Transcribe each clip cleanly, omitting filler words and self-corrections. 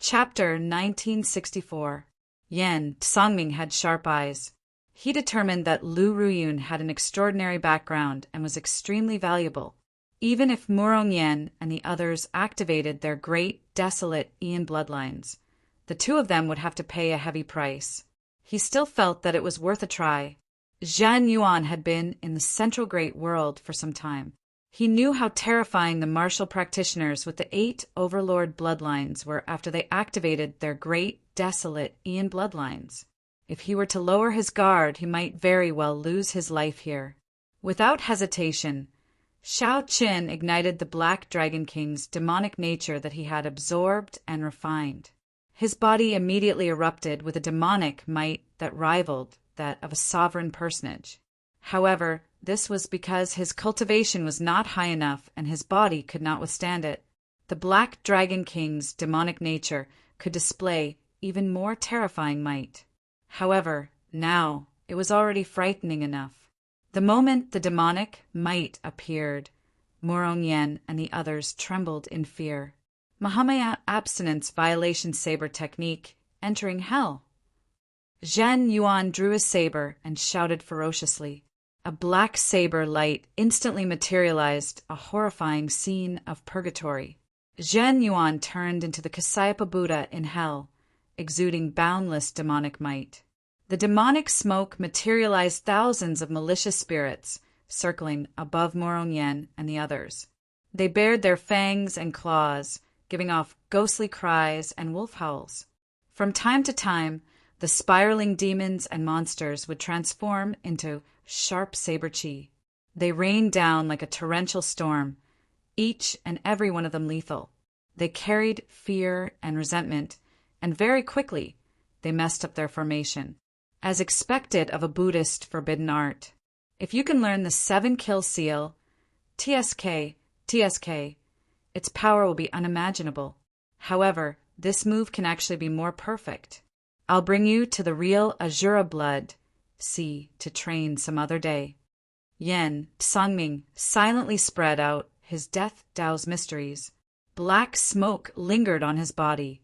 Chapter 1964. Yan Tsangming had sharp eyes. He determined that Lu Ruyun had an extraordinary background and was extremely valuable. Even if Murong Yan and the others activated their great, desolate Ian bloodlines, the two of them would have to pay a heavy price. He still felt that it was worth a try. Zhan Yuan had been in the Central Great World for some time. He knew how terrifying the martial practitioners with the 8 overlord bloodlines were after they activated their great, desolate Ian bloodlines. If he were to lower his guard, he might very well lose his life here. Without hesitation, Shao Qin ignited the Black Dragon King's demonic nature that he had absorbed and refined. His body immediately erupted with a demonic might that rivaled that of a sovereign personage. However, this was because his cultivation was not high enough and his body could not withstand it. The Black Dragon King's demonic nature could display even more terrifying might. However, now it was already frightening enough. The moment the demonic might appeared, Murong Yan and the others trembled in fear. Mahama abstinence violation saber technique, entering hell. Zhan Yuan drew his saber and shouted ferociously. A black saber light instantly materialized, a horrifying scene of purgatory. Zhan Yuan turned into the Kasayapa Buddha in hell, exuding boundless demonic might. The demonic smoke materialized thousands of malicious spirits, circling above Murong Yan and the others. They bared their fangs and claws, giving off ghostly cries and wolf howls. From time to time, the spiraling demons and monsters would transform into sharp saber chi. They rained down like a torrential storm, each and every one of them lethal. They carried fear and resentment, and very quickly they messed up their formation. As expected of a Buddhist forbidden art, if you can learn the 7-kill seal, TSK, its power will be unimaginable. However, this move can actually be more perfect. I'll bring you to the real Azura blood, to train some other day. Yan Tsangming silently spread out his death Tao's mysteries. Black smoke lingered on his body,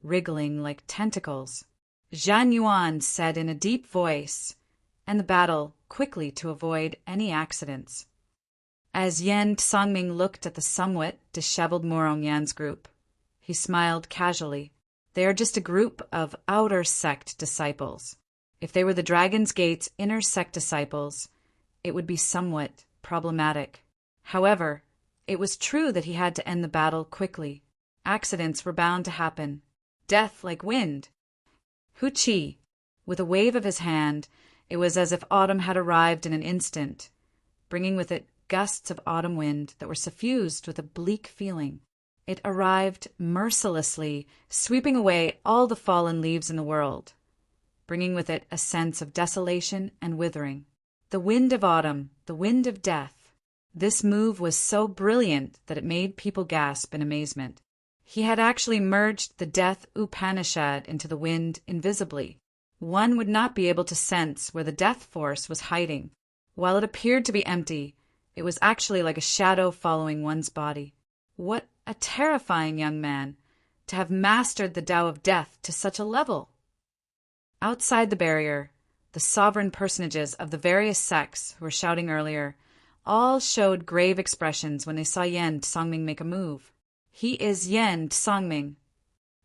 wriggling like tentacles. Zhan Yuan said in a deep voice, and the battle quickly to avoid any accidents. As Yan Tsangming looked at the somewhat disheveled Murong Yan's group, he smiled casually. They are just a group of outer sect disciples. If they were the Dragon's Gate's inner sect disciples, it would be somewhat problematic. However, it was true that he had to end the battle quickly. Accidents were bound to happen. Death like wind. Hu Qi. With a wave of his hand, it was as if autumn had arrived in an instant, bringing with it gusts of autumn wind that were suffused with a bleak feeling. It arrived mercilessly, sweeping away all the fallen leaves in the world, bringing with it a sense of desolation and withering. The wind of autumn, the wind of death. This move was so brilliant that it made people gasp in amazement. He had actually merged the Death Upanishad into the wind invisibly. One would not be able to sense where the death force was hiding. While it appeared to be empty, it was actually like a shadow following one's body. What a terrifying young man, to have mastered the Tao of death to such a level! Outside the barrier, the sovereign personages of the various sects who were shouting earlier all showed grave expressions when they saw Yan Tsangming make a move. He is Yan Tsangming.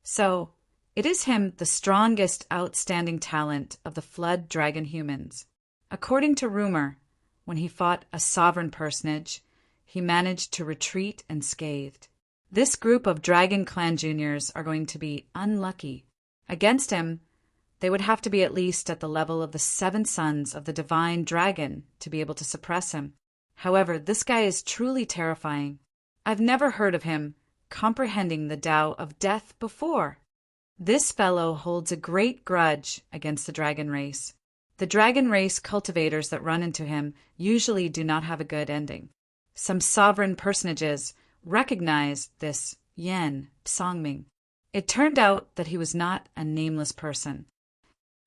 So, it is him the strongest outstanding talent of the Flood Dragon humans. According to rumor, when he fought a sovereign personage, he managed to retreat unscathed. This group of Dragon Clan juniors are going to be unlucky. Against him, they would have to be at least at the level of the 7 sons of the Divine Dragon to be able to suppress him. However, this guy is truly terrifying. I've never heard of him comprehending the Tao of death before. This fellow holds a great grudge against the dragon race. The dragon race cultivators that run into him usually do not have a good ending. Some sovereign personages recognized this Yan Tsangming. It turned out that he was not a nameless person.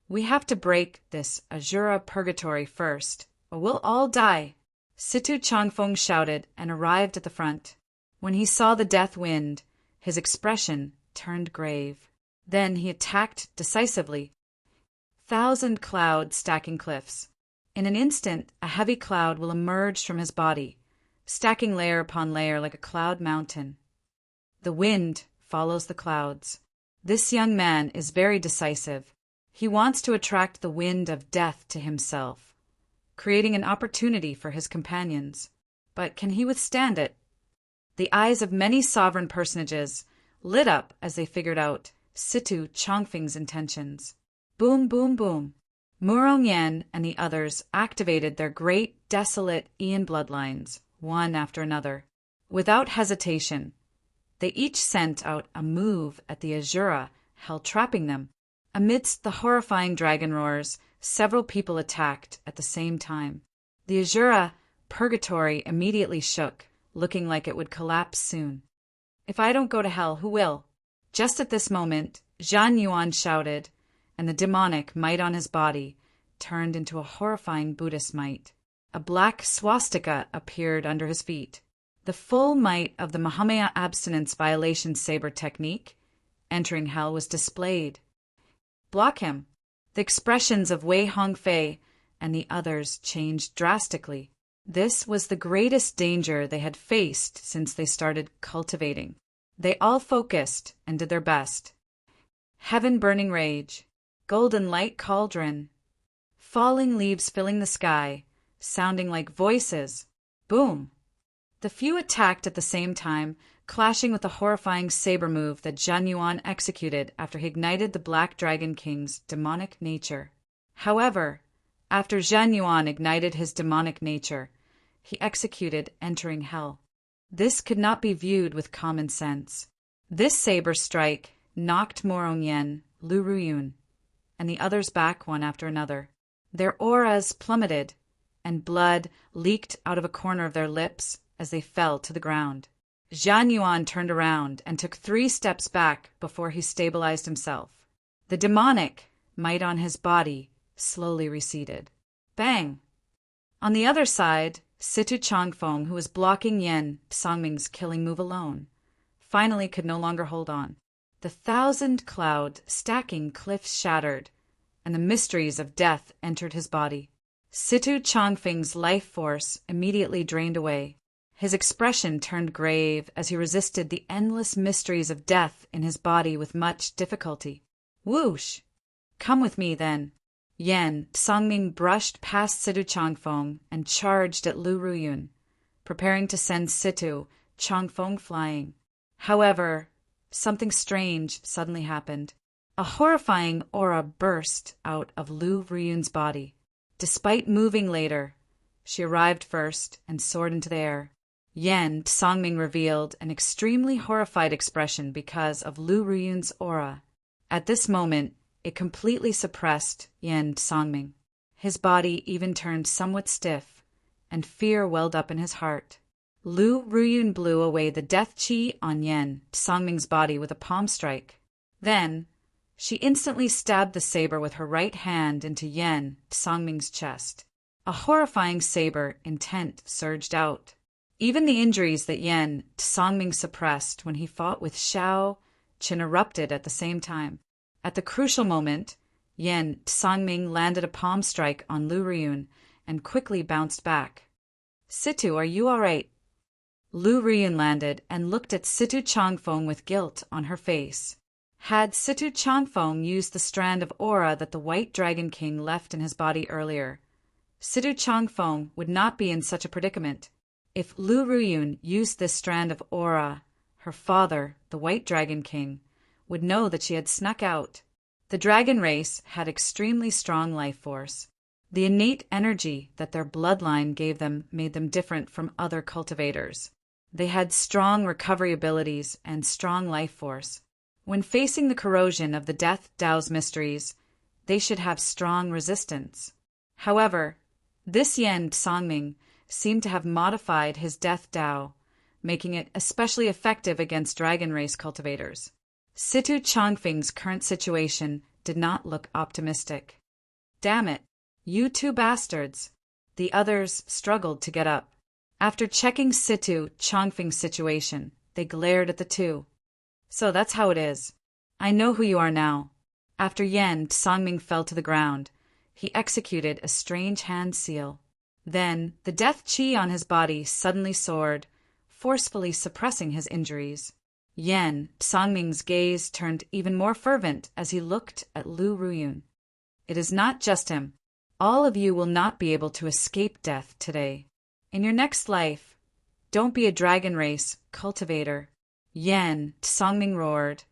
We have to break this Azura purgatory first, or we'll all die. Situ Changfeng shouted and arrived at the front. When he saw the death wind, his expression turned grave. Then he attacked decisively. 1,000 clouds stacking cliffs. In an instant, a heavy cloud will emerge from his body, stacking layer upon layer like a cloud mountain. The wind follows the clouds. This young man is very decisive. He wants to attract the wind of death to himself, creating an opportunity for his companions. But can he withstand it? The eyes of many sovereign personages lit up as they figured out Situ Chongfeng's intentions. Boom, boom, boom. Murong Yen and the others activated their great, desolate Ian bloodlines, one after another. Without hesitation, they each sent out a move at the Azura, hell trapping them. Amidst the horrifying dragon roars, several people attacked at the same time. The Azura purgatory immediately shook, looking like it would collapse soon. If I don't go to hell, who will? Just at this moment, Zhan Yuan shouted, and the demonic might on his body turned into a horrifying Buddhist might. A black swastika appeared under his feet. The full might of the Mahamaya abstinence violation saber technique, entering hell, was displayed. Block him. The expressions of Wei Hongfei and the others changed drastically. This was the greatest danger they had faced since they started cultivating. They all focused and did their best. Heaven burning rage, golden light cauldron, falling leaves filling the sky, sounding like voices. Boom! The few attacked at the same time, clashing with the horrifying saber move that Zhan Yuan executed after he ignited the Black Dragon King's demonic nature. However, after Zhan Yuan ignited his demonic nature, he executed entering hell. This could not be viewed with common sense. This saber strike knocked Morong Yen, Lu Ruyun, and the others back one after another. Their auras plummeted, and blood leaked out of a corner of their lips as they fell to the ground. Zhan Yuan turned around and took 3 steps back before he stabilized himself. The demonic might on his body slowly receded. Bang! On the other side, Situ Chongfeng, who was blocking Yen Songming's killing move alone, finally could no longer hold on. The 1,000 cloud stacking cliffs shattered, and the mysteries of death entered his body. Situ Chongfeng's life force immediately drained away. His expression turned grave as he resisted the endless mysteries of death in his body with much difficulty. Whoosh! Come with me, then. Yen Songming brushed past Situ Chongfeng and charged at Lu Ruyun, preparing to send Situ Chongfeng flying. However, something strange suddenly happened. A horrifying aura burst out of Lu Ruyun's body. Despite moving later, she arrived first and soared into the air. Yen Songming revealed an extremely horrified expression because of Lu Ruyun's aura. At this moment, it completely suppressed Yen Songming. His body even turned somewhat stiff, and fear welled up in his heart. Lu Ruyun blew away the death chi on Yen Songming's body with a palm strike. Then, she instantly stabbed the saber with her right hand into Yen Songming's chest. A horrifying saber intent surged out. Even the injuries that Yen Songming suppressed when he fought with Xiao Qin erupted at the same time. At the crucial moment, Yen Songming landed a palm strike on Lu Ruyun and quickly bounced back. Situ, are you all right? Lu Ruyun landed and looked at Situ Chongfeng with guilt on her face. Had Situ Chongfeng used the strand of aura that the White Dragon King left in his body earlier, Situ Chongfeng would not be in such a predicament. If Lu Ruyun used this strand of aura, her father, the White Dragon King, would know that she had snuck out. The dragon race had extremely strong life force. The innate energy that their bloodline gave them made them different from other cultivators. They had strong recovery abilities and strong life force. When facing the corrosion of the Death Tao's mysteries, they should have strong resistance. However, this Yen Songming seemed to have modified his Death Tao, making it especially effective against dragon race cultivators. Situ Chongfeng's current situation did not look optimistic. Damn it, you 2 bastards! The others struggled to get up. After checking Situ Chongfeng's situation, they glared at the 2. So that's how it is. I know who you are now. After Yen Songming fell to the ground, he executed a strange hand seal. Then the death chi on his body suddenly soared, forcefully suppressing his injuries. Yen Songming's gaze turned even more fervent as he looked at Lu Ruyun. It is not just him. All of you will not be able to escape death today. In your next life, don't be a dragon race cultivator. Yen Songming roared,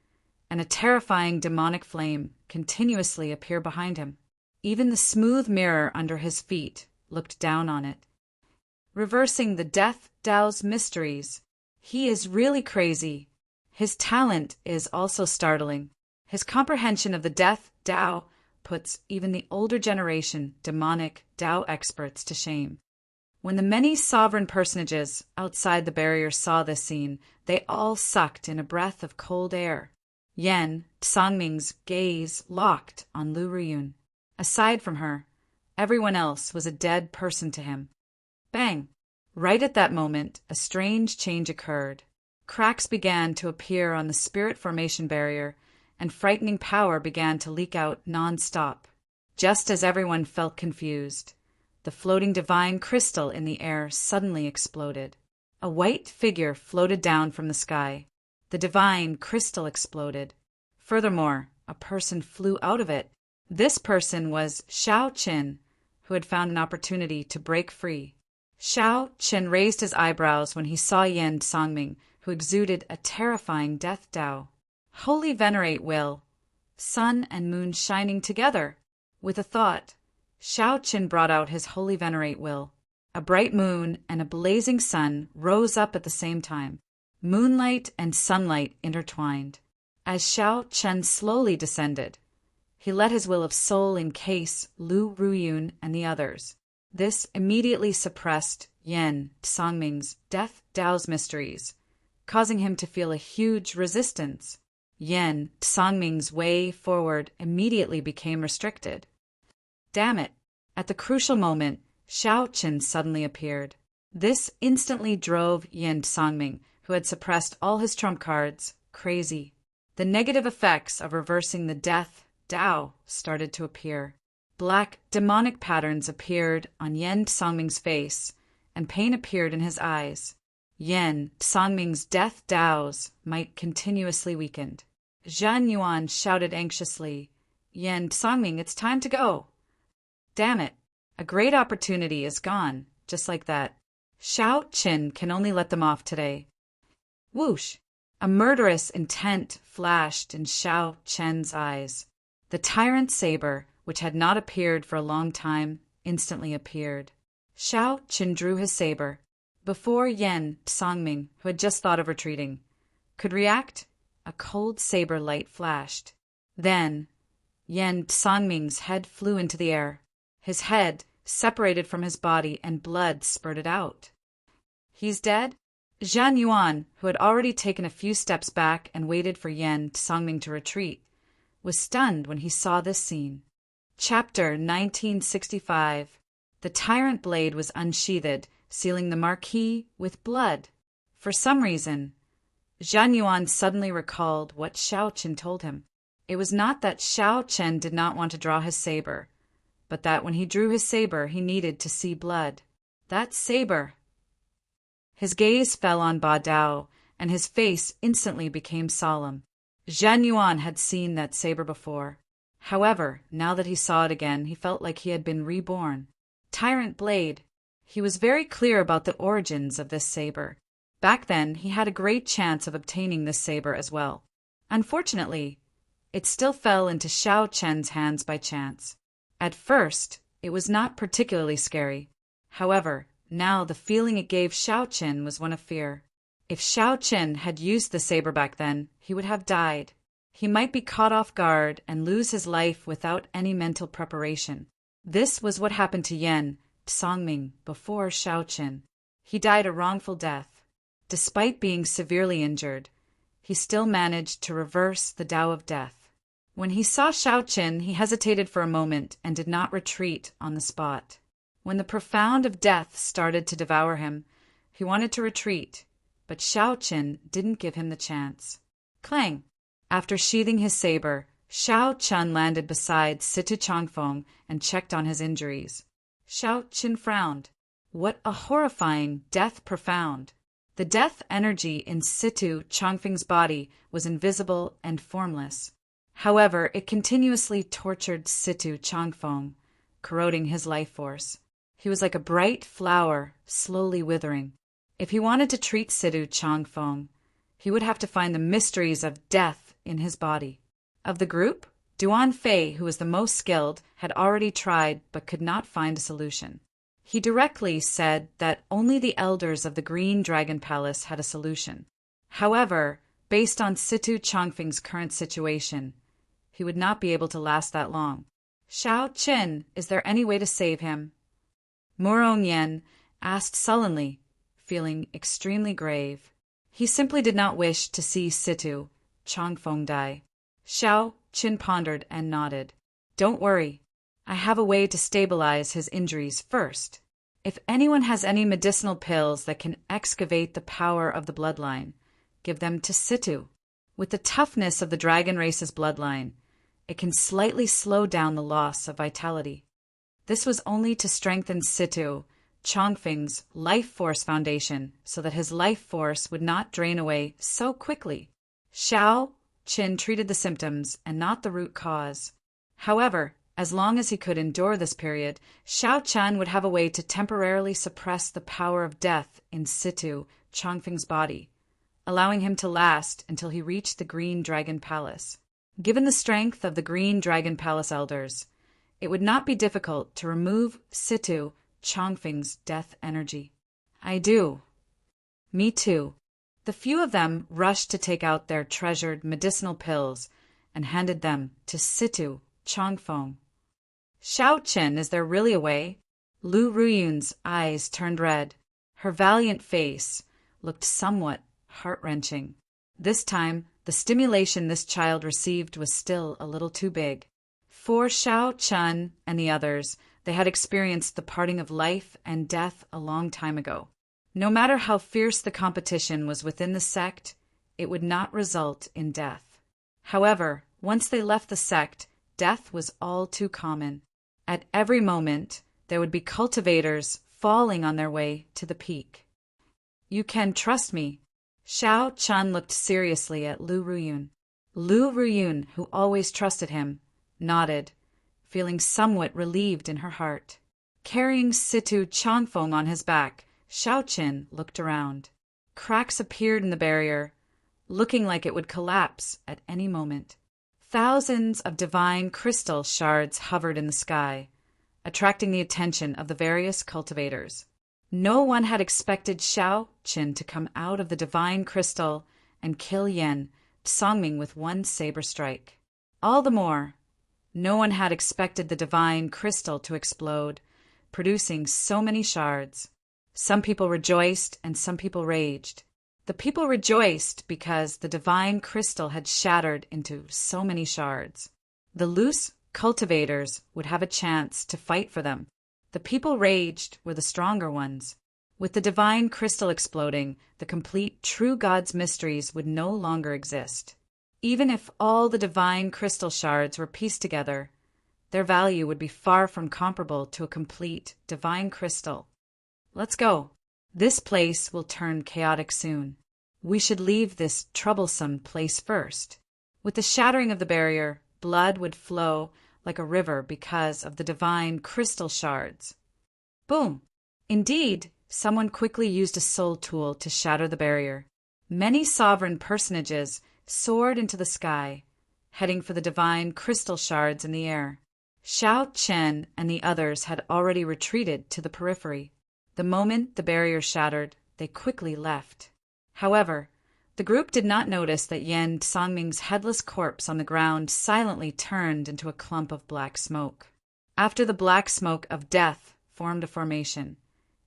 and a terrifying demonic flame continuously appeared behind him. Even the smooth mirror under his feet looked down on it. Reversing the Death Dao's mysteries. He is really crazy. His talent is also startling. His comprehension of the Death Dao puts even the older generation demonic Dao experts to shame. When the many sovereign personages outside the barrier saw this scene, they all sucked in a breath of cold air. Yen Songming's gaze locked on Lu Ruyun. Aside from her, everyone else was a dead person to him. Bang! Right at that moment, a strange change occurred. Cracks began to appear on the spirit formation barrier, and frightening power began to leak out non-stop. Just as everyone felt confused, the floating divine crystal in the air suddenly exploded. A white figure floated down from the sky. The divine crystal exploded. Furthermore, a person flew out of it. This person was Shao Qin, who had found an opportunity to break free. Shao Qin raised his eyebrows when he saw Yen Songming, who exuded a terrifying death Dao. Holy venerate will, sun and moon shining together. With a thought, Shao Qin brought out his holy venerate will. A bright moon and a blazing sun rose up at the same time. Moonlight and sunlight intertwined. As Shao Qin slowly descended, he let his will of soul encase Lu Ruyun and the others. This immediately suppressed Yen Songming's Death Dao's mysteries, causing him to feel a huge resistance. Yen Songming's way forward immediately became restricted. Damn it! At the crucial moment, Shao Qin suddenly appeared. This instantly drove Yen Songming, who had suppressed all his trump cards, crazy. The negative effects of reversing the Death Dao started to appear. Black, demonic patterns appeared on Yen Songming's face, and pain appeared in his eyes. Yen Songming's Death Dao's might continuously weakened. Zhan Yuan shouted anxiously, "Yen Songming, it's time to go!" Damn it! A great opportunity is gone, just like that. Shao Qin can only let them off today. Whoosh! A murderous intent flashed in Shao Qin's eyes. The tyrant saber, which had not appeared for a long time, instantly appeared. Shao Qin drew his saber. Before Yen Songming, who had just thought of retreating, could react, a cold saber light flashed. Then, Yen Songming's head flew into the air. His head separated from his body and blood spurted out. He's dead? Zhan Yuan, who had already taken a few steps back and waited for Yen Songming to retreat, was stunned when he saw this scene. Chapter 1965. The tyrant blade was unsheathed, sealing the marquis with blood. For some reason, Zhan Yuan suddenly recalled what Shao Qin told him. It was not that Shao Qin did not want to draw his saber, but that when he drew his saber he needed to see blood. That saber! His gaze fell on Ba Dao, and his face instantly became solemn. Zhan Yuan had seen that saber before. However, now that he saw it again, he felt like he had been reborn. Tyrant blade! He was very clear about the origins of this saber. Back then, he had a great chance of obtaining this saber as well. Unfortunately, it still fell into Shao Qin's hands by chance. At first, it was not particularly scary. However, now the feeling it gave Shao Qin was one of fear. If Shao Qin had used the saber back then, he would have died. He might be caught off guard and lose his life without any mental preparation. This was what happened to Yen Songming before Shao Qin. He died a wrongful death. Despite being severely injured, he still managed to reverse the Tao of death. When he saw Shao Qin, he hesitated for a moment and did not retreat on the spot. When the profound of death started to devour him, he wanted to retreat, but Shao Qin didn't give him the chance. Clang! After sheathing his saber, Shao Chun landed beside Situ Changfeng and checked on his injuries. Shao Chun frowned. What a horrifying death profound! The death energy in Situ Changfeng's body was invisible and formless. However, it continuously tortured Situ Changfeng, corroding his life force. He was like a bright flower, slowly withering. If he wanted to treat Situ Changfeng, he would have to find the mysteries of death in his body. Of the group, Duan Fei, who was the most skilled, had already tried but could not find a solution. He directly said that only the elders of the Green Dragon Palace had a solution. However, based on Situ Changfeng's current situation, he would not be able to last that long. Shao Qin, is there any way to save him? Murong Yen asked sullenly, feeling extremely grave. He simply did not wish to see Situ Changfeng die. Shao Qin pondered and nodded. Don't worry. I have a way to stabilize his injuries first. If anyone has any medicinal pills that can excavate the power of the bloodline, give them to Situ. With the toughness of the dragon race's bloodline, it can slightly slow down the loss of vitality. This was only to strengthen Situ Changfeng's life force foundation so that his life force would not drain away so quickly. Shao Qin treated the symptoms and not the root cause. However, as long as he could endure this period, Shao Chun would have a way to temporarily suppress the power of death in Situ Changfeng's body, allowing him to last until he reached the Green Dragon Palace. Given the strength of the Green Dragon Palace elders, it would not be difficult to remove Situ Changfeng's death energy. I do. Me too. The few of them rushed to take out their treasured medicinal pills and handed them to Situ Changfeng. Shao Qin, is there really a way? Lu Ruyun's eyes turned red. Her valiant face looked somewhat heart-wrenching. This time, the stimulation this child received was still a little too big. For Shao Chun and the others, they had experienced the parting of life and death a long time ago. No matter how fierce the competition was within the sect, it would not result in death. However, once they left the sect, death was all too common. At every moment, there would be cultivators falling on their way to the peak. You can trust me. Shao Chun looked seriously at Lu Ruyun. Lu Ruyun, who always trusted him, nodded, feeling somewhat relieved in her heart. Carrying Situ Changfeng on his back, Shao Qin looked around. Cracks appeared in the barrier, looking like it would collapse at any moment. Thousands of divine crystal shards hovered in the sky, attracting the attention of the various cultivators. No one had expected Shao Qin to come out of the divine crystal and kill Yen Songming with one saber strike. All the more, no one had expected the divine crystal to explode, producing so many shards. Some people rejoiced and some people raged. The people rejoiced because the divine crystal had shattered into so many shards. The loose cultivators would have a chance to fight for them. The people raged were the stronger ones. With the divine crystal exploding, the complete true God's mysteries would no longer exist. Even if all the divine crystal shards were pieced together, their value would be far from comparable to a complete divine crystal. Let's go. This place will turn chaotic soon. We should leave this troublesome place first. With the shattering of the barrier, blood would flow like a river because of the divine crystal shards. Boom! Indeed, someone quickly used a soul tool to shatter the barrier. Many sovereign personages soared into the sky, heading for the divine crystal shards in the air. Shao Chen and the others had already retreated to the periphery. The moment the barrier shattered, they quickly left. However, the group did not notice that Yen Songming's headless corpse on the ground silently turned into a clump of black smoke. After the black smoke of death formed a formation,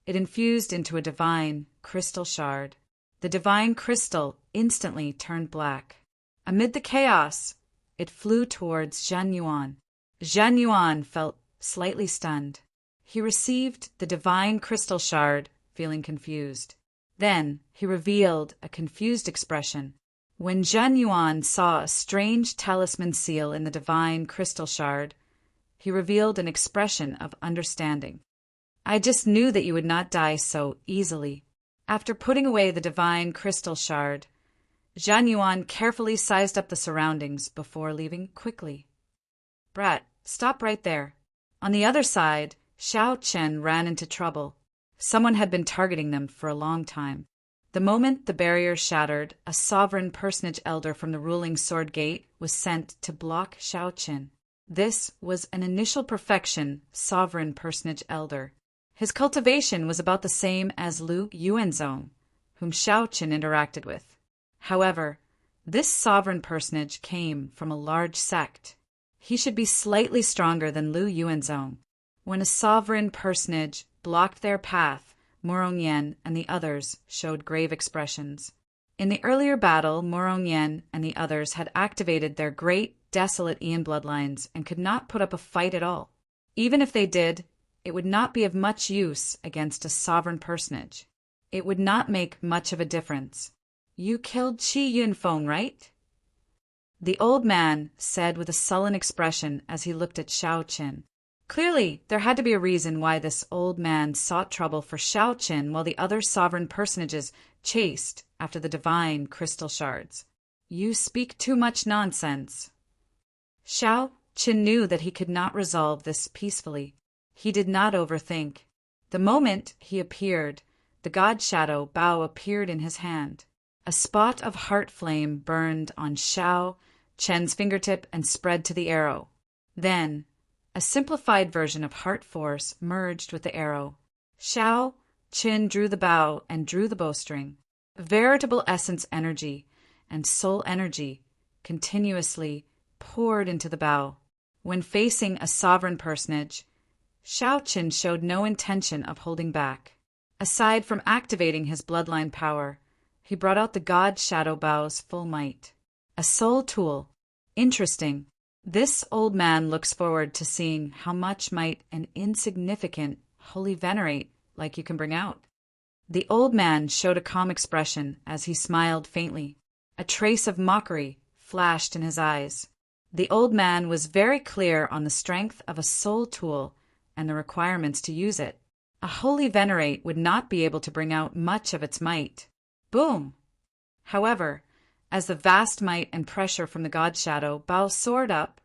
it infused into a divine crystal shard. The divine crystal instantly turned black. Amid the chaos, it flew towards Zhan Yuan. Zhan Yuan felt slightly stunned. He received the divine crystal shard, feeling confused. Then he revealed a confused expression. When Zhen Yuan saw a strange talisman seal in the divine crystal shard, he revealed an expression of understanding. I just knew that you would not die so easily. After putting away the divine crystal shard, Zhan Yuan carefully sized up the surroundings before leaving quickly. Brat, stop right there. On the other side, Xiao Chen ran into trouble. Someone had been targeting them for a long time. The moment the barrier shattered, a sovereign personage elder from the ruling sword gate was sent to block Xiao Chen. This was an initial perfection sovereign personage elder. His cultivation was about the same as Lu Yuanzong, whom Xiao Chen interacted with. However, this sovereign personage came from a large sect. He should be slightly stronger than Lu Yuanzong. When a sovereign personage blocked their path, Morongyan and the others showed grave expressions. In the earlier battle, Morongyan and the others had activated their great, desolate Ian bloodlines and could not put up a fight at all. Even if they did, it would not be of much use against a sovereign personage. It would not make much of a difference. You killed Qi Yunfeng, right? The old man said with a sullen expression as he looked at Xiao Chen. Clearly, there had to be a reason why this old man sought trouble for Xiao Chen while the other sovereign personages chased after the divine crystal shards. You speak too much nonsense. Xiao Chen knew that he could not resolve this peacefully. He did not overthink. The moment he appeared, the god shadow Bao appeared in his hand. A spot of heart flame burned on Xiao Chen's fingertip and spread to the arrow. Then, a simplified version of heart force merged with the arrow. Xiao Chen drew the bow and drew the bowstring. Veritable essence energy and soul energy continuously poured into the bow. When facing a sovereign personage, Xiao Chen showed no intention of holding back. Aside from activating his bloodline power, he brought out the god shadow bow's full might. A soul tool. Interesting. This old man looks forward to seeing how much might an insignificant holy venerate like you can bring out. The old man showed a calm expression as he smiled faintly. A trace of mockery flashed in his eyes. The old man was very clear on the strength of a soul tool and the requirements to use it. A holy venerate would not be able to bring out much of its might. Boom! However, as the vast might and pressure from the god shadow Bao soared up,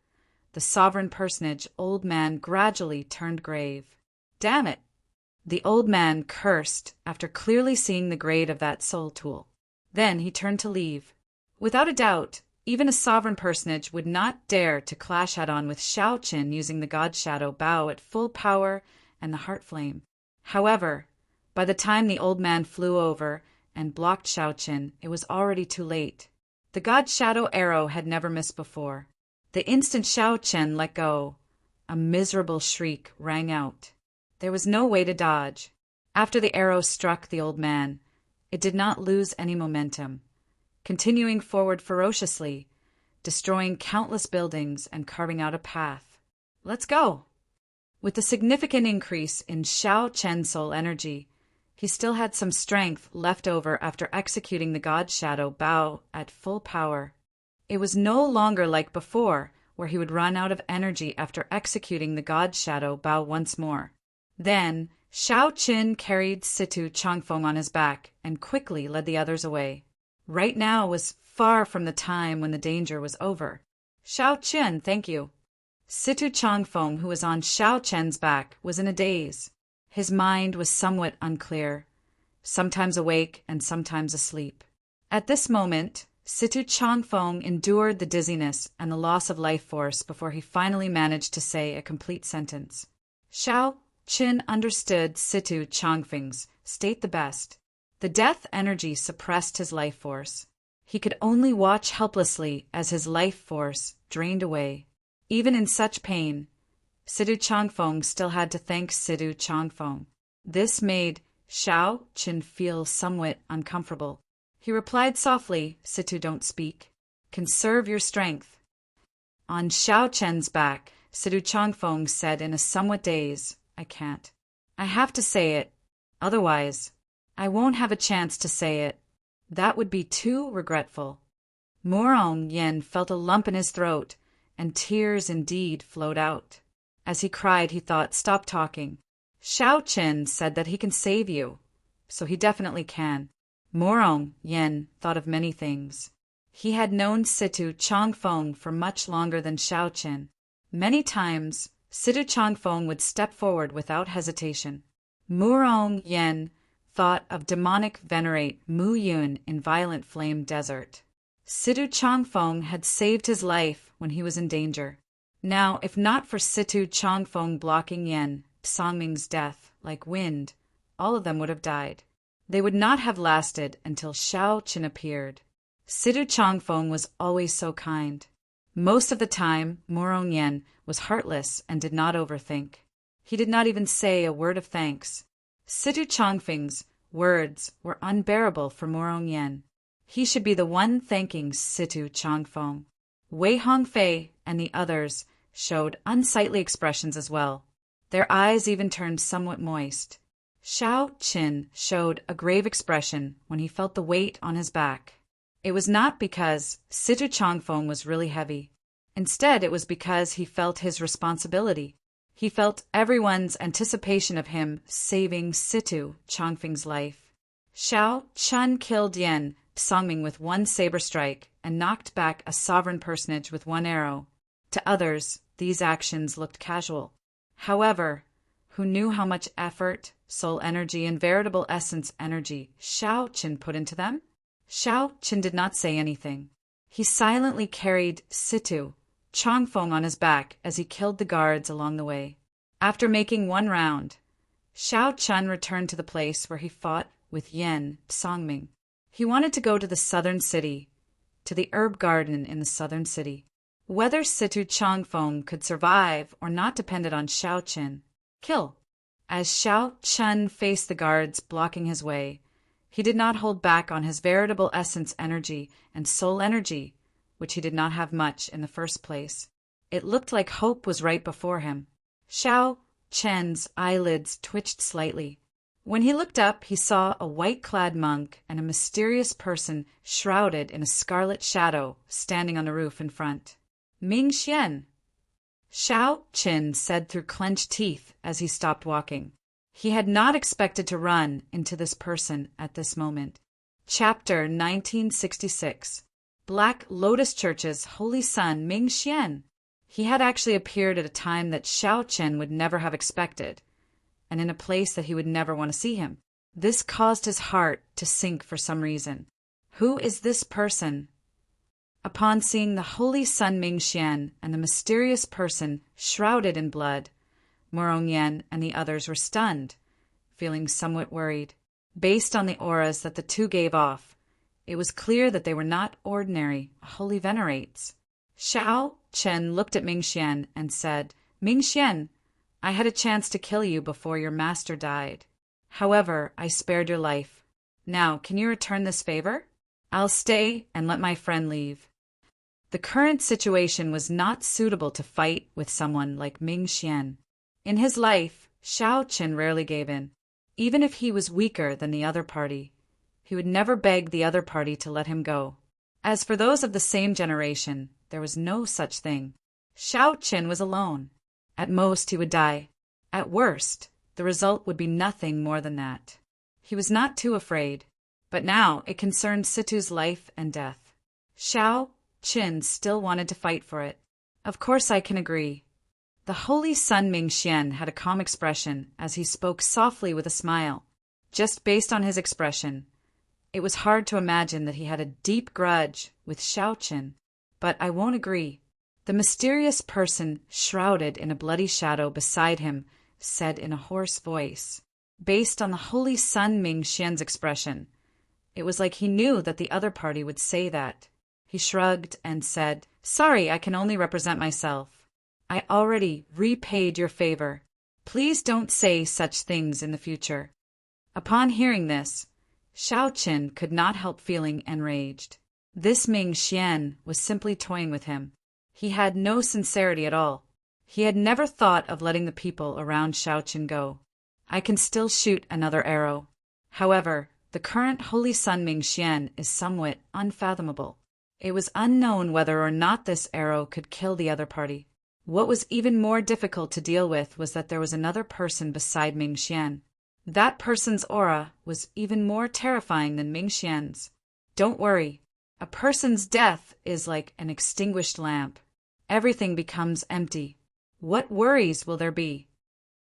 the sovereign personage old man gradually turned grave. Damn it! The old man cursed after clearly seeing the grade of that soul tool. Then he turned to leave. Without a doubt, even a sovereign personage would not dare to clash head-on with Xiao Chen using the god shadow Bao at full power and the heart flame. However, by the time the old man flew over and blocked Xiao Chen, it was already too late. The god shadow arrow had never missed before. The instant Xiao Chen let go, a miserable shriek rang out. There was no way to dodge. After the arrow struck the old man, it did not lose any momentum, continuing forward ferociously, destroying countless buildings and carving out a path. Let's go! With the significant increase in Xiao Chen's soul energy, he still had some strength left over after executing the god shadow Bao at full power. It was no longer like before, where he would run out of energy after executing the god shadow Bao once more. Then, Xiao Chen carried Situ Changfeng on his back and quickly led the others away. Right now was far from the time when the danger was over. Xiao Chen, thank you. Situ Changfeng, who was on Xiao Chen's back, was in a daze. His mind was somewhat unclear, sometimes awake and sometimes asleep. At this moment, Situ Changfeng endured the dizziness and the loss of life force before he finally managed to say a complete sentence. Xiao Chen understood Situ Changfeng's state the best. The death energy suppressed his life force. He could only watch helplessly as his life force drained away. Even in such pain, Situ Changfeng still had to thank Situ Changfeng. This made Xiao Chen feel somewhat uncomfortable. He replied softly, Situ, don't speak. Conserve your strength. On Xiao Chen's back, Situ Changfeng said in a somewhat daze, I can't. I have to say it. Otherwise, I won't have a chance to say it. That would be too regretful. Morong Yen felt a lump in his throat, and tears indeed flowed out. As he cried, he thought, "Stop talking. Shao Chen said that he can save you, so he definitely can." Morong Yen thought of many things. He had known Situ Changfeng for much longer than Shao Chen. Many times, Situ Changfeng would step forward without hesitation. Morong Yen thought of demonic venerate Mu Yun in Violent Flame Desert. Situ Changfeng had saved his life when he was in danger. Now, if not for Situ Changfeng blocking Yen Songming's death, like wind, all of them would have died. They would not have lasted until Shao Chen appeared. Situ Changfeng was always so kind. Most of the time, Morong Yen was heartless and did not overthink. He did not even say a word of thanks. Situ Changfeng's words were unbearable for Morong Yen. He should be the one thanking Situ Changfeng. Wei Hongfei and the others showed unsightly expressions as well. Their eyes even turned somewhat moist. Shao Chen showed a grave expression when he felt the weight on his back. It was not because Situ Changfeng was really heavy. Instead, it was because he felt his responsibility. He felt everyone's anticipation of him saving Situ Changfeng's life. Shao Chen killed Yen Songming with one saber strike and knocked back a sovereign personage with one arrow. To others, these actions looked casual. However, who knew how much effort, soul energy, and veritable essence energy Shao Chen put into them? Shao Chen did not say anything. He silently carried Situ Changfeng on his back as he killed the guards along the way. After making one round, Shao Chen returned to the place where he fought with Yen Songming. He wanted to go to the southern city, to the herb garden in the southern city. Whether Situ Changfeng could survive or not depended on Shao Chen. Kill. As Shao Chen faced the guards blocking his way, he did not hold back on his veritable essence energy and soul energy, which he did not have much in the first place. It looked like hope was right before him. Shao Chen's eyelids twitched slightly. When he looked up, he saw a white-clad monk and a mysterious person shrouded in a scarlet shadow standing on the roof in front. Ming Xian, Shao Chen said through clenched teeth as he stopped walking. He had not expected to run into this person at this moment. Chapter 1966. Black Lotus Church's Holy Son Ming Xian. He had actually appeared at a time that Shao Chen would never have expected, and in a place that he would never want to see him. This caused his heart to sink for some reason. Who is this person? Upon seeing the Holy Son Ming Xian and the mysterious person shrouded in blood, Morong Yen and the others were stunned, feeling somewhat worried. Based on the auras that the two gave off, it was clear that they were not ordinary holy venerates. Shao Chen looked at Ming Xian and said, "Ming Xian, I had a chance to kill you before your master died. However, I spared your life. Now, can you return this favor? I'll stay and let my friend leave." The current situation was not suitable to fight with someone like Ming Xian. In his life, Shao Chen rarely gave in. Even if he was weaker than the other party, he would never beg the other party to let him go. As for those of the same generation, there was no such thing. Shao Chen was alone. At most, he would die. At worst, the result would be nothing more than that. He was not too afraid, but now it concerned Situ's life and death. Shao Chen still wanted to fight for it. Of course I can agree. The Holy Son Ming Xian had a calm expression as he spoke softly with a smile. Just based on his expression, it was hard to imagine that he had a deep grudge with Shao Chen. But I won't agree. The mysterious person shrouded in a bloody shadow beside him said in a hoarse voice. Based on the Holy Son Ming Xian's expression, it was like he knew that the other party would say that. He shrugged and said, "Sorry, I can only represent myself. I already repaid your favor. Please don't say such things in the future." Upon hearing this, Shao Chen could not help feeling enraged. This Ming Xian was simply toying with him. He had no sincerity at all. He had never thought of letting the people around Shao Chen go. I can still shoot another arrow. However, the current Holy Son Ming Xian is somewhat unfathomable. It was unknown whether or not this arrow could kill the other party. What was even more difficult to deal with was that there was another person beside Ming Xian. That person's aura was even more terrifying than Ming Xian's. Don't worry. A person's death is like an extinguished lamp. Everything becomes empty. What worries will there be?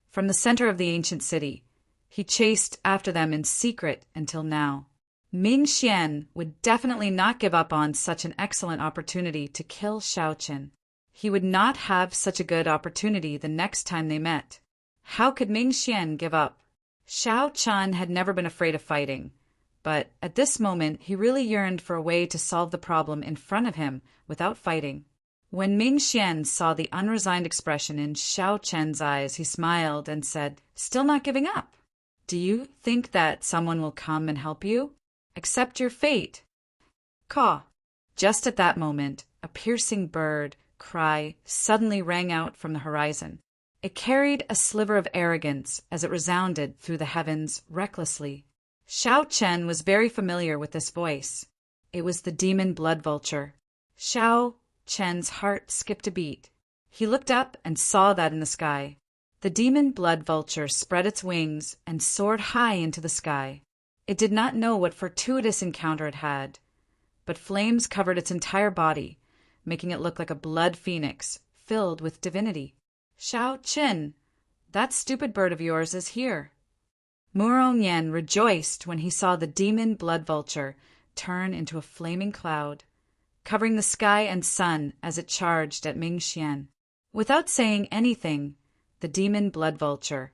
From the center of the ancient city, he chased after them in secret until now. Ming Xian would definitely not give up on such an excellent opportunity to kill Shao Qin. He would not have such a good opportunity the next time they met. How could Ming Xian give up? Shao Qin had never been afraid of fighting, but at this moment he really yearned for a way to solve the problem in front of him without fighting. When Ming Xian saw the unresigned expression in Shao Qin's eyes, he smiled and said, "Still not giving up? Do you think that someone will come and help you? Accept your fate." Caw! Just at that moment, a piercing bird cry suddenly rang out from the horizon. It carried a sliver of arrogance as it resounded through the heavens recklessly. Shao Chen was very familiar with this voice. It was the demon blood vulture. Shao Chen's heart skipped a beat. He looked up and saw that in the sky. The demon blood vulture spread its wings and soared high into the sky. It did not know what fortuitous encounter it had, but flames covered its entire body, making it look like a blood phoenix filled with divinity. "Shao Qin, that stupid bird of yours is here." Murong Yen rejoiced when he saw the demon blood vulture turn into a flaming cloud, covering the sky and sun as it charged at Ming Xian. Without saying anything, the demon blood vulture,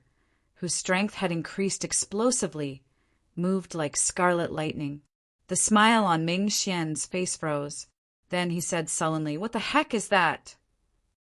whose strength had increased explosively, moved like scarlet lightning. The smile on Ming Xian's face froze. Then he said sullenly, "What the heck is that?"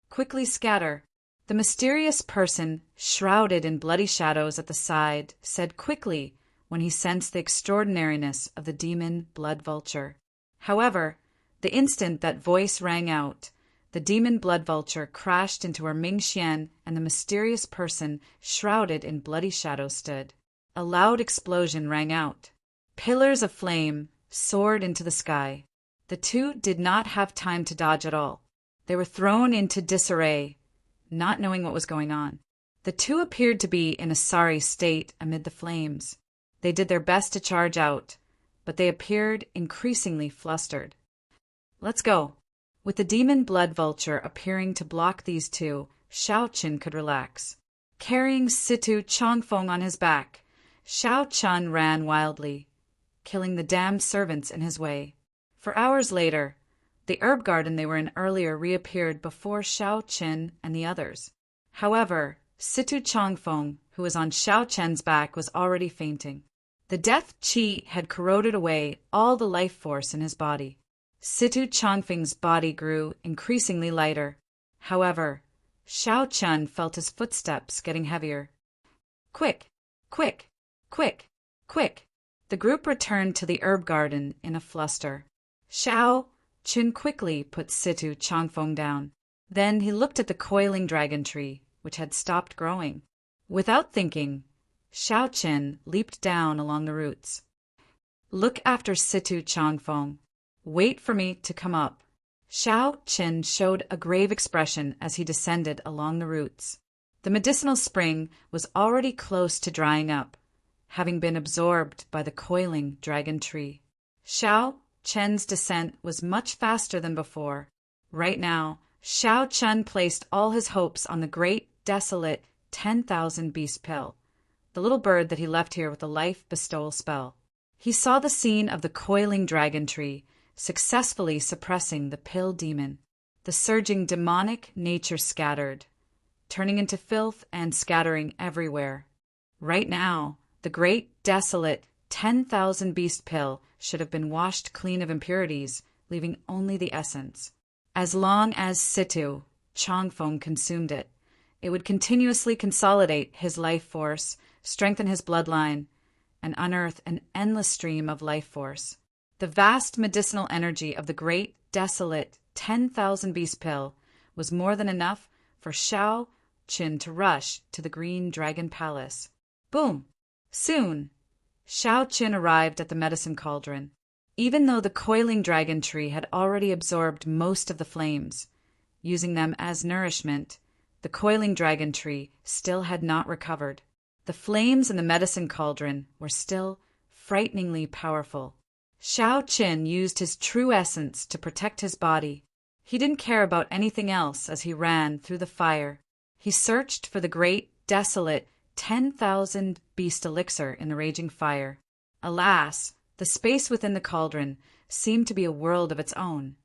"Quickly scatter." The mysterious person, shrouded in bloody shadows at the side, said quickly when he sensed the extraordinariness of the demon blood vulture. However, the instant that voice rang out, the demon blood vulture crashed into where Ming Xian and the mysterious person shrouded in bloody shadows stood. A loud explosion rang out. Pillars of flame soared into the sky. The two did not have time to dodge at all. They were thrown into disarray, not knowing what was going on. The two appeared to be in a sorry state amid the flames. They did their best to charge out, but they appeared increasingly flustered. "Let's go." With the demon blood vulture appearing to block these two, Shao Qin could relax. Carrying Situ Chongfeng on his back, Shao Qin ran wildly, killing the damned servants in his way. For hours later, the herb garden they were in earlier reappeared before Shao Qin and the others. However, Situ Chongfeng, who was on Shao Qin's back, was already fainting. The death qi had corroded away all the life force in his body. Situ Chongfeng's body grew increasingly lighter. However, Shao Qin felt his footsteps getting heavier. Quick, quick, quick, quick. The group returned to the herb garden in a fluster. Shao Qin quickly put Situ Chongfeng down. Then he looked at the coiling dragon tree, which had stopped growing. Without thinking, Shao Qin leaped down along the roots. "Look after Situ Chongfeng. Wait for me to come up." Shao Qin showed a grave expression as he descended along the roots. The medicinal spring was already close to drying up, having been absorbed by the coiling dragon tree. Shao Qin's descent was much faster than before. Right now, Shao Qin placed all his hopes on the great, desolate 10,000 beast pill, the little bird that he left here with a life bestowal spell. He saw the scene of the coiling dragon tree successfully suppressing the pill demon. The surging demonic nature scattered, turning into filth and scattering everywhere. Right now, the great, desolate 10,000 beast pill should have been washed clean of impurities, leaving only the essence. As long as Situ Chongfeng consumed it, it would continuously consolidate his life force, strengthen his bloodline, and unearth an endless stream of life force. The vast medicinal energy of the great, desolate 10,000 beast pill was more than enough for Shao Qin to rush to the Green Dragon Palace. Boom! Soon, Shao Qin arrived at the medicine cauldron. Even though the coiling dragon tree had already absorbed most of the flames, using them as nourishment, the coiling dragon tree still had not recovered. The flames in the medicine cauldron were still frighteningly powerful. Shao Qin used his true essence to protect his body. He didn't care about anything else as he ran through the fire. He searched for the great, desolate 10,000 beast elixir in the raging fire. Alas, the space within the cauldron seemed to be a world of its own,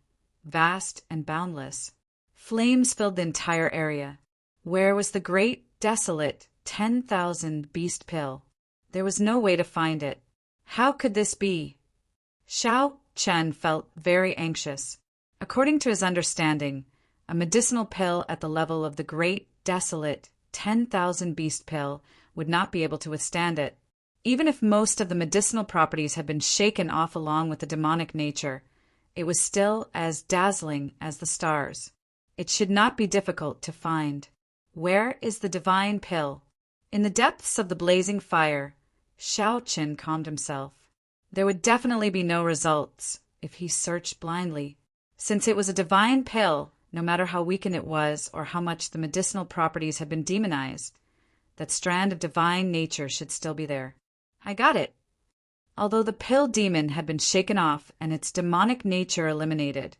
vast and boundless. Flames filled the entire area. Where was the great, desolate 10,000 beast pill? There was no way to find it. How could this be? Shao Chen felt very anxious. According to his understanding, a medicinal pill at the level of the great, desolate 10,000 beast pill would not be able to withstand it. Even if most of the medicinal properties had been shaken off along with the demonic nature, it was still as dazzling as the stars. It should not be difficult to find. Where is the divine pill? In the depths of the blazing fire, Shao Qin calmed himself. There would definitely be no results if he searched blindly. Since it was a divine pill, no matter how weakened it was or how much the medicinal properties had been demonized, that strand of divine nature should still be there. I got it. Although the pill demon had been shaken off and its demonic nature eliminated,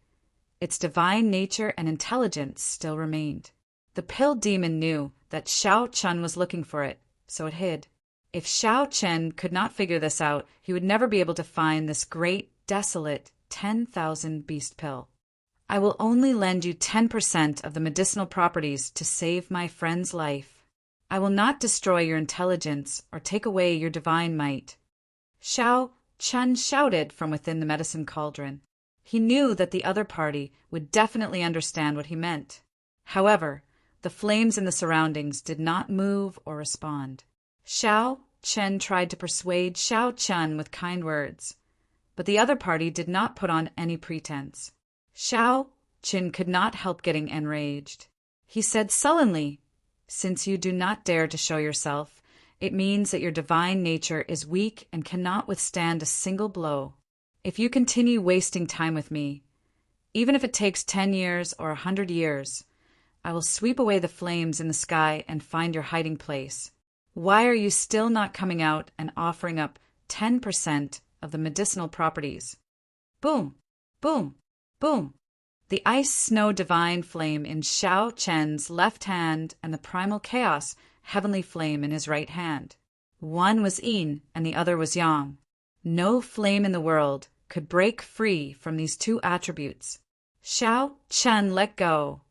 its divine nature and intelligence still remained. The pill demon knew that Shao Chen was looking for it, so it hid. If Shao Chen could not figure this out, he would never be able to find this great, desolate 10,000 beast pill. I will only lend you 10% of the medicinal properties to save my friend's life. I will not destroy your intelligence or take away your divine might. Shao Chen shouted from within the medicine cauldron. He knew that the other party would definitely understand what he meant. However, the flames in the surroundings did not move or respond. Shao Chen tried to persuade Shao Chen with kind words, but the other party did not put on any pretense. Shao Chen could not help getting enraged. He said sullenly, "Since you do not dare to show yourself, it means that your divine nature is weak and cannot withstand a single blow. If you continue wasting time with me, even if it takes 10 years or 100 years, I will sweep away the flames in the sky and find your hiding place. Why are you still not coming out and offering up 10% of the medicinal properties?" Boom, boom, boom. The ice snow divine flame in Shao Chen's left hand and the primal chaos heavenly flame in his right hand. One was yin and the other was yang. No flame in the world could break free from these two attributes. Shao Chen let go,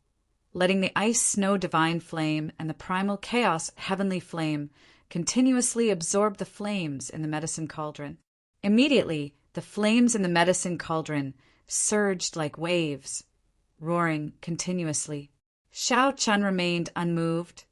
letting the ice snow divine flame and the primal chaos heavenly flame continuously absorb the flames in the medicine cauldron. Immediately, the flames in the medicine cauldron surged like waves, roaring continuously. Shao Chen remained unmoved,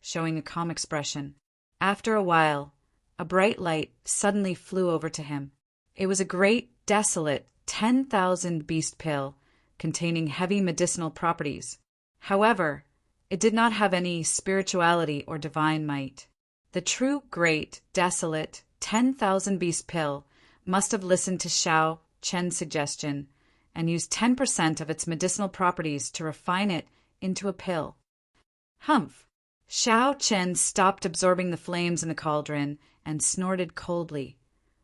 showing a calm expression. After a while, a bright light suddenly flew over to him. It was a great, desolate 10,000 beast pill containing heavy medicinal properties. However, it did not have any spirituality or divine might. The true, great, desolate 10,000 beast pill must have listened to Shao Chen's suggestion and used 10% of its medicinal properties to refine it into a pill. Humph! Shao Chen stopped absorbing the flames in the cauldron and snorted coldly,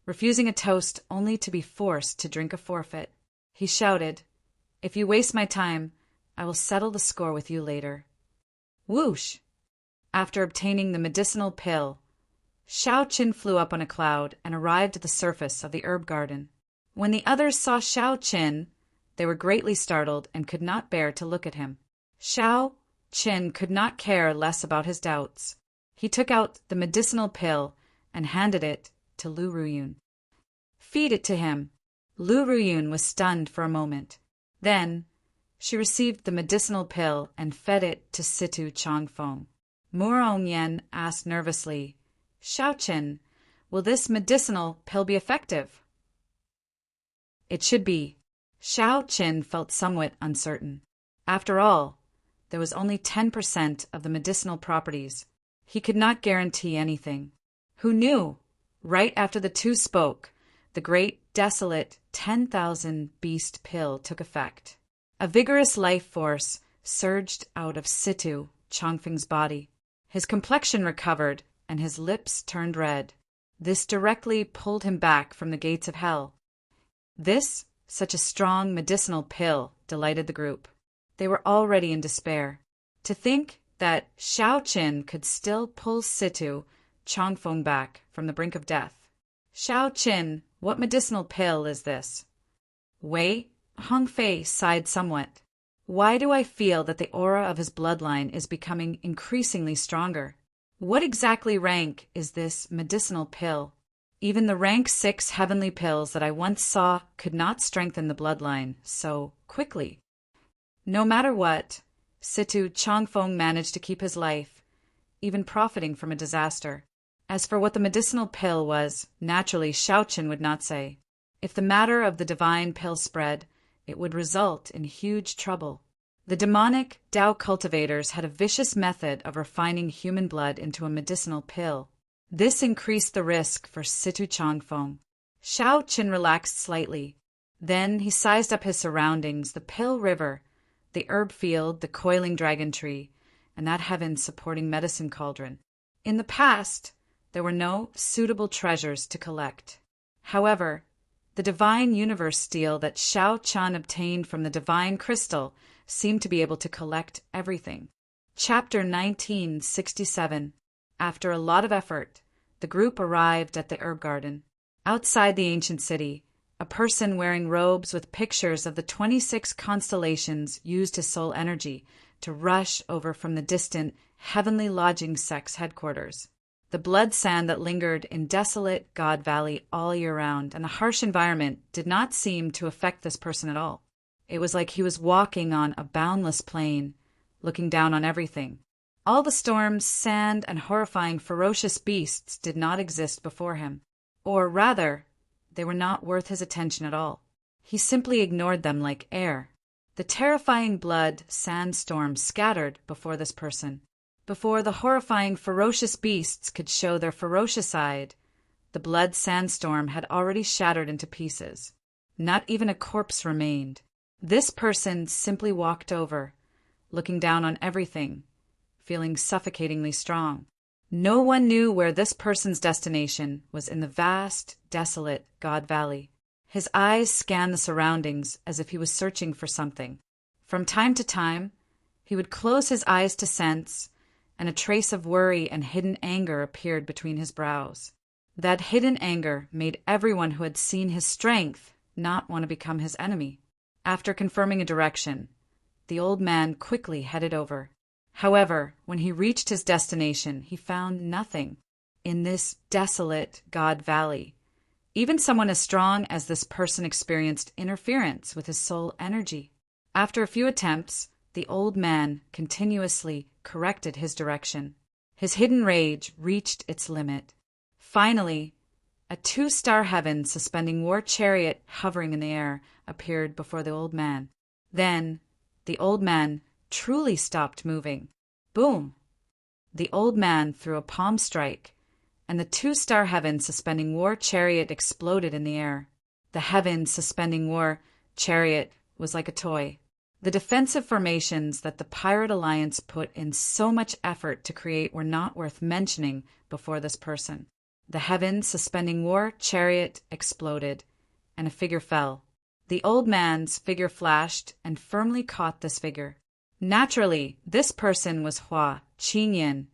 refusing a toast only to be forced to drink a forfeit. He shouted, "If you waste my time, I will settle the score with you later." Whoosh! After obtaining the medicinal pill, Shao Chen flew up on a cloud and arrived at the surface of the herb garden. When the others saw Shao Chen, they were greatly startled and could not bear to look at him. Shao Chen could not care less about his doubts. He took out the medicinal pill and handed it to Lu Ruyun. "Feed it to him." Lu Ruyun was stunned for a moment. Then, she received the medicinal pill and fed it to Situ Changfeng. Murong Yen asked nervously, "Shao Chen, will this medicinal pill be effective?" "It should be." Shao Chen felt somewhat uncertain. After all, there was only 10% of the medicinal properties. He could not guarantee anything. Who knew? Right after the two spoke, the great, desolate 10,000 beast pill took effect. A vigorous life force surged out of Situ Changfeng's body. His complexion recovered, and his lips turned red. This directly pulled him back from the gates of hell. This, such a strong medicinal pill, delighted the group. They were already in despair. To think that Xiao Qin could still pull Situ Changfeng back from the brink of death. Xiao Qin, what medicinal pill is this? Wei, Hong Fei sighed somewhat. Why do I feel that the aura of his bloodline is becoming increasingly stronger? What exactly rank is this medicinal pill? Even the rank 6 heavenly pills that I once saw could not strengthen the bloodline so quickly. No matter what, Situ Changfeng managed to keep his life, even profiting from a disaster. As for what the medicinal pill was, naturally Xiao Qin would not say. If the matter of the divine pill spread, it would result in huge trouble. The demonic Tao cultivators had a vicious method of refining human blood into a medicinal pill. This increased the risk for Situ Changfeng. Xiao Qin relaxed slightly. Then he sized up his surroundings, the pill river, the herb field, the coiling dragon tree, and that heaven-supporting medicine cauldron. In the past, there were no suitable treasures to collect. However, the divine universe steel that Xiao Qian obtained from the divine crystal seemed to be able to collect everything. Chapter 1967. After a lot of effort, the group arrived at the herb garden. Outside the ancient city, a person wearing robes with pictures of the 26 constellations used his soul energy to rush over from the distant Heavenly Lodging Sect's headquarters. The blood sand that lingered in desolate God Valley all year round and the harsh environment did not seem to affect this person at all. It was like he was walking on a boundless plain, looking down on everything. All the storms, sand, and horrifying ferocious beasts did not exist before him. Or rather, they were not worth his attention at all. He simply ignored them like air. The terrifying blood sandstorm scattered before this person. Before the horrifying ferocious beasts could show their ferocious side, the blood sandstorm had already shattered into pieces. Not even a corpse remained. This person simply walked over, looking down on everything, feeling suffocatingly strong. No one knew where this person's destination was in the vast, desolate God Valley. His eyes scanned the surroundings as if he was searching for something. From time to time, he would close his eyes to sense, and a trace of worry and hidden anger appeared between his brows. That hidden anger made everyone who had seen his strength not want to become his enemy. After confirming a direction, the old man quickly headed over. However, when he reached his destination, he found nothing. In this desolate God Valley, even someone as strong as this person experienced interference with his soul energy. After a few attempts, the old man continuously corrected his direction. His hidden rage reached its limit. Finally, a 2-star heaven suspending war chariot hovering in the air appeared before the old man. Then, the old man truly stopped moving. Boom! The old man threw a palm strike, and the 2-star heaven suspending war chariot exploded in the air. The heaven suspending war chariot was like a toy. The defensive formations that the Pirate Alliance put in so much effort to create were not worth mentioning before this person. The heaven suspending war chariot exploded, and a figure fell. The old man's figure flashed and firmly caught this figure. Naturally, this person was Hua Qinyan,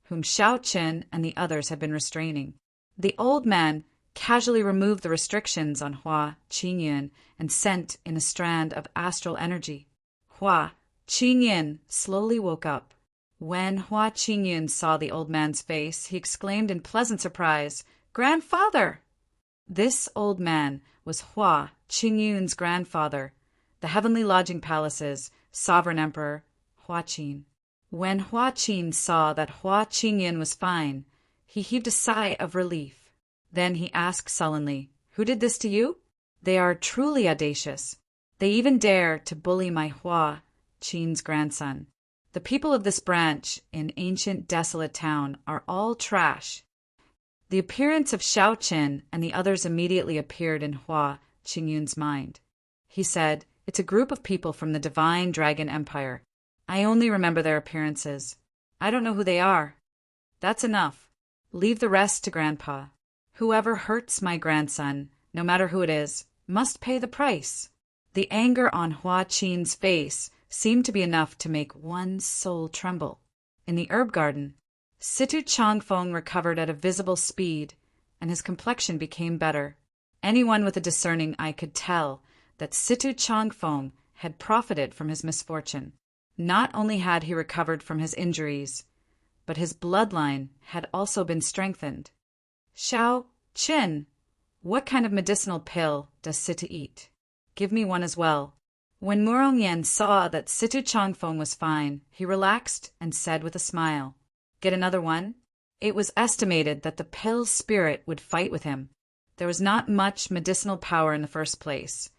whom Xiao Qin and the others had been restraining. The old man casually removed the restrictions on Hua Qinyan and sent in a strand of astral energy. Hua Qinyan slowly woke up. When Hua Qinyan saw the old man's face, he exclaimed in pleasant surprise, "Grandfather!" This old man was Hua Qinyan's grandfather, the Heavenly Lodging Palace's sovereign emperor, Hua Qin. When Hua Qin saw that Hua Qinyan was fine, he heaved a sigh of relief. Then he asked sullenly, "Who did this to you?" "They are truly audacious. They even dare to bully my Hua Qin's grandson. The people of this branch in ancient desolate town are all trash." The appearance of Xiao Qin and the others immediately appeared in Hua Qingyun's mind. He said, "It's a group of people from the Divine Dragon Empire. I only remember their appearances. I don't know who they are." "That's enough. Leave the rest to Grandpa. Whoever hurts my grandson, no matter who it is, must pay the price." The anger on Hua Qin's face seemed to be enough to make one's soul tremble. In the herb garden, Situ Changfeng recovered at a visible speed, and his complexion became better. Anyone with a discerning eye could tell that Situ Changfeng had profited from his misfortune. Not only had he recovered from his injuries, but his bloodline had also been strengthened. "Xiao Qin, what kind of medicinal pill does Situ eat? Give me one as well." When Murongyan saw that Situ Changfeng was fine, he relaxed and said with a smile, "Get another one?" It was estimated that the pill's spirit would fight with him. There was not much medicinal power in the first place,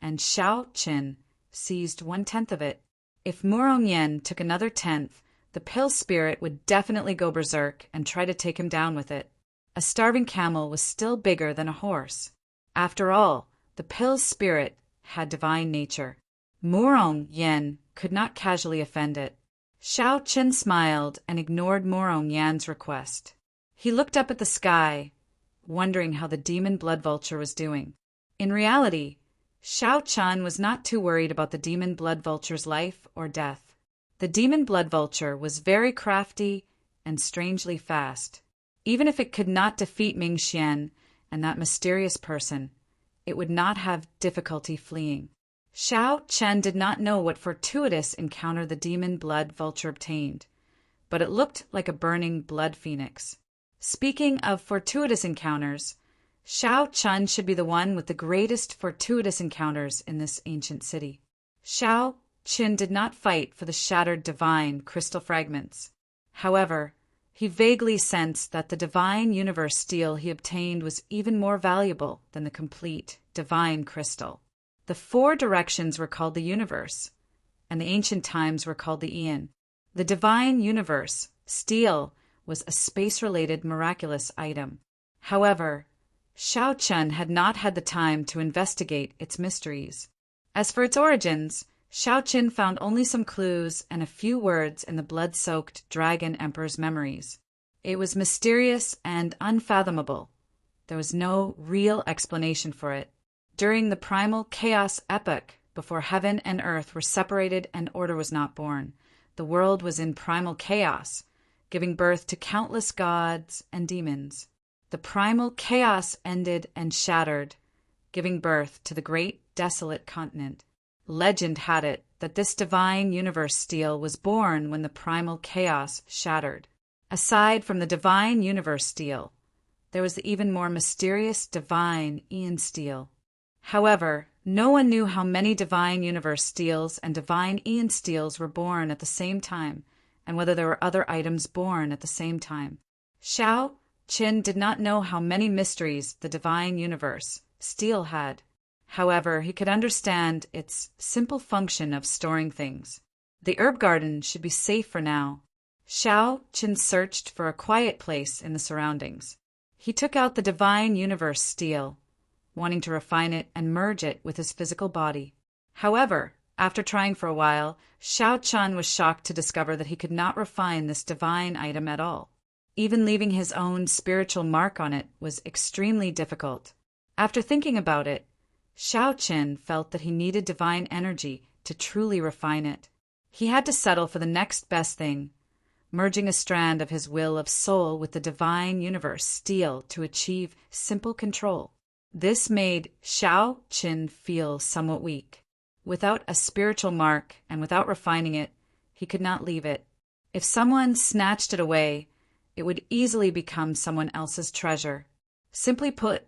and Xiao Qin seized 1/10 of it. If Murongyan took another 10th, the pill spirit would definitely go berserk and try to take him down with it. A starving camel was still bigger than a horse. After all, the pill's spirit had divine nature. Murongyan could not casually offend it. Xiao Qin smiled and ignored Murongyan's request. He looked up at the sky, wondering how the demon blood vulture was doing. In reality, Xiao Qin was not too worried about the demon blood vulture's life or death. The demon blood vulture was very crafty and strangely fast. Even if it could not defeat Ming Xian and that mysterious person, it would not have difficulty fleeing. Xiao Qin did not know what fortuitous encounter the demon blood vulture obtained, but it looked like a burning blood phoenix. Speaking of fortuitous encounters, Xiao Qin should be the one with the greatest fortuitous encounters in this ancient city. Xiao Qin did not fight for the shattered divine crystal fragments. However, he vaguely sensed that the divine universe steel he obtained was even more valuable than the complete divine crystal. The 4 directions were called the universe, and the ancient times were called the Aeon. The divine universe steel was a space-related miraculous item. However, Xiao Qin had not had the time to investigate its mysteries. As for its origins, Xiao Qin found only some clues and a few words in the blood-soaked Dragon Emperor's memories. It was mysterious and unfathomable. There was no real explanation for it. During the primal chaos epoch, before heaven and earth were separated and order was not born, the world was in primal chaos, giving birth to countless gods and demons. The primal chaos ended and shattered, giving birth to the great desolate continent. Legend had it that this divine universe steel was born when the primal chaos shattered. Aside from the divine universe steel, there was the even more mysterious divine Aeon steel. However, no one knew how many divine universe steels and divine Aeon steels were born at the same time, and whether there were other items born at the same time. Xiao Qin did not know how many mysteries the divine universe steel had. However, he could understand its simple function of storing things. The herb garden should be safe for now. Xiao Qin searched for a quiet place in the surroundings. He took out the divine universe steel, wanting to refine it and merge it with his physical body. However, after trying for a while, Xiao Qin was shocked to discover that he could not refine this divine item at all. Even leaving his own spiritual mark on it was extremely difficult. After thinking about it, Xiao Qin felt that he needed divine energy to truly refine it. He had to settle for the next best thing, merging a strand of his will of soul with the divine universe steel to achieve simple control. This made Xiao Qin feel somewhat weak. Without a spiritual mark and without refining it, he could not leave it. If someone snatched it away, it would easily become someone else's treasure. Simply put,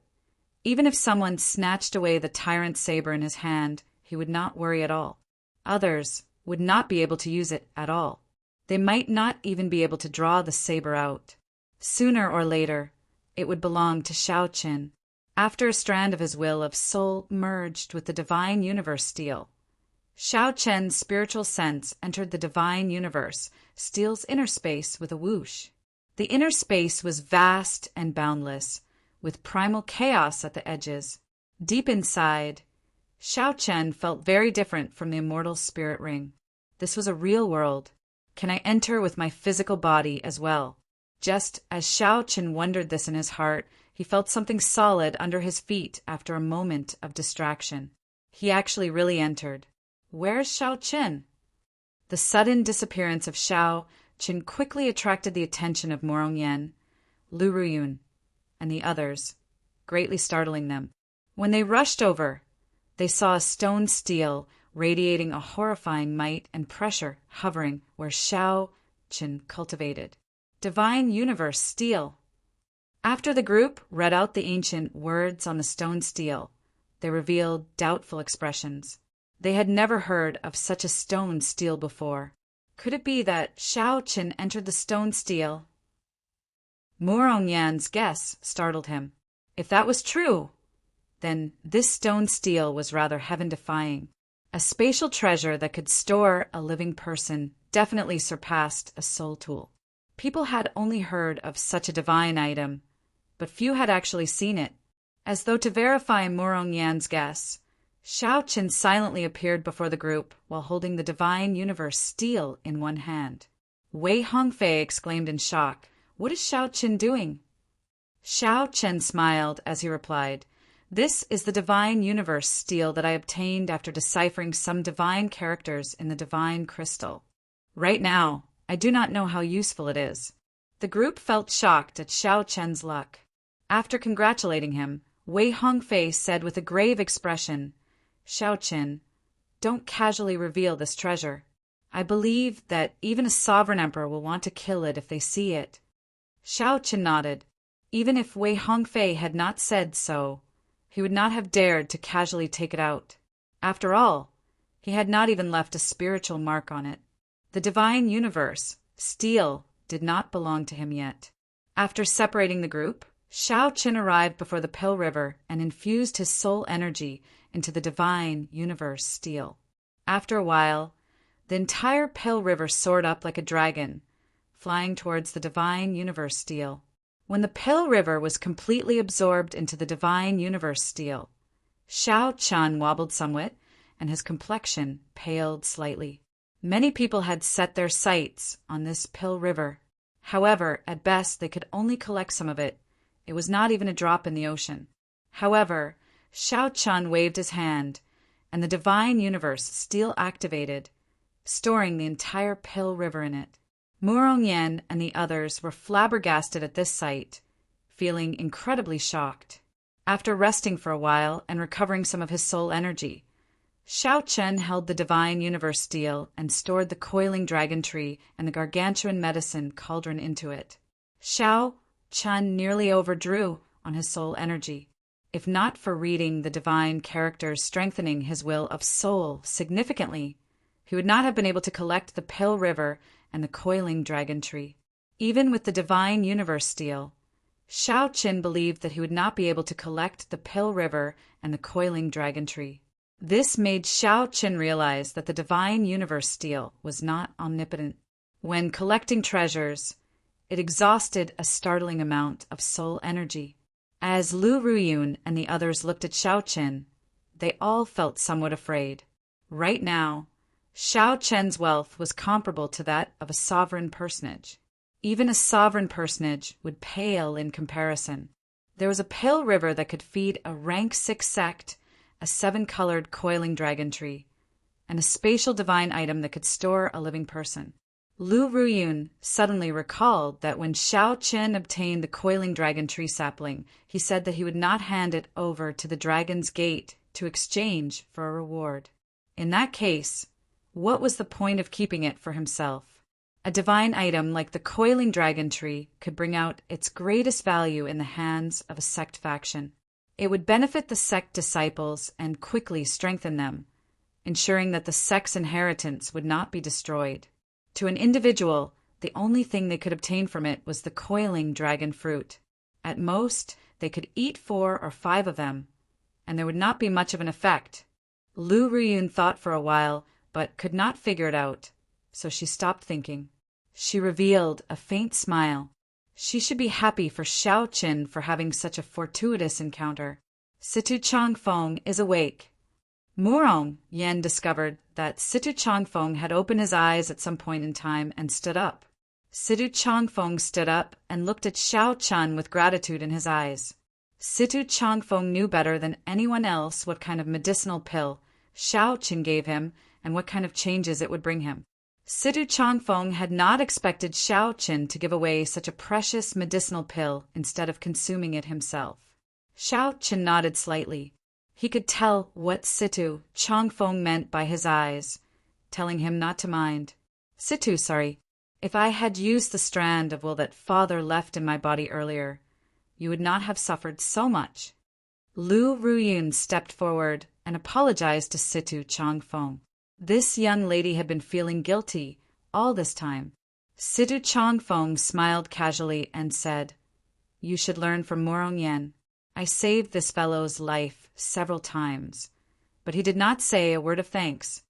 even if someone snatched away the tyrant saber in his hand, he would not worry at all. Others would not be able to use it at all. They might not even be able to draw the saber out. Sooner or later, it would belong to Xiao Qin. After a strand of his will of soul merged with the divine universe steel, Xiao Qin's spiritual sense entered the divine universe steel's inner space with a whoosh. The inner space was vast and boundless, with primal chaos at the edges. Deep inside, Xiao Chen felt very different from the immortal spirit ring. This was a real world. Can I enter with my physical body as well? Just as Xiao Chen wondered this in his heart, he felt something solid under his feet after a moment of distraction. He actually really entered. Where's Xiao Chen? The sudden disappearance of Xiao Chen quickly attracted the attention of Morong Yen, Lu Ruyun, and the others, greatly startling them. When they rushed over, they saw a stone stele radiating a horrifying might and pressure hovering where Xiao Chen cultivated. Divine Universe Stele. After the group read out the ancient words on the stone stele, they revealed doubtful expressions. They had never heard of such a stone stele before. Could it be that Xiao Chen entered the stone stele? Morong Yan's guess startled him. If that was true, then this stone stele was rather heaven-defying. A spatial treasure that could store a living person definitely surpassed a soul tool. People had only heard of such a divine item, but few had actually seen it. As though to verify Morong Yan's guess, Xiao Chen silently appeared before the group while holding the Divine Universe stele in one hand. Wei Hongfei exclaimed in shock, "What is Xiao Chen doing?" Xiao Chen smiled as he replied, "This is the Divine Universe stele that I obtained after deciphering some divine characters in the Divine Crystal. Right now, I do not know how useful it is." The group felt shocked at Xiao Chen's luck. After congratulating him, Wei Hongfei said with a grave expression, "Xiao Chen, don't casually reveal this treasure. I believe that even a sovereign emperor will want to kill it if they see it." Xiao Chen nodded. Even if Wei Hongfei had not said so, he would not have dared to casually take it out. After all, he had not even left a spiritual mark on it. The Divine Universe, stele, did not belong to him yet. After separating the group, Xiao Chen arrived before the Pill River and infused his soul energy into the Divine Universe stele. After a while, the entire Pill River soared up like a dragon, flying towards the Divine Universe stele. When the Pill River was completely absorbed into the Divine Universe stele, Xiao Chen wobbled somewhat, and his complexion paled slightly. Many people had set their sights on this Pill River. However, at best they could only collect some of it. It was not even a drop in the ocean. However, Xiao Chen waved his hand, and the Divine Universe stele activated, storing the entire Pill River in it. Morong Yen and the others were flabbergasted at this sight, feeling incredibly shocked. After resting for a while and recovering some of his soul energy, Xiao Chen held the Divine Universe stele and stored the coiling dragon tree and the gargantuan medicine cauldron into it. Xiao Chen nearly overdrew on his soul energy. If not for reading the divine characters strengthening his will of soul significantly, he would not have been able to collect the Pill River and the coiling dragon tree. Even with the Divine Universe stele, Xiao Chen believed that he would not be able to collect the Pill River and the coiling dragon tree. This made Xiao Chen realize that the Divine Universe stele was not omnipotent. When collecting treasures, it exhausted a startling amount of soul energy. As Lu Ruyun and the others looked at Xiao Chen, they all felt somewhat afraid. Right now, Xiao Chen's wealth was comparable to that of a sovereign personage. Even a sovereign personage would pale in comparison. There was a Pill River that could feed a rank 6 sect, a 7-colored coiling dragon tree, and a spatial divine item that could store a living person. Lu Ruyun suddenly recalled that when Xiao Chen obtained the coiling dragon tree sapling, he said that he would not hand it over to the Dragon's Gate to exchange for a reward. In that case, what was the point of keeping it for himself? A divine item like the coiling dragon tree could bring out its greatest value in the hands of a sect faction. It would benefit the sect disciples and quickly strengthen them, ensuring that the sect's inheritance would not be destroyed. To an individual, the only thing they could obtain from it was the coiling dragon fruit. At most, they could eat 4 or 5 of them, and there would not be much of an effect. Lu Ruyun thought for a while, but could not figure it out, so she stopped thinking. She revealed a faint smile. She should be happy for Xiao Qin for having such a fortuitous encounter. Situ Changfeng is awake. Murong Yan discovered that Situ Changfeng had opened his eyes at some point in time and stood up. Situ Changfeng stood up and looked at Xiao Chun with gratitude in his eyes. Situ Changfeng knew better than anyone else what kind of medicinal pill Xiao Qin gave him and what kind of changes it would bring him. Situ Changfeng had not expected Xiao Qin to give away such a precious medicinal pill instead of consuming it himself. Xiao Qin nodded slightly. He could tell what Situ Changfeng meant by his eyes, telling him not to mind. Situ, sorry. If I had used the strand of will that father left in my body earlier, you would not have suffered so much. Lu Ruyun stepped forward and apologized to Situ Changfeng. This young lady had been feeling guilty all this time. Situ Changfeng smiled casually and said, "You should learn from Murong Yan. I saved this fellow's life several times, but he did not say a word of thanks."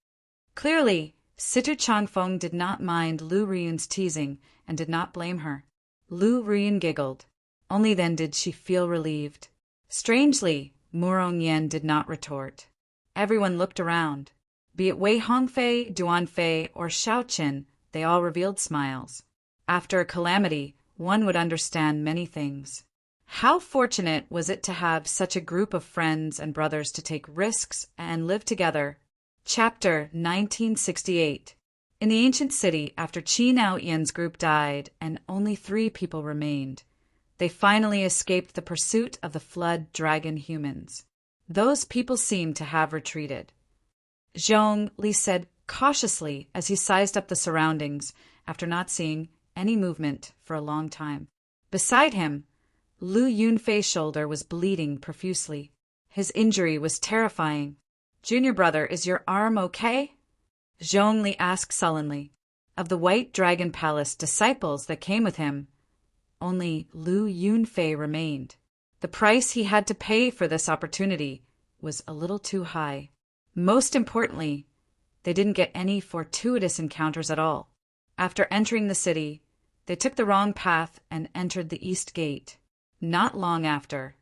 Clearly, Situ Changfeng did not mind Lu Ruyun's teasing and did not blame her. Lu Ruyun giggled. Only then did she feel relieved. Strangely, Murong Yan did not retort. Everyone looked around. Be it Wei Hongfei, Duanfei, or Xiao Qin, they all revealed smiles. After a calamity, one would understand many things. How fortunate was it to have such a group of friends and brothers to take risks and live together. Chapter 1968. In the ancient city, after Qi Nao Yan's group died and only 3 people remained, they finally escaped the pursuit of the flood dragon humans. Those people seemed to have retreated. Zhong Li said cautiously as he sized up the surroundings after not seeing any movement for a long time. Beside him, Lu Yunfei's shoulder was bleeding profusely. His injury was terrifying. "Junior brother, is your arm okay?" Zhong Li asked sullenly. Of the White Dragon Palace disciples that came with him, only Lu Yunfei remained. The price he had to pay for this opportunity was a little too high. Most importantly, they didn't get any fortuitous encounters at all. After entering the city, they took the wrong path and entered the East Gate. Not long after,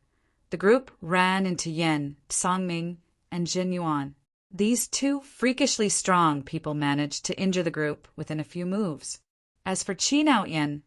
the group ran into Yan, Songming, and Jin Yuan. These 2 freakishly strong people managed to injure the group within a few moves. As for Qi Nao Yan,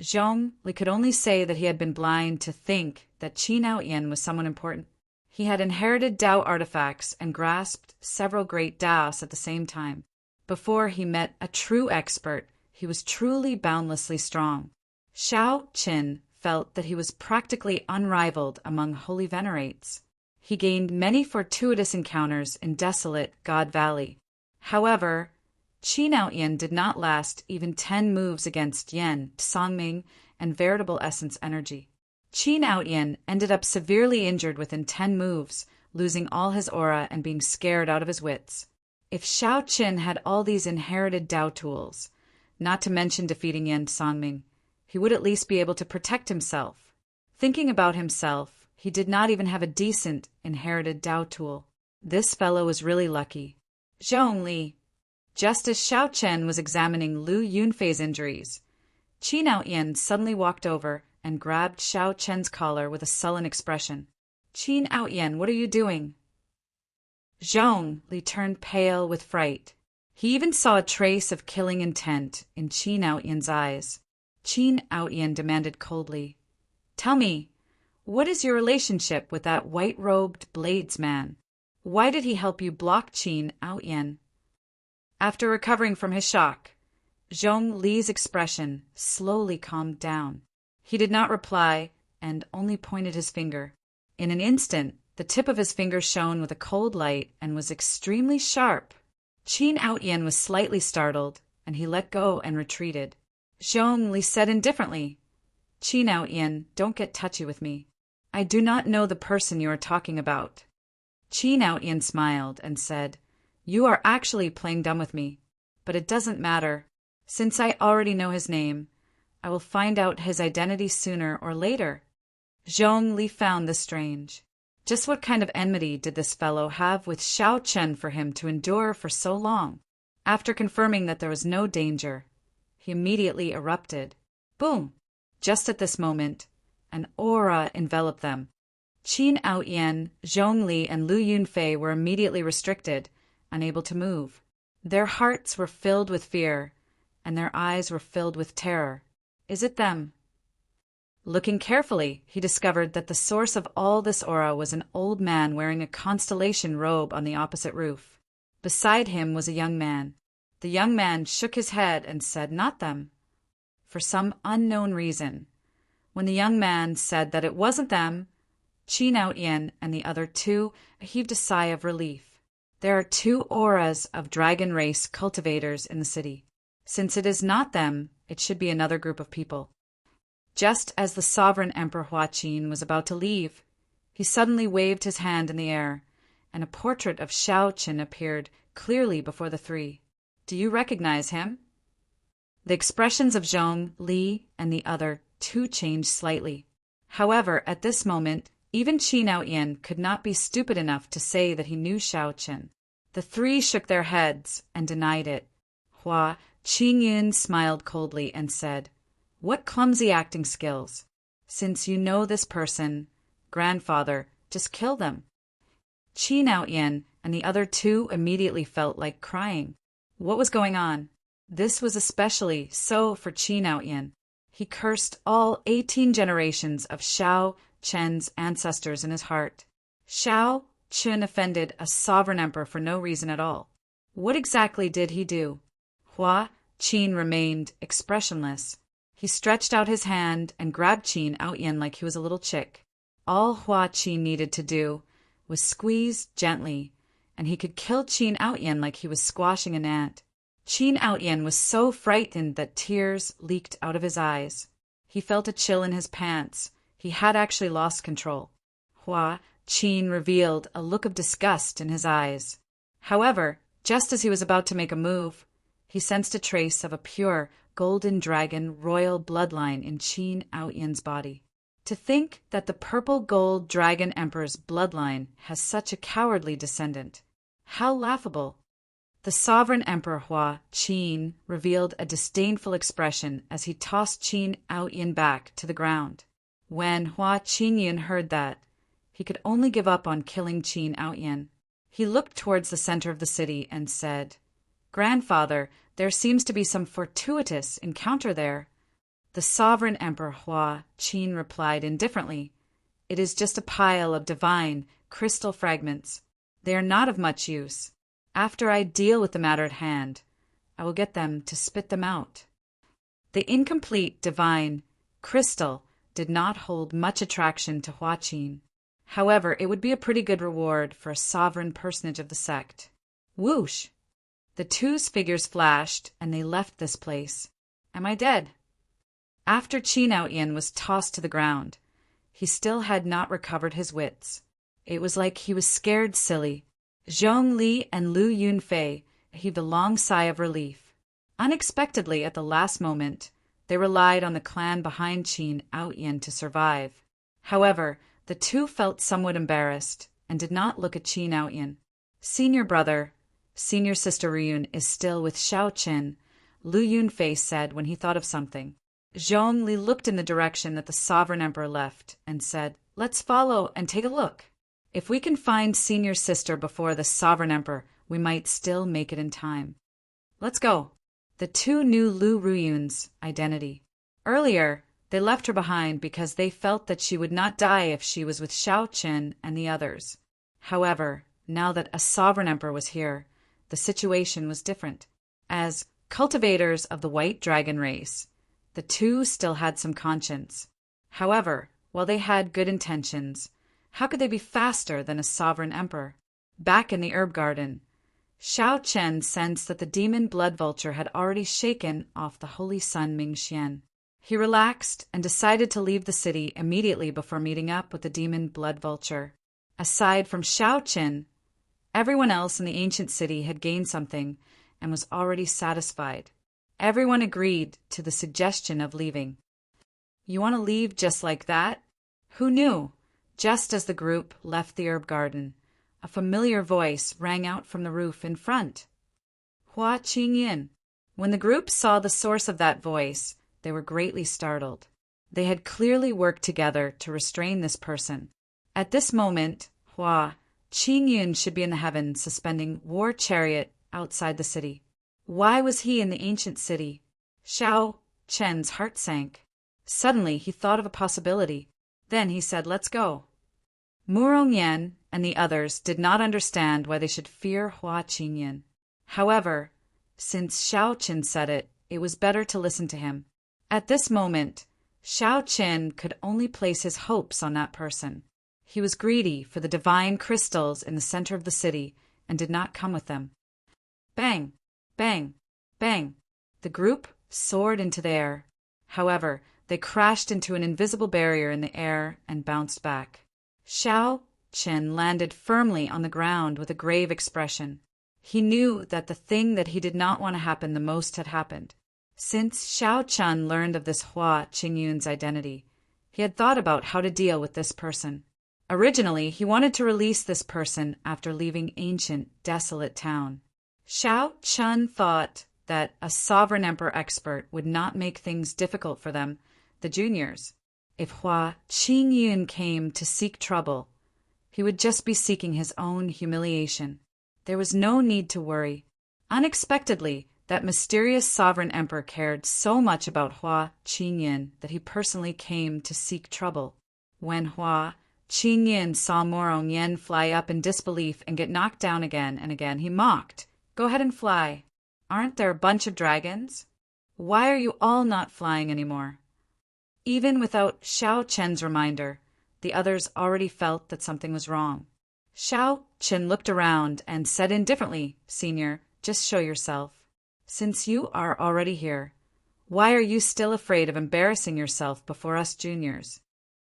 Zhong Li could only say that he had been blind to think that Qi Nao Yan was someone important. He had inherited Dao artifacts and grasped several great Daos at the same time. Before he met a true expert, he was truly boundlessly strong. Xiao Qin felt that he was practically unrivaled among holy venerates. He gained many fortuitous encounters in desolate God Valley. However, Qi Nao Yan did not last even 10 moves against Yan, Songming, and veritable essence energy. Qi Nao Yan ended up severely injured within 10 moves, losing all his aura and being scared out of his wits. If Xiao Qin had all these inherited Dao tools, not to mention defeating Yan Songming, he would at least be able to protect himself. Thinking about himself, he did not even have a decent inherited Dao tool. This fellow was really lucky. Zhong Li. Just as Xiao Chen was examining Lu Yunfei's injuries, Qi Nao Yan suddenly walked over and grabbed Xiao Chen's collar with a sullen expression. "Qi Nao Yan, what are you doing?" Zhong Li turned pale with fright. He even saw a trace of killing intent in Qi Nao Yan's eyes. Qi Nao Yan demanded coldly, "Tell me, what is your relationship with that white-robed blades man? Why did he help you block Qi Nao Yan?" After recovering from his shock, Zhong Li's expression slowly calmed down. He did not reply and only pointed his finger. In an instant, the tip of his finger shone with a cold light and was extremely sharp. Qi Nao Yan was slightly startled, and he let go and retreated. Zhong Li said indifferently, "Qi Nao Yan, don't get touchy with me. I do not know the person you are talking about." Qi Nao Yan smiled and said, "You are actually playing dumb with me, but it doesn't matter. Since I already know his name, I will find out his identity sooner or later." Zhong Li found this strange. Just what kind of enmity did this fellow have with Xiao Chen for him to endure for so long? After confirming that there was no danger, he immediately erupted. "Boom! Just at this moment, an aura enveloped them. Qin Aoyan, Zhongli, and Lu Yunfei were immediately restricted, unable to move. Their hearts were filled with fear, and their eyes were filled with terror. Is it them? Looking carefully, he discovered that the source of all this aura was an old man wearing a constellation robe on the opposite roof. Beside him was a young man. The young man shook his head and said, "Not them," for some unknown reason. When the young man said that it wasn't them, Qin Aoyan and the other two heaved a sigh of relief. There are two auras of dragon race cultivators in the city. Since it is not them, it should be another group of people. Just as the sovereign Emperor Hua Qin was about to leave, he suddenly waved his hand in the air, and a portrait of Shao Qin appeared clearly before the three. Do you recognize him? The expressions of Zhong, Li, and the other two changed slightly. However, at this moment, even Qin Aoyan could not be stupid enough to say that he knew Shao Qin. The three shook their heads and denied it. Hua Qingyun smiled coldly and said, "What clumsy acting skills. Since you know this person, grandfather, just kill them." Qin Aoyan and the other two immediately felt like crying. What was going on? This was especially so for Qin Aoyan. He cursed all 18 generations of Shao Chen's ancestors in his heart. Shao Chen offended a sovereign emperor for no reason at all. What exactly did he do? Hua Qin remained expressionless. He stretched out his hand and grabbed Qin Aoyan like he was a little chick. All Hua Qin needed to do was squeeze gently, and he could kill Qin Aoyan like he was squashing an ant. Qin Aoyan was so frightened that tears leaked out of his eyes. He felt a chill in his pants. He had actually lost control. Hua Qin revealed a look of disgust in his eyes. However, just as he was about to make a move, he sensed a trace of a pure golden dragon royal bloodline in Qin Aoyan's body. To think that the purple gold dragon emperor's bloodline has such a cowardly descendant. How laughable. The sovereign emperor Hua Qin revealed a disdainful expression as he tossed Qin Aoyan back to the ground. When Hua Qingyun heard that, he could only give up on killing Qin Aoyan. He looked towards the center of the city and said, "Grandfather, there seems to be some fortuitous encounter there." The sovereign emperor Hua Qin replied indifferently, "It is just a pile of divine crystal fragments. They are not of much use. After I deal with the matter at hand, I will get them to spit them out." The incomplete divine crystal did not hold much attraction to Hua Qin. However, it would be a pretty good reward for a sovereign personage of the sect. Whoosh! The two's figures flashed, and they left this place. Am I dead? After Qin Aoyan was tossed to the ground, he still had not recovered his wits. It was like he was scared silly. Zhong Li and Lu Yunfei heaved a long sigh of relief. Unexpectedly, at the last moment, they relied on the clan behind Qin Aoyan to survive. However, the two felt somewhat embarrassed and did not look at Qin Aoyan. "Senior brother, senior sister Ryun is still with Shao Qin," Lu Yunfei said when he thought of something. Zhong Li looked in the direction that the sovereign emperor left and said, "Let's follow and take a look. If we can find senior sister before the sovereign emperor, we might still make it in time. Let's go." The two knew Lu Ruyun's identity. Earlier, they left her behind because they felt that she would not die if she was with Shao Qin and the others. However, now that a sovereign emperor was here, the situation was different. As cultivators of the white dragon race, the two still had some conscience. However, while they had good intentions, how could they be faster than a sovereign emperor? Back in the herb garden, Shao Chen sensed that the demon blood vulture had already shaken off the holy sun Mingxian. He relaxed and decided to leave the city immediately before meeting up with the demon blood vulture. Aside from Shao Chen, everyone else in the ancient city had gained something and was already satisfied. Everyone agreed to the suggestion of leaving. "You want to leave just like that?" Who knew? Just as the group left the herb garden, a familiar voice rang out from the roof in front. Hua Qingyin. When the group saw the source of that voice, they were greatly startled. They had clearly worked together to restrain this person. At this moment, Hua Qingyun should be in the heavens suspending war chariot outside the city. Why was he in the ancient city? Xiao Chen's heart sank. Suddenly he thought of a possibility. Then he said, "Let's go." Murongyan and the others did not understand why they should fear Hua Qingyun. However, since Xiao Chen said it, it was better to listen to him. At this moment, Xiao Chen could only place his hopes on that person. He was greedy for the divine crystals in the center of the city and did not come with them. Bang! Bang! Bang! The group soared into the air. However, they crashed into an invisible barrier in the air and bounced back. Xiao Chen landed firmly on the ground with a grave expression. He knew that the thing that he did not want to happen the most had happened. Since Xiao Chen learned of this Hua Qingyun's identity, he had thought about how to deal with this person. Originally, he wanted to release this person after leaving ancient, desolate town. Xiao Chen thought that a sovereign emperor expert would not make things difficult for them, the juniors. If Hua Qingyun came to seek trouble, he would just be seeking his own humiliation. There was no need to worry. Unexpectedly, that mysterious sovereign emperor cared so much about Hua Qingyun that he personally came to seek trouble. When Hua Qingyun saw Murongyan fly up in disbelief and get knocked down again and again, he mocked. "Go ahead and fly. Aren't there a bunch of dragons? Why are you all not flying anymore?" Even without Xiao Chen's reminder, the others already felt that something was wrong. Xiao Chen looked around and said indifferently, "Senior, just show yourself. Since you are already here, why are you still afraid of embarrassing yourself before us juniors?"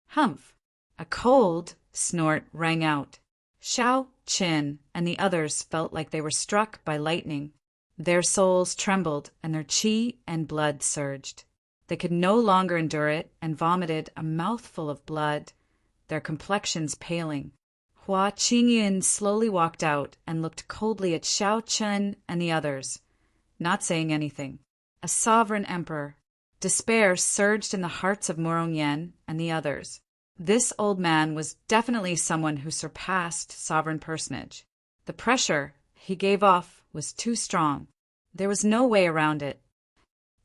Humph! A cold snort rang out. Xiao Chen and the others felt like they were struck by lightning. Their souls trembled and their qi and blood surged. They could no longer endure it and vomited a mouthful of blood, their complexions paling. Hua Qingyun slowly walked out and looked coldly at Xiao Chen and the others, not saying anything. A sovereign emperor. Despair surged in the hearts of Murongyan and the others. This old man was definitely someone who surpassed sovereign personage. The pressure he gave off was too strong. There was no way around it.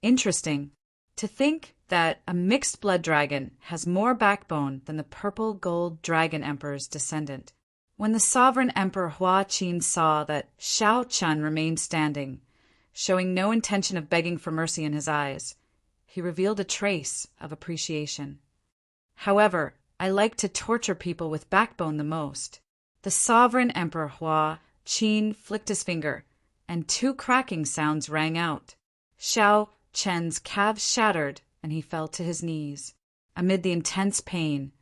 Interesting. To think that a mixed blood dragon has more backbone than the purple gold dragon emperor's descendant. When the sovereign emperor Hua Qin saw that Xiao Chen remained standing, showing no intention of begging for mercy in his eyes, he revealed a trace of appreciation. "However, I like to torture people with backbone the most." The sovereign emperor Hua Qin flicked his finger, and two cracking sounds rang out. Xiao Chen's calves shattered, and he fell to his knees. Amid the intense pain,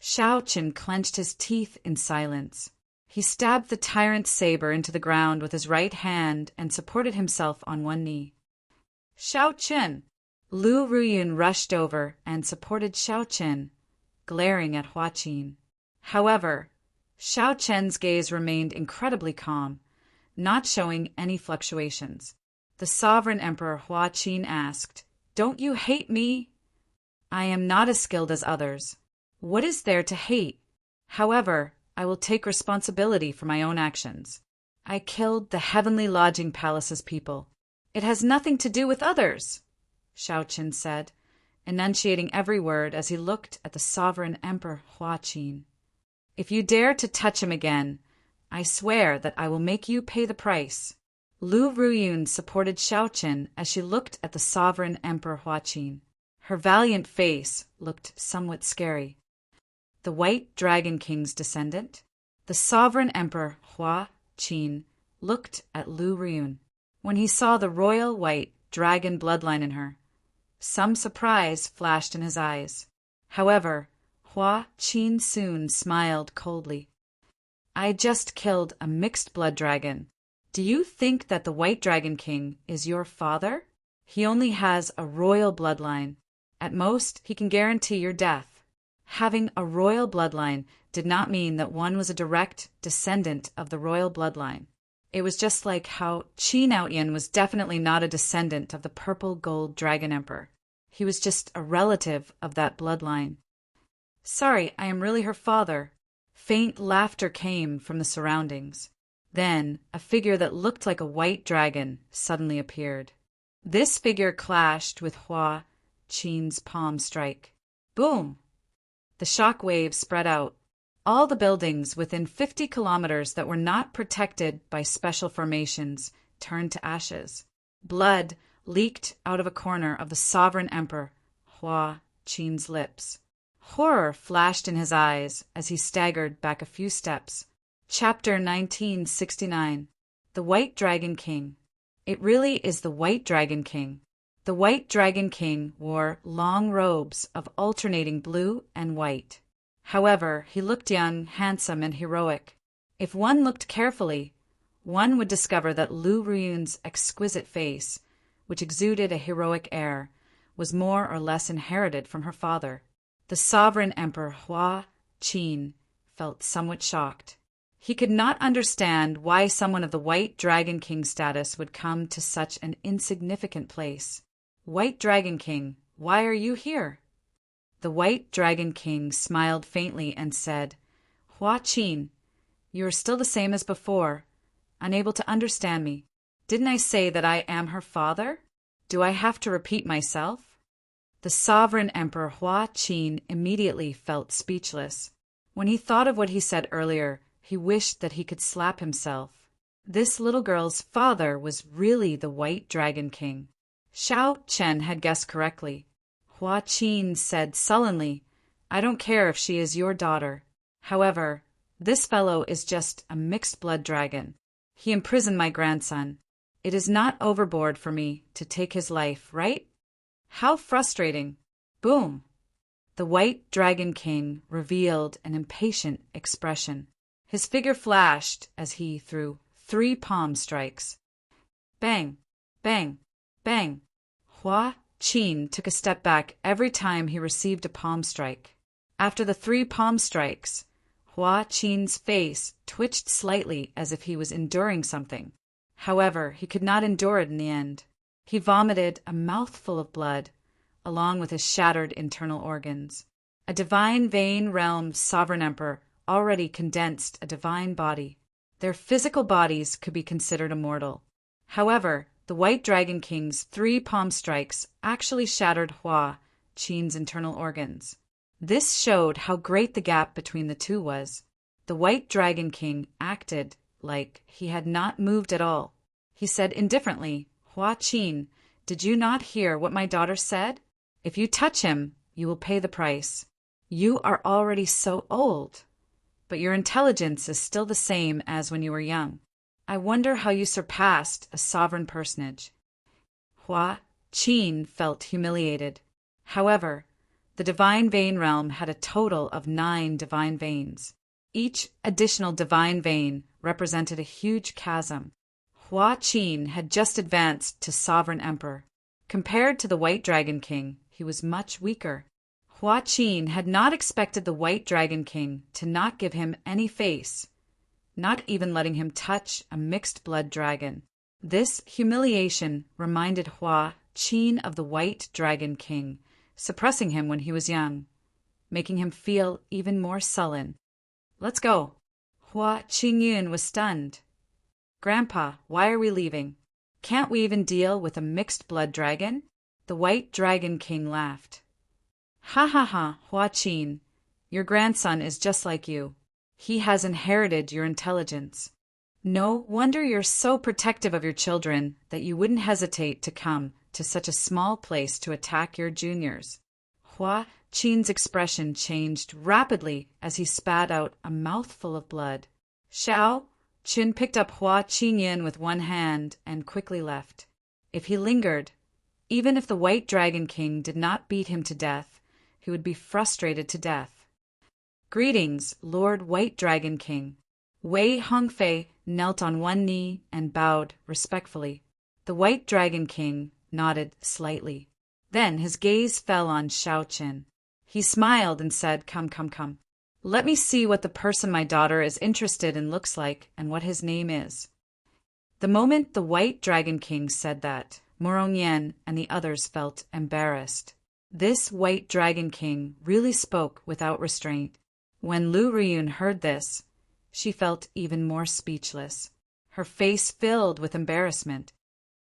Xiao Chen clenched his teeth in silence. He stabbed the tyrant's saber into the ground with his right hand and supported himself on one knee. "Xiao Chen!" Lu Ruyun rushed over and supported Xiao Chen, glaring at Hua Qin. However, Xiao Chen's gaze remained incredibly calm, not showing any fluctuations. The sovereign emperor Hua Qin asked, "Don't you hate me?" "I am not as skilled as others. What is there to hate? However, I will take responsibility for my own actions. I killed the heavenly lodging palace's people. It has nothing to do with others," Xiao Chen said, enunciating every word as he looked at the sovereign emperor Hua Qin. "If you dare to touch him again, I swear that I will make you pay the price." Lu Ruyun supported Xiao Chen as she looked at the sovereign emperor Hua Qin. Her valiant face looked somewhat scary. The White Dragon King's descendant? The sovereign emperor Hua Qin looked at Lu Ruyun when he saw the royal white dragon bloodline in her. Some surprise flashed in his eyes. However, Hua Qin soon smiled coldly. "I just killed a mixed blood dragon. Do you think that the White Dragon King is your father? He only has a royal bloodline. At most, he can guarantee your death." Having a royal bloodline did not mean that one was a direct descendant of the royal bloodline. It was just like how Qin Outyin was definitely not a descendant of the purple gold dragon emperor. He was just a relative of that bloodline. Sorry, I am really her father. Faint laughter came from the surroundings. Then, a figure that looked like a white dragon suddenly appeared. This figure clashed with Hua Qin's palm strike. Boom! The shock wave spread out. All the buildings within 50 kilometers that were not protected by special formations turned to ashes. Blood leaked out of a corner of the sovereign emperor Hua Qin's lips. Horror flashed in his eyes as he staggered back a few steps. Chapter 1969. The White Dragon King. It really is the White Dragon King. The White Dragon King wore long robes of alternating blue and white. However, he looked young, handsome, and heroic. If one looked carefully, one would discover that Lu Ruyun's exquisite face, which exuded a heroic air, was more or less inherited from her father. The sovereign emperor Hua Qin felt somewhat shocked. He could not understand why someone of the White Dragon King status would come to such an insignificant place. White Dragon King, why are you here? The White Dragon King smiled faintly and said, Hua Qin, you are still the same as before, unable to understand me. Didn't I say that I am her father? Do I have to repeat myself? The sovereign emperor Hua Qin immediately felt speechless. When he thought of what he said earlier, he wished that he could slap himself. This little girl's father was really the White Dragon King. Xiao Chen had guessed correctly. Hua Qin said sullenly, I don't care if she is your daughter. However, this fellow is just a mixed-blood dragon. He imprisoned my grandson. It is not overboard for me to take his life, right? How frustrating. Boom! The White Dragon King revealed an impatient expression. His figure flashed as he threw 3 palm strikes. Bang! Bang! Bang! Hua Qin took a step back every time he received a palm strike. After the 3 palm strikes, Hua Qin's face twitched slightly as if he was enduring something. However, he could not endure it in the end. He vomited a mouthful of blood, along with his shattered internal organs. A divine vein realm sovereign emperor already condensed a divine body. Their physical bodies could be considered immortal. However, the White Dragon King's 3 palm strikes actually shattered Hua Qin's internal organs. This showed how great the gap between the two was. The White Dragon King acted like he had not moved at all. He said indifferently, Hua Qin, did you not hear what my daughter said? If you touch him, you will pay the price. You are already so old, but your intelligence is still the same as when you were young. I wonder how you surpassed a sovereign personage. Hua Qin felt humiliated. However, the divine vein realm had a total of 9 divine veins. Each additional divine vein represented a huge chasm. Hua Qin had just advanced to sovereign emperor. Compared to the White Dragon King, he was much weaker. Hua Qin had not expected the White Dragon King to not give him any face, not even letting him touch a mixed-blood dragon. This humiliation reminded Hua Qin of the White Dragon King, suppressing him when he was young, making him feel even more sullen. Let's go. Hua Qingyun was stunned. Grandpa, why are we leaving? Can't we even deal with a mixed-blood dragon? The White Dragon King laughed. Ha ha ha, Hua Qin. Your grandson is just like you. He has inherited your intelligence. No wonder you're so protective of your children that you wouldn't hesitate to come to such a small place to attack your juniors. Hua Qin's expression changed rapidly as he spat out a mouthful of blood. Xiao Qin picked up Hua Qingyun with one hand and quickly left. If he lingered, even if the White Dragon King did not beat him to death, he would be frustrated to death. Greetings, Lord White Dragon King. Wei Hongfei knelt on one knee and bowed respectfully. The White Dragon King nodded slightly. Then his gaze fell on Xiao Qin. He smiled and said, Come, come, come. Let me see what the person my daughter is interested in looks like and what his name is. The moment the White Dragon King said that, Morongyan and the others felt embarrassed. This White Dragon King really spoke without restraint. When Lu Ruyun heard this, she felt even more speechless. Her face filled with embarrassment.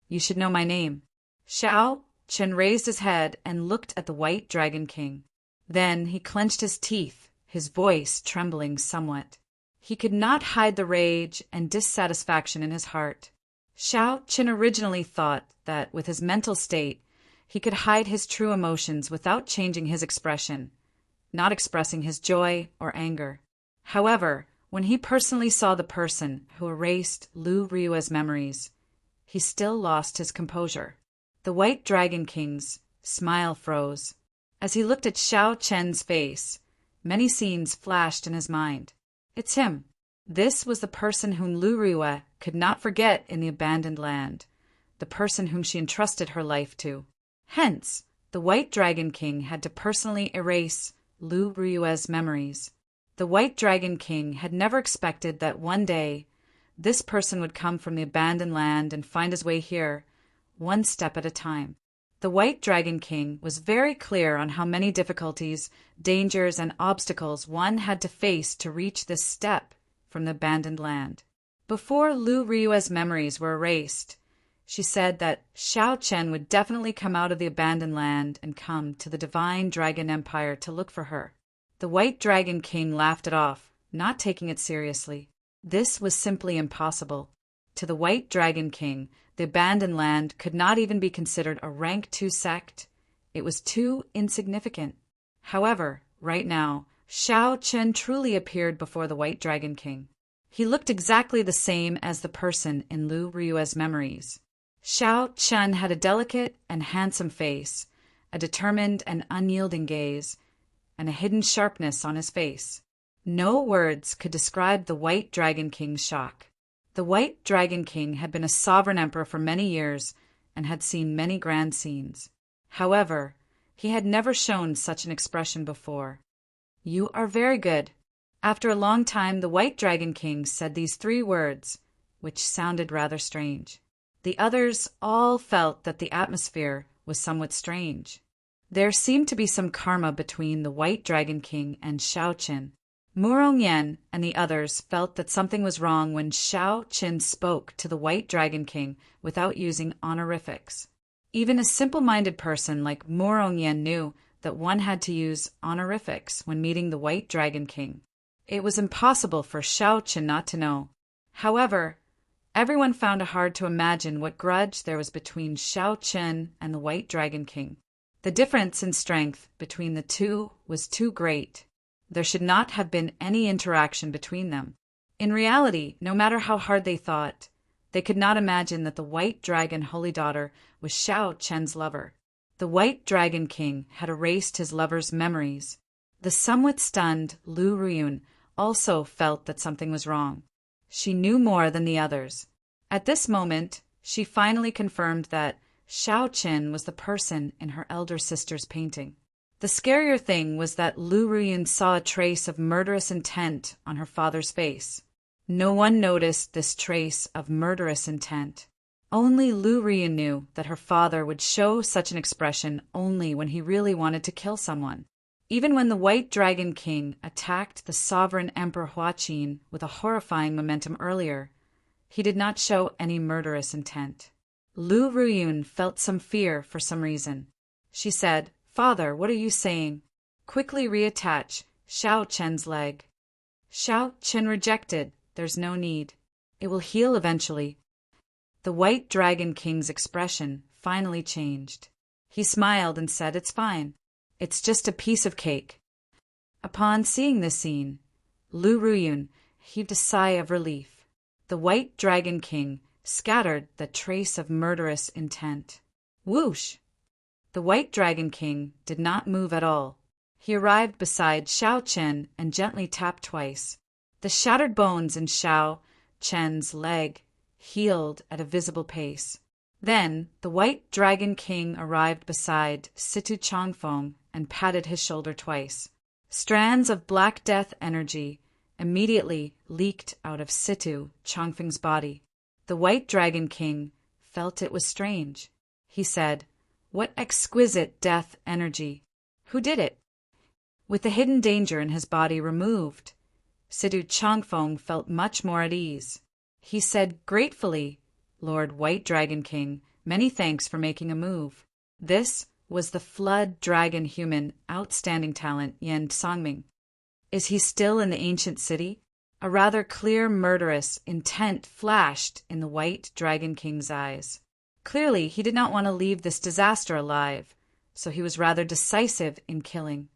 "You should know my name." Shao Chen raised his head and looked at the White Dragon King. Then he clenched his teeth, his voice trembling somewhat. He could not hide the rage and dissatisfaction in his heart. Shao Chen originally thought that with his mental state, he could hide his true emotions without changing his expression, not expressing his joy or anger. However, when he personally saw the person who erased Lu Ryue's memories, he still lost his composure. The White Dragon King's smile froze. As he looked at Shao Chen's face, many scenes flashed in his mind. It's him. This was the person whom Lu Ryue could not forget in the abandoned land, the person whom she entrusted her life to. Hence, the White Dragon King had to personally erase Lu Ryue's memories. The White Dragon King had never expected that one day this person would come from the abandoned land and find his way here, one step at a time. The White Dragon King was very clear on how many difficulties, dangers, and obstacles one had to face to reach this step from the abandoned land. Before Lu Ryue's memories were erased, she said that Shao Chen would definitely come out of the abandoned land and come to the Divine Dragon Empire to look for her. The White Dragon King laughed it off, not taking it seriously. This was simply impossible. To the White Dragon King, the abandoned land could not even be considered a rank 2 sect. It was too insignificant. However, right now, Shao Chen truly appeared before the White Dragon King. He looked exactly the same as the person in Lu Ryue's memories. Shao Chen had a delicate and handsome face, a determined and unyielding gaze, and a hidden sharpness on his face. No words could describe the White Dragon King's shock. The White Dragon King had been a sovereign emperor for many years and had seen many grand scenes. However, he had never shown such an expression before. "You are very good." After a long time, the White Dragon King said these 3 words, which sounded rather strange. The others all felt that the atmosphere was somewhat strange. There seemed to be some karma between the White Dragon King and Shao Chen. Murong and the others felt that something was wrong when Shao Chen spoke to the White Dragon King without using honorifics. Even a simple-minded person like Murong knew that one had to use honorifics when meeting the White Dragon King. It was impossible for Shao Chen not to know. However, everyone found it hard to imagine what grudge there was between Shao Chen and the White Dragon King. The difference in strength between the two was too great. There should not have been any interaction between them. In reality, no matter how hard they thought, they could not imagine that the White Dragon Holy Daughter was Shao Chen's lover. The White Dragon King had erased his lover's memories. The somewhat stunned Lu Ruyun also felt that something was wrong. She knew more than the others. At this moment, she finally confirmed that Shao Chen was the person in her elder sister's painting. The scarier thing was that Lu Ruyun saw a trace of murderous intent on her father's face. No one noticed this trace of murderous intent. Only Lu Ruyun knew that her father would show such an expression only when he really wanted to kill someone. Even when the White Dragon King attacked the sovereign Emperor Huaqin with a horrifying momentum earlier, he did not show any murderous intent. Lu Ruyun felt some fear for some reason. She said, "Father, what are you saying?" Quickly reattach Shao Chen's leg. Shao Chen rejected. "There's no need. It will heal eventually." The White Dragon King's expression finally changed. He smiled and said, "It's fine. It's just a piece of cake." Upon seeing this scene, Lu Ruyun heaved a sigh of relief. The White Dragon King scattered the trace of murderous intent. Whoosh! The White Dragon King did not move at all. He arrived beside Shao Chen and gently tapped twice. The shattered bones in Shao Chen's leg healed at a visible pace. Then the White Dragon King arrived beside Situ Changfeng and patted his shoulder twice. Strands of Black Death energy immediately leaked out of Situ Changfeng's body. The White Dragon King felt it was strange. He said, What exquisite death energy! Who did it? With the hidden danger in his body removed, Situ Changfeng felt much more at ease. He said gratefully, "Lord White Dragon King, many thanks for making a move." This was the Flood Dragon human outstanding talent Yan Songming. Is he still in the ancient city? A rather clear murderous intent flashed in the White Dragon King's eyes. Clearly, he did not want to leave this disaster alive, so he was rather decisive in killing.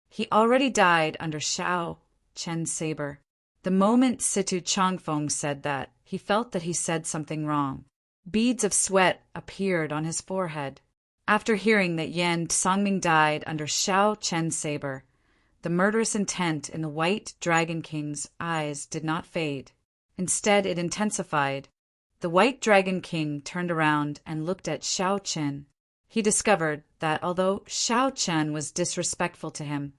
He already died under Shao Chen's saber. The moment Situ Changfeng said that, he felt that he said something wrong. Beads of sweat appeared on his forehead. After hearing that Yan Songming died under Shao Chen's saber, the murderous intent in the White Dragon King's eyes did not fade. Instead, it intensified. The White Dragon King turned around and looked at Shao Chen. He discovered that although Shao Chen was disrespectful to him,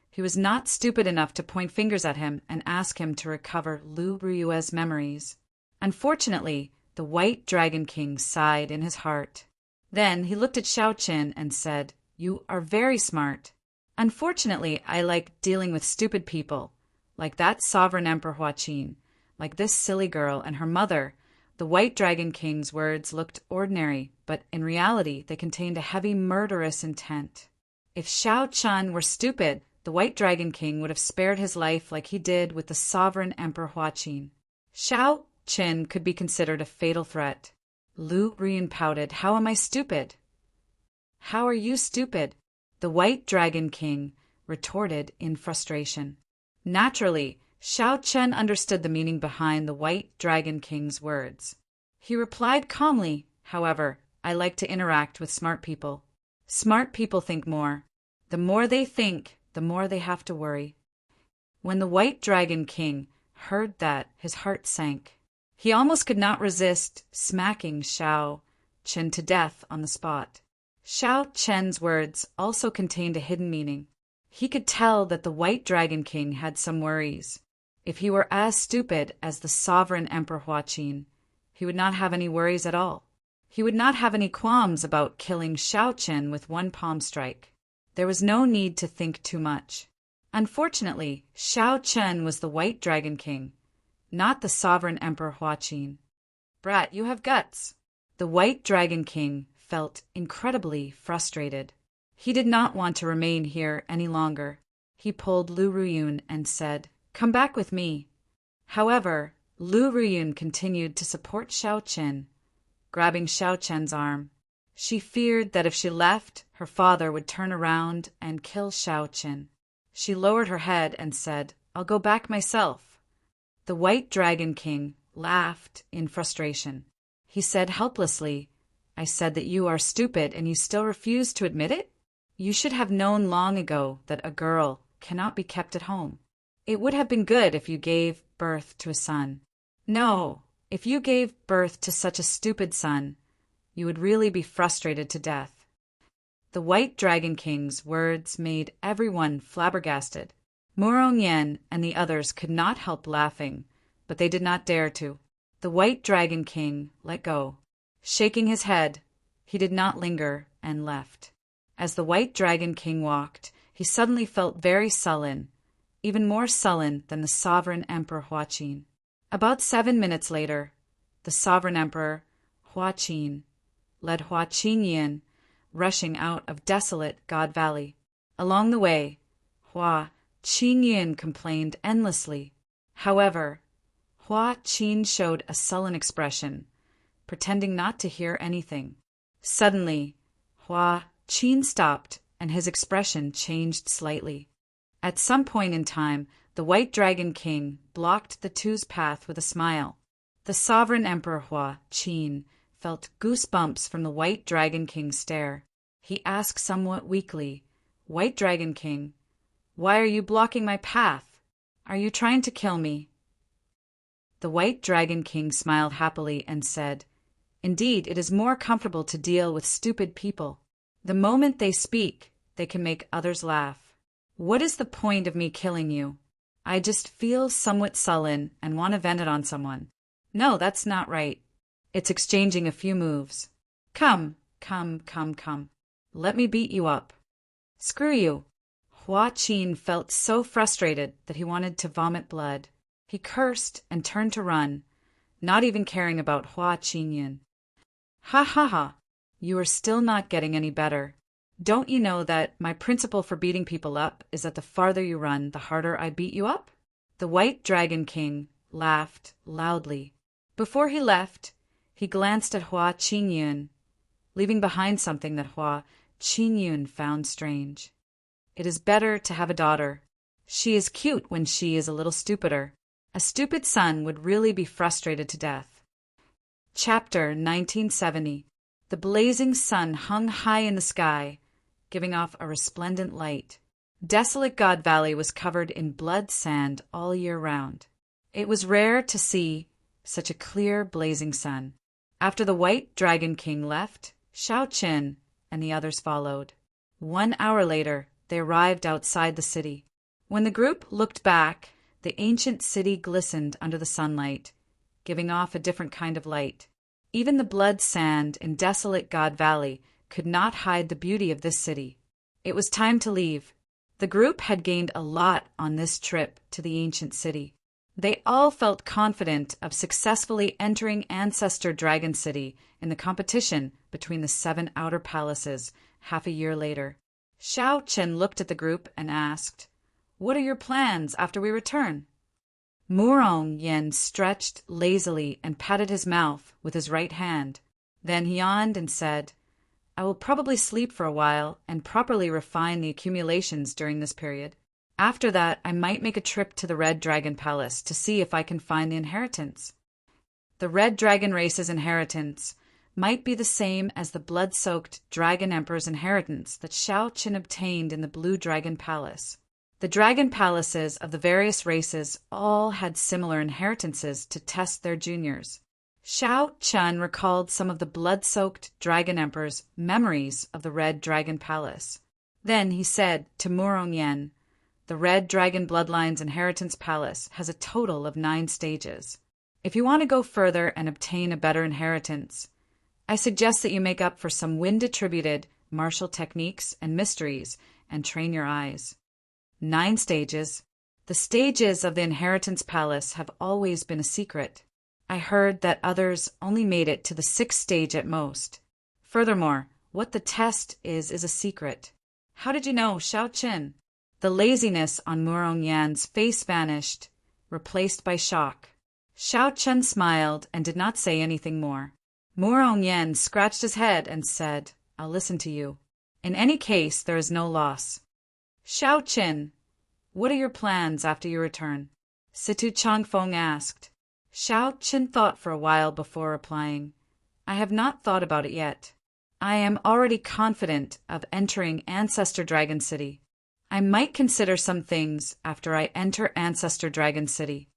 he was not stupid enough to point fingers at him and ask him to recover Lu Ruyue's memories. Unfortunately, the White Dragon King sighed in his heart. Then he looked at Shao Chen and said, "You are very smart. Unfortunately, I like dealing with stupid people, like that sovereign Emperor Huaqin, like this silly girl and her mother." The White Dragon King's words looked ordinary, but in reality they contained a heavy murderous intent. If Shao Chen were stupid, the White Dragon King would have spared his life like he did with the sovereign Emperor Huaqin. Shao Chen could be considered a fatal threat. Lu Ruyun pouted, "How am I stupid?" "How are you stupid?" the White Dragon King retorted in frustration. Naturally, Shao Chen understood the meaning behind the White Dragon King's words. He replied calmly, "However, I like to interact with smart people. Smart people think more. The more they think, the more they have to worry." When the White Dragon King heard that, his heart sank. He almost could not resist smacking Shao Chen to death on the spot. Shao Chen's words also contained a hidden meaning. He could tell that the White Dragon King had some worries. If he were as stupid as the sovereign Emperor Huaqin, he would not have any worries at all. He would not have any qualms about killing Shao Chen with one palm strike. There was no need to think too much. Unfortunately, Shao Chen was the White Dragon King, not the sovereign Emperor Huaqin. "Brat, you have guts." The White Dragon King felt incredibly frustrated. He did not want to remain here any longer. He pulled Lu Ruyun and said, "Come back with me." However, Lu Ruyun continued to support Shao Chen, grabbing Shao Chen's arm. She feared that if she left, her father would turn around and kill Shao Chen. She lowered her head and said, "I'll go back myself." The White Dragon King laughed in frustration. He said helplessly, "I said that you are stupid and you still refuse to admit it? You should have known long ago that a girl cannot be kept at home. It would have been good if you gave birth to a son. No, if you gave birth to such a stupid son, you would really be frustrated to death." The White Dragon King's words made everyone flabbergasted. Murong Yen and the others could not help laughing, but they did not dare to. The White Dragon King let go. Shaking his head, he did not linger and left. As the White Dragon King walked, he suddenly felt very sullen, even more sullen than the sovereign Emperor Huaqin. About 7 minutes later, the sovereign Emperor Huaqin led Huaqin Yin rushing out of desolate God Valley. Along the way, Huaqin Yin complained endlessly. However, Huaqin showed a sullen expression, pretending not to hear anything. Suddenly, Huaqin stopped and his expression changed slightly. At some point in time, the White Dragon King blocked the two's path with a smile. The sovereign Emperor Huaqin felt goosebumps from the White Dragon King's stare. He asked somewhat weakly, "White Dragon King, why are you blocking my path? Are you trying to kill me?" The White Dragon King smiled happily and said, "Indeed, it is more comfortable to deal with stupid people. The moment they speak, they can make others laugh. What is the point of me killing you? I just feel somewhat sullen and want to vent it on someone. No, that's not right. It's exchanging a few moves. Come, Come, come, come. Let me beat you up. Screw you. Hua Qin felt so frustrated that he wanted to vomit blood. He cursed and turned to run, not even caring about Hua Qingyun. Ha ha ha. You are still not getting any better. Don't you know that my principle for beating people up is that the farther you run, the harder I beat you up? The White Dragon King laughed loudly. Before he left, he glanced at Hua Qingyun, leaving behind something that Hua Qingyun found strange. It is better to have a daughter. She is cute when she is a little stupider. A stupid son would really be frustrated to death. Chapter 1970. The blazing sun hung high in the sky, giving off a resplendent light. Desolate God Valley was covered in blood sand all year round. It was rare to see such a clear, blazing sun. After the White Dragon King left, Shao Qin and the others followed. 1 hour later, they arrived outside the city. When the group looked back, the ancient city glistened under the sunlight, giving off a different kind of light. Even the blood sand in desolate God Valley could not hide the beauty of this city. It was time to leave. The group had gained a lot on this trip to the ancient city. They all felt confident of successfully entering Ancestor Dragon City in the competition between the 7 outer palaces half a year later. Shao Qin looked at the group and asked, "What are your plans after we return?" Murong Yen stretched lazily and patted his mouth with his right hand. Then he yawned and said, "I will probably sleep for a while and properly refine the accumulations during this period. After that, I might make a trip to the Red Dragon Palace to see if I can find the inheritance." The Red Dragon race's inheritance might be the same as the blood-soaked Dragon Emperor's inheritance that Shao Qin obtained in the Blue Dragon Palace. The dragon palaces of the various races all had similar inheritances to test their juniors. Shao Qin recalled some of the blood-soaked Dragon Emperor's memories of the Red Dragon Palace. Then he said to Murong Yen, "The Red Dragon Bloodline's Inheritance Palace has a total of 9 stages. If you want to go further and obtain a better inheritance, I suggest that you make up for some wind-attributed martial techniques and mysteries and train your eyes." 9 stages. The stages of the Inheritance Palace have always been a secret. I heard that others only made it to the 6th stage at most. Furthermore, what the test is a secret. How did you know, Shao Qin? The laziness on Murong Yan's face vanished, replaced by shock. Shao Qin smiled and did not say anything more. Murong Yan scratched his head and said, "I'll listen to you. In any case, there is no loss." "Shao Qin, what are your plans after you return?" Situ Changfeng asked. Shao Qin thought for a while before replying, "I have not thought about it yet. I am already confident of entering Ancestor Dragon City. I might consider some things after I enter Ancestor Dragon City."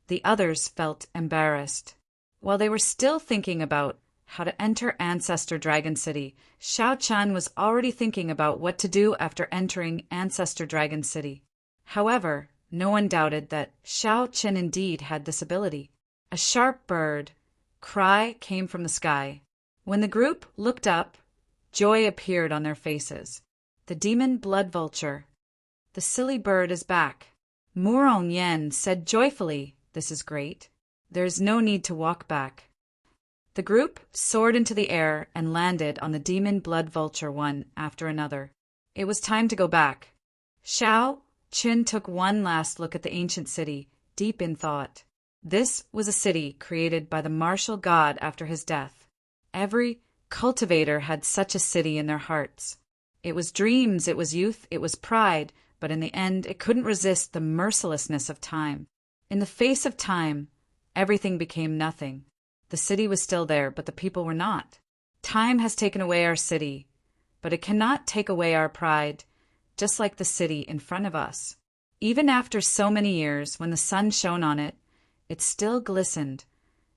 The others felt embarrassed. While they were still thinking about how to enter Ancestor Dragon City, Shao Qin was already thinking about what to do after entering Ancestor Dragon City. However, no one doubted that Shao Qin indeed had this ability. A sharp bird cry came from the sky. When the group looked up, joy appeared on their faces. The demon blood vulture. "The silly bird is back." Murong Yen said joyfully, "This is great. There is no need to walk back." The group soared into the air and landed on the demon blood vulture one after another. It was time to go back. Shao Qin took one last look at the ancient city, deep in thought. This was a city created by the martial god after his death. Every cultivator had such a city in their hearts. It was dreams, it was youth, it was pride, but in the end it couldn't resist the mercilessness of time. In the face of time, everything became nothing. The city was still there, but the people were not. Time has taken away our city, but it cannot take away our pride, just like the city in front of us. Even after so many years, when the sun shone on it, it still glistened,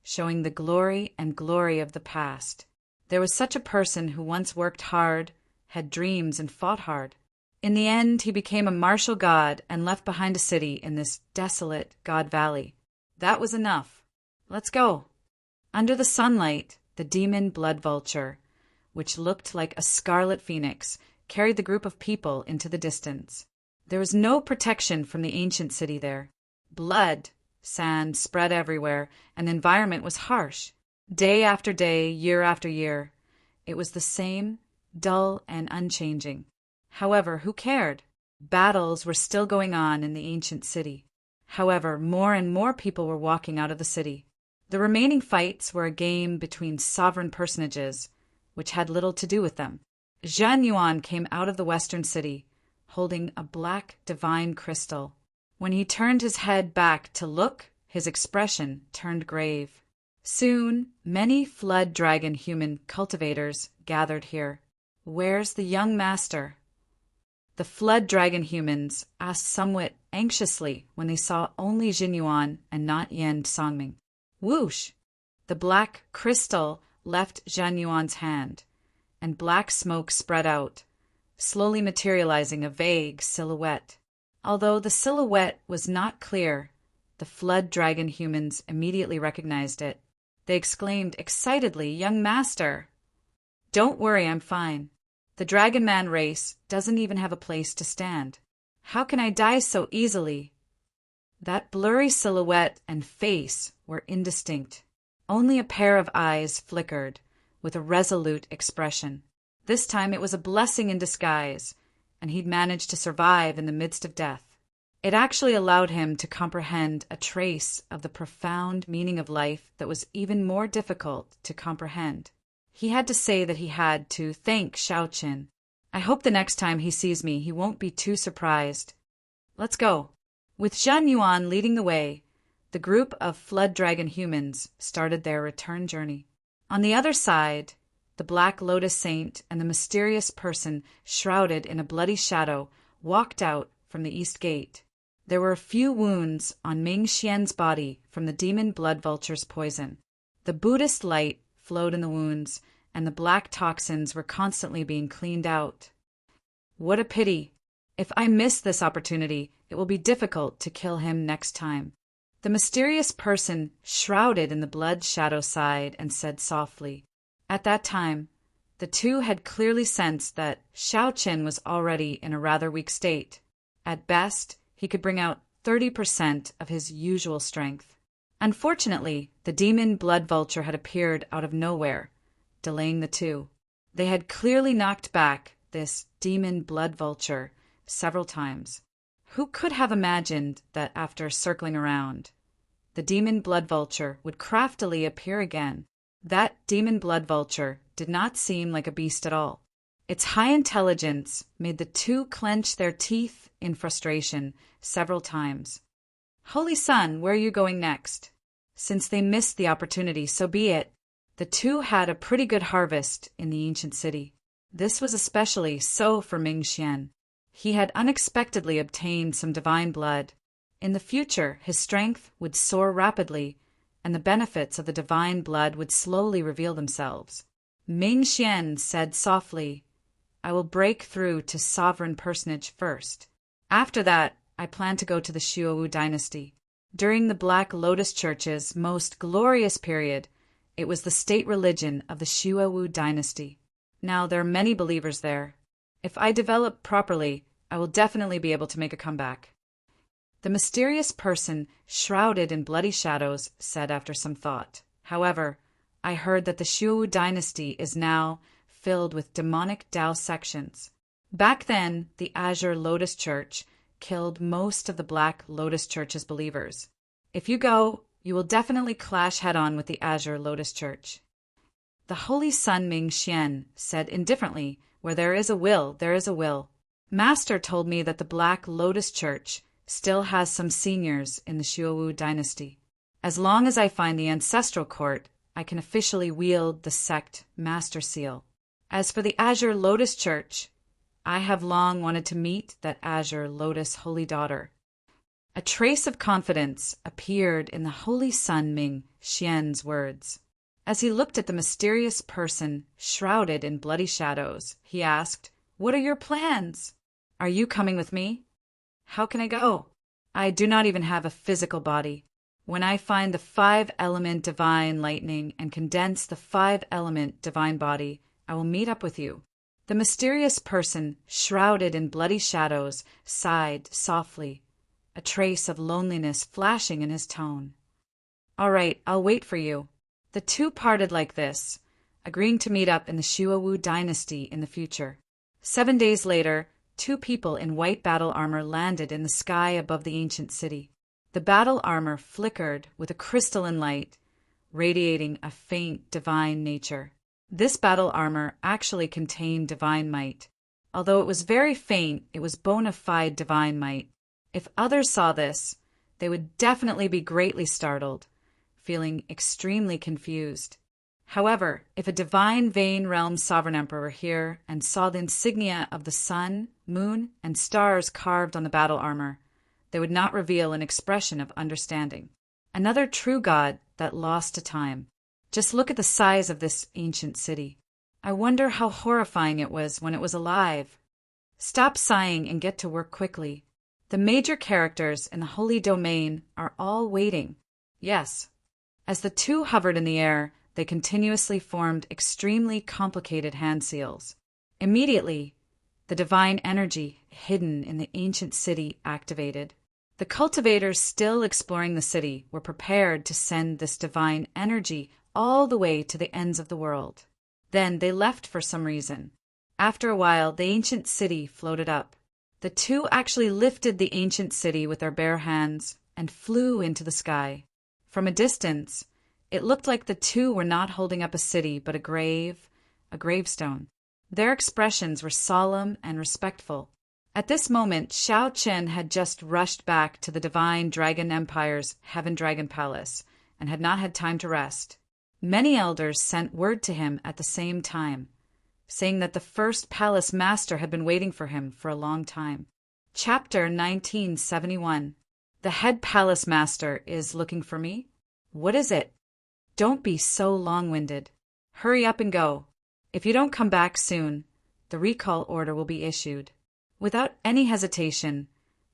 showing the glory and glory of the past. There was such a person who once worked hard, had dreams, and fought hard. In the end, he became a martial god and left behind a city in this desolate God Valley. That was enough. Let's go. Under the sunlight, the demon blood vulture which looked like a scarlet phoenix, carried the group of people into the distance. There was no protection from the ancient city there. Blood, sand spread everywhere, and the environment was harsh. Day after day, year after year, it was the same, dull and unchanging. However, who cared? Battles were still going on in the ancient city. However, more and more people were walking out of the city. The remaining fights were a game between sovereign personages, which had little to do with them. Zhan Yuan came out of the western city, holding a black divine crystal. When he turned his head back to look, his expression turned grave. Soon, many flood dragon human cultivators gathered here. "Where's the young master?" The flood dragon humans asked somewhat anxiously when they saw only Jin Yuan and not Yan Songming. Whoosh! The black crystal left Zhan Yuan's hand, and black smoke spread out, slowly materializing a vague silhouette. Although the silhouette was not clear, the flood dragon humans immediately recognized it. They exclaimed excitedly, "Young master!" "Don't worry, I'm fine. The Dragon Man race doesn't even have a place to stand. How can I die so easily?" That blurry silhouette and face were indistinct. Only a pair of eyes flickered, with a resolute expression. This time it was a blessing in disguise, and he'd managed to survive in the midst of death. It actually allowed him to comprehend a trace of the profound meaning of life that was even more difficult to comprehend. He had to say that he had to thank Xiaoqin. "I hope the next time he sees me he won't be too surprised. Let's go." With Zhan Yuan leading the way, the group of flood dragon humans started their return journey. On the other side, the Black Lotus Saint and the mysterious person shrouded in a bloody shadow walked out from the east gate. There were a few wounds on Ming Xian's body from the demon blood vulture's poison. The Buddhist light flowed in the wounds, and the black toxins were constantly being cleaned out. What a pity! If I miss this opportunity, it will be difficult to kill him next time. The mysterious person shrouded in the blood shadow sighed and said softly. At that time, the two had clearly sensed that Xiaoqin was already in a rather weak state. At best, he could bring out 30% of his usual strength. Unfortunately, the demon blood vulture had appeared out of nowhere, delaying the two. They had clearly knocked back this demon blood vulture several times. Who could have imagined that after circling around, the demon blood vulture would craftily appear again? That demon blood vulture did not seem like a beast at all. Its high intelligence made the two clench their teeth in frustration several times. "Holy Sun, where are you going next?" Since they missed the opportunity, so be it. The two had a pretty good harvest in the ancient city. This was especially so for Ming Xian. He had unexpectedly obtained some divine blood. In the future, his strength would soar rapidly, and the benefits of the divine blood would slowly reveal themselves. Ming Xian said softly, "I will break through to sovereign personage first. After that, I plan to go to the Shuowu dynasty." During the Black Lotus Church's most glorious period, it was the state religion of the Shuowu dynasty. Now there are many believers there. If I develop properly, I will definitely be able to make a comeback. The mysterious person, shrouded in bloody shadows, said after some thought. "However, I heard that the Shuowu dynasty is now filled with demonic Tao sections. Back then, the Azure Lotus Church killed most of the Black Lotus Church's believers. If you go, you will definitely clash head-on with the Azure Lotus Church." The Holy Sun Ming Xian said indifferently, "Where there is a will, there is a will. Master told me that the Black Lotus Church still has some seniors in the Shuowu dynasty. As long as I find the ancestral court, I can officially wield the sect master seal. As for the Azure Lotus Church, I have long wanted to meet that Azure Lotus Holy Daughter." A trace of confidence appeared in the Holy Sun Ming Xian's words. As he looked at the mysterious person shrouded in bloody shadows, he asked, "What are your plans? Are you coming with me?" "How can I go? I do not even have a physical body. When I find the 5-element divine lightning and condense the 5-element divine body, I will meet up with you." The mysterious person, shrouded in bloody shadows, sighed softly, a trace of loneliness flashing in his tone. "All right, I'll wait for you." The two parted like this, agreeing to meet up in the Shuawu dynasty in the future. 7 days later, two people in white battle armor landed in the sky above the ancient city. The battle armor flickered with a crystalline light, radiating a faint divine nature. This battle armor actually contained divine might. Although it was very faint, it was bona fide divine might. If others saw this, they would definitely be greatly startled, feeling extremely confused. However, if a divine Vane Realm Sovereign Emperor were here and saw the insignia of the sun, moon, and stars carved on the battle armor, they would not reveal an expression of understanding. Another true god that lost to time. Just look at the size of this ancient city. I wonder how horrifying it was when it was alive. Stop sighing and get to work quickly. The major characters in the Holy Domain are all waiting. Yes. As the two hovered in the air, they continuously formed extremely complicated hand seals. Immediately, the divine energy hidden in the ancient city activated. The cultivators still exploring the city were prepared to send this divine energy all the way to the ends of the world. Then they left for some reason. After a while, the ancient city floated up. The two actually lifted the ancient city with their bare hands and flew into the sky. From a distance, it looked like the two were not holding up a city but a gravestone. Their expressions were solemn and respectful. At this moment, Xiao Qian had just rushed back to the Divine Dragon Empire's Heaven Dragon Palace and had not had time to rest. Many elders sent word to him at the same time, saying that the first palace master had been waiting for him for a long time. Chapter 1971. The head palace master is looking for me? What is it? Don't be so long-winded. Hurry up and go. If you don't come back soon, the recall order will be issued. Without any hesitation,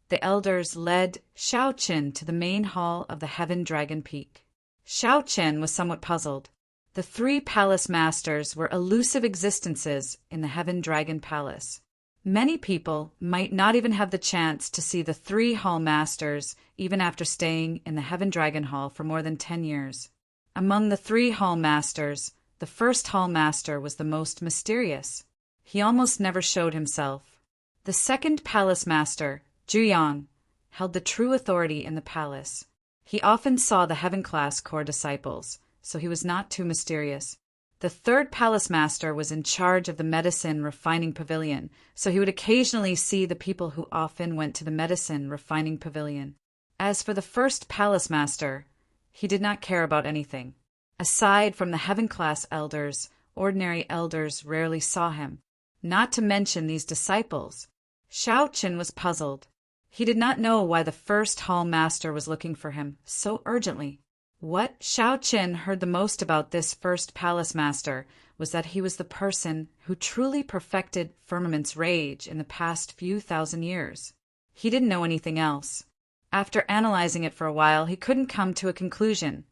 the elders led Xiao Qian to the main hall of the Heaven Dragon Peak. Xiao Qian was somewhat puzzled. The three palace masters were elusive existences in the Heaven Dragon Palace. Many people might not even have the chance to see the three hall masters even after staying in the Heaven Dragon Hall for more than 10 years. Among the three hall masters, the first hall master was the most mysterious. He almost never showed himself. The second palace master, Zhuyang, held the true authority in the palace. He often saw the heaven-class core disciples, so he was not too mysterious. The third palace master was in charge of the medicine refining pavilion, so he would occasionally see the people who often went to the medicine refining pavilion. As for the first palace master, he did not care about anything. Aside from the heaven-class elders, ordinary elders rarely saw him. Not to mention these disciples. Xiao Qian was puzzled. He did not know why the first hall master was looking for him so urgently. What Xiao Qian heard the most about this first palace master was that he was the person who truly perfected Firmament's rage in the past few thousand years. He didn't know anything else. After analyzing it for a while, he couldn't come to a conclusion,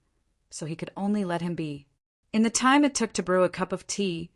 so he could only let him be. In the time it took to brew a cup of tea,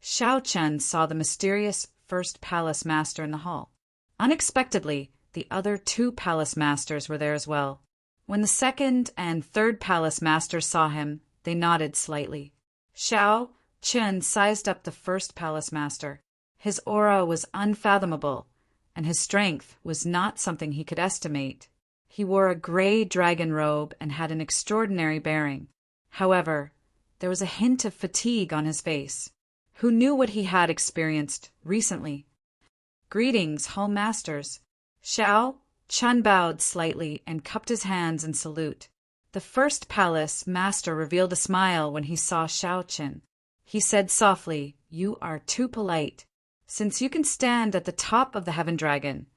Xiao Qian saw the mysterious first palace master in the hall. Unexpectedly, the other two palace masters were there as well. When the second and third palace masters saw him, they nodded slightly. Xiao Qian sized up the first palace master. His aura was unfathomable, and his strength was not something he could estimate. He wore a gray dragon robe and had an extraordinary bearing. However, there was a hint of fatigue on his face. Who knew what he had experienced recently? "Greetings, hall masters." Xiao Qian bowed slightly and cupped his hands in salute. The first palace master revealed a smile when he saw Xiao Qian. He said softly, "You are too polite. Since you can stand at the top of the Heaven Dragon,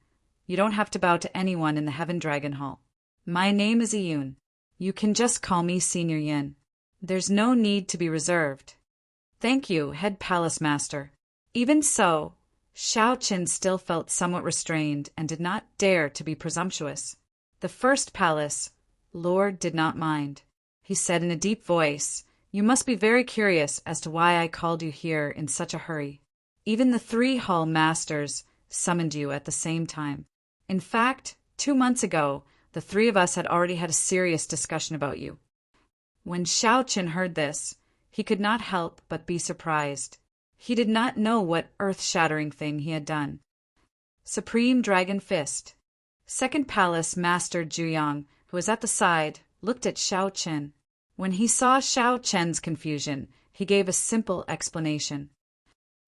you don't have to bow to anyone in the Heaven Dragon Hall. My name is Iyun. You can just call me Senior Yin. There's no need to be reserved." "Thank you, head palace master." Even so, Xiao Qian still felt somewhat restrained and did not dare to be presumptuous. The first palace, Lord did not mind. He said in a deep voice, You must be very curious as to why I called you here in such a hurry. Even the 3 hall masters summoned you at the same time. In fact, 2 months ago, the 3 of us had already had a serious discussion about you. When Shao Chen heard this, he could not help but be surprised. He did not know what earth-shattering thing he had done. Supreme Dragon Fist. Second Palace Master Zhuyang, who was at the side, looked at Shao Chen. When he saw Shao Chen's confusion, he gave a simple explanation.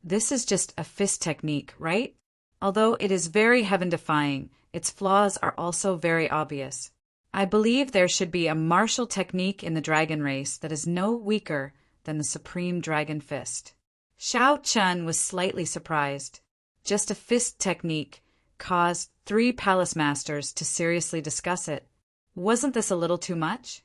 This is just a fist technique, right? Although it is very heaven-defying, its flaws are also very obvious. I believe there should be a martial technique in the dragon race that is no weaker than the Supreme Dragon Fist. Shao Chen was slightly surprised. Just a fist technique caused 3 palace masters to seriously discuss it. Wasn't this a little too much?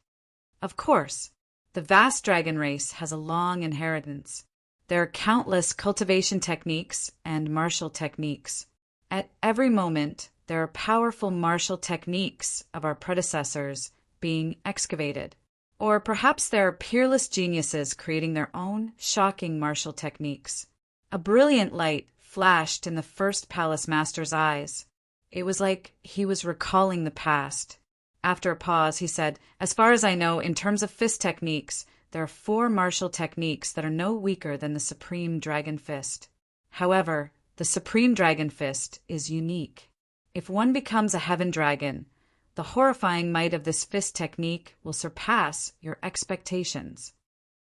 Of course, the vast dragon race has a long inheritance. There are countless cultivation techniques and martial techniques. At every moment, there are powerful martial techniques of our predecessors being excavated. Or perhaps there are peerless geniuses creating their own shocking martial techniques. A brilliant light flashed in the first palace master's eyes. It was like he was recalling the past. After a pause, he said, "As far as I know, in terms of fist techniques, there are 4 martial techniques that are no weaker than the Supreme Dragon Fist. However, the Supreme Dragon Fist is unique. If one becomes a heaven dragon, the horrifying might of this fist technique will surpass your expectations."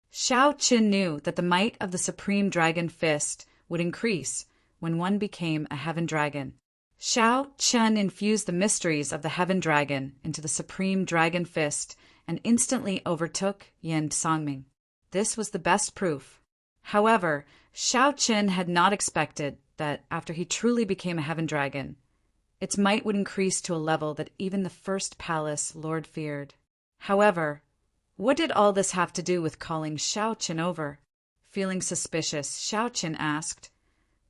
Shao Chen knew that the might of the Supreme Dragon Fist would increase when one became a heaven dragon. Shao Chen infused the mysteries of the heaven dragon into the Supreme Dragon Fist and instantly overtook Yan Songming. This was the best proof. However, Shao Chen had not expected that after he truly became a heaven dragon, its might would increase to a level that even the first palace lord feared. However, what did all this have to do with calling Shao Chen over? Feeling suspicious, Shao Chen asked,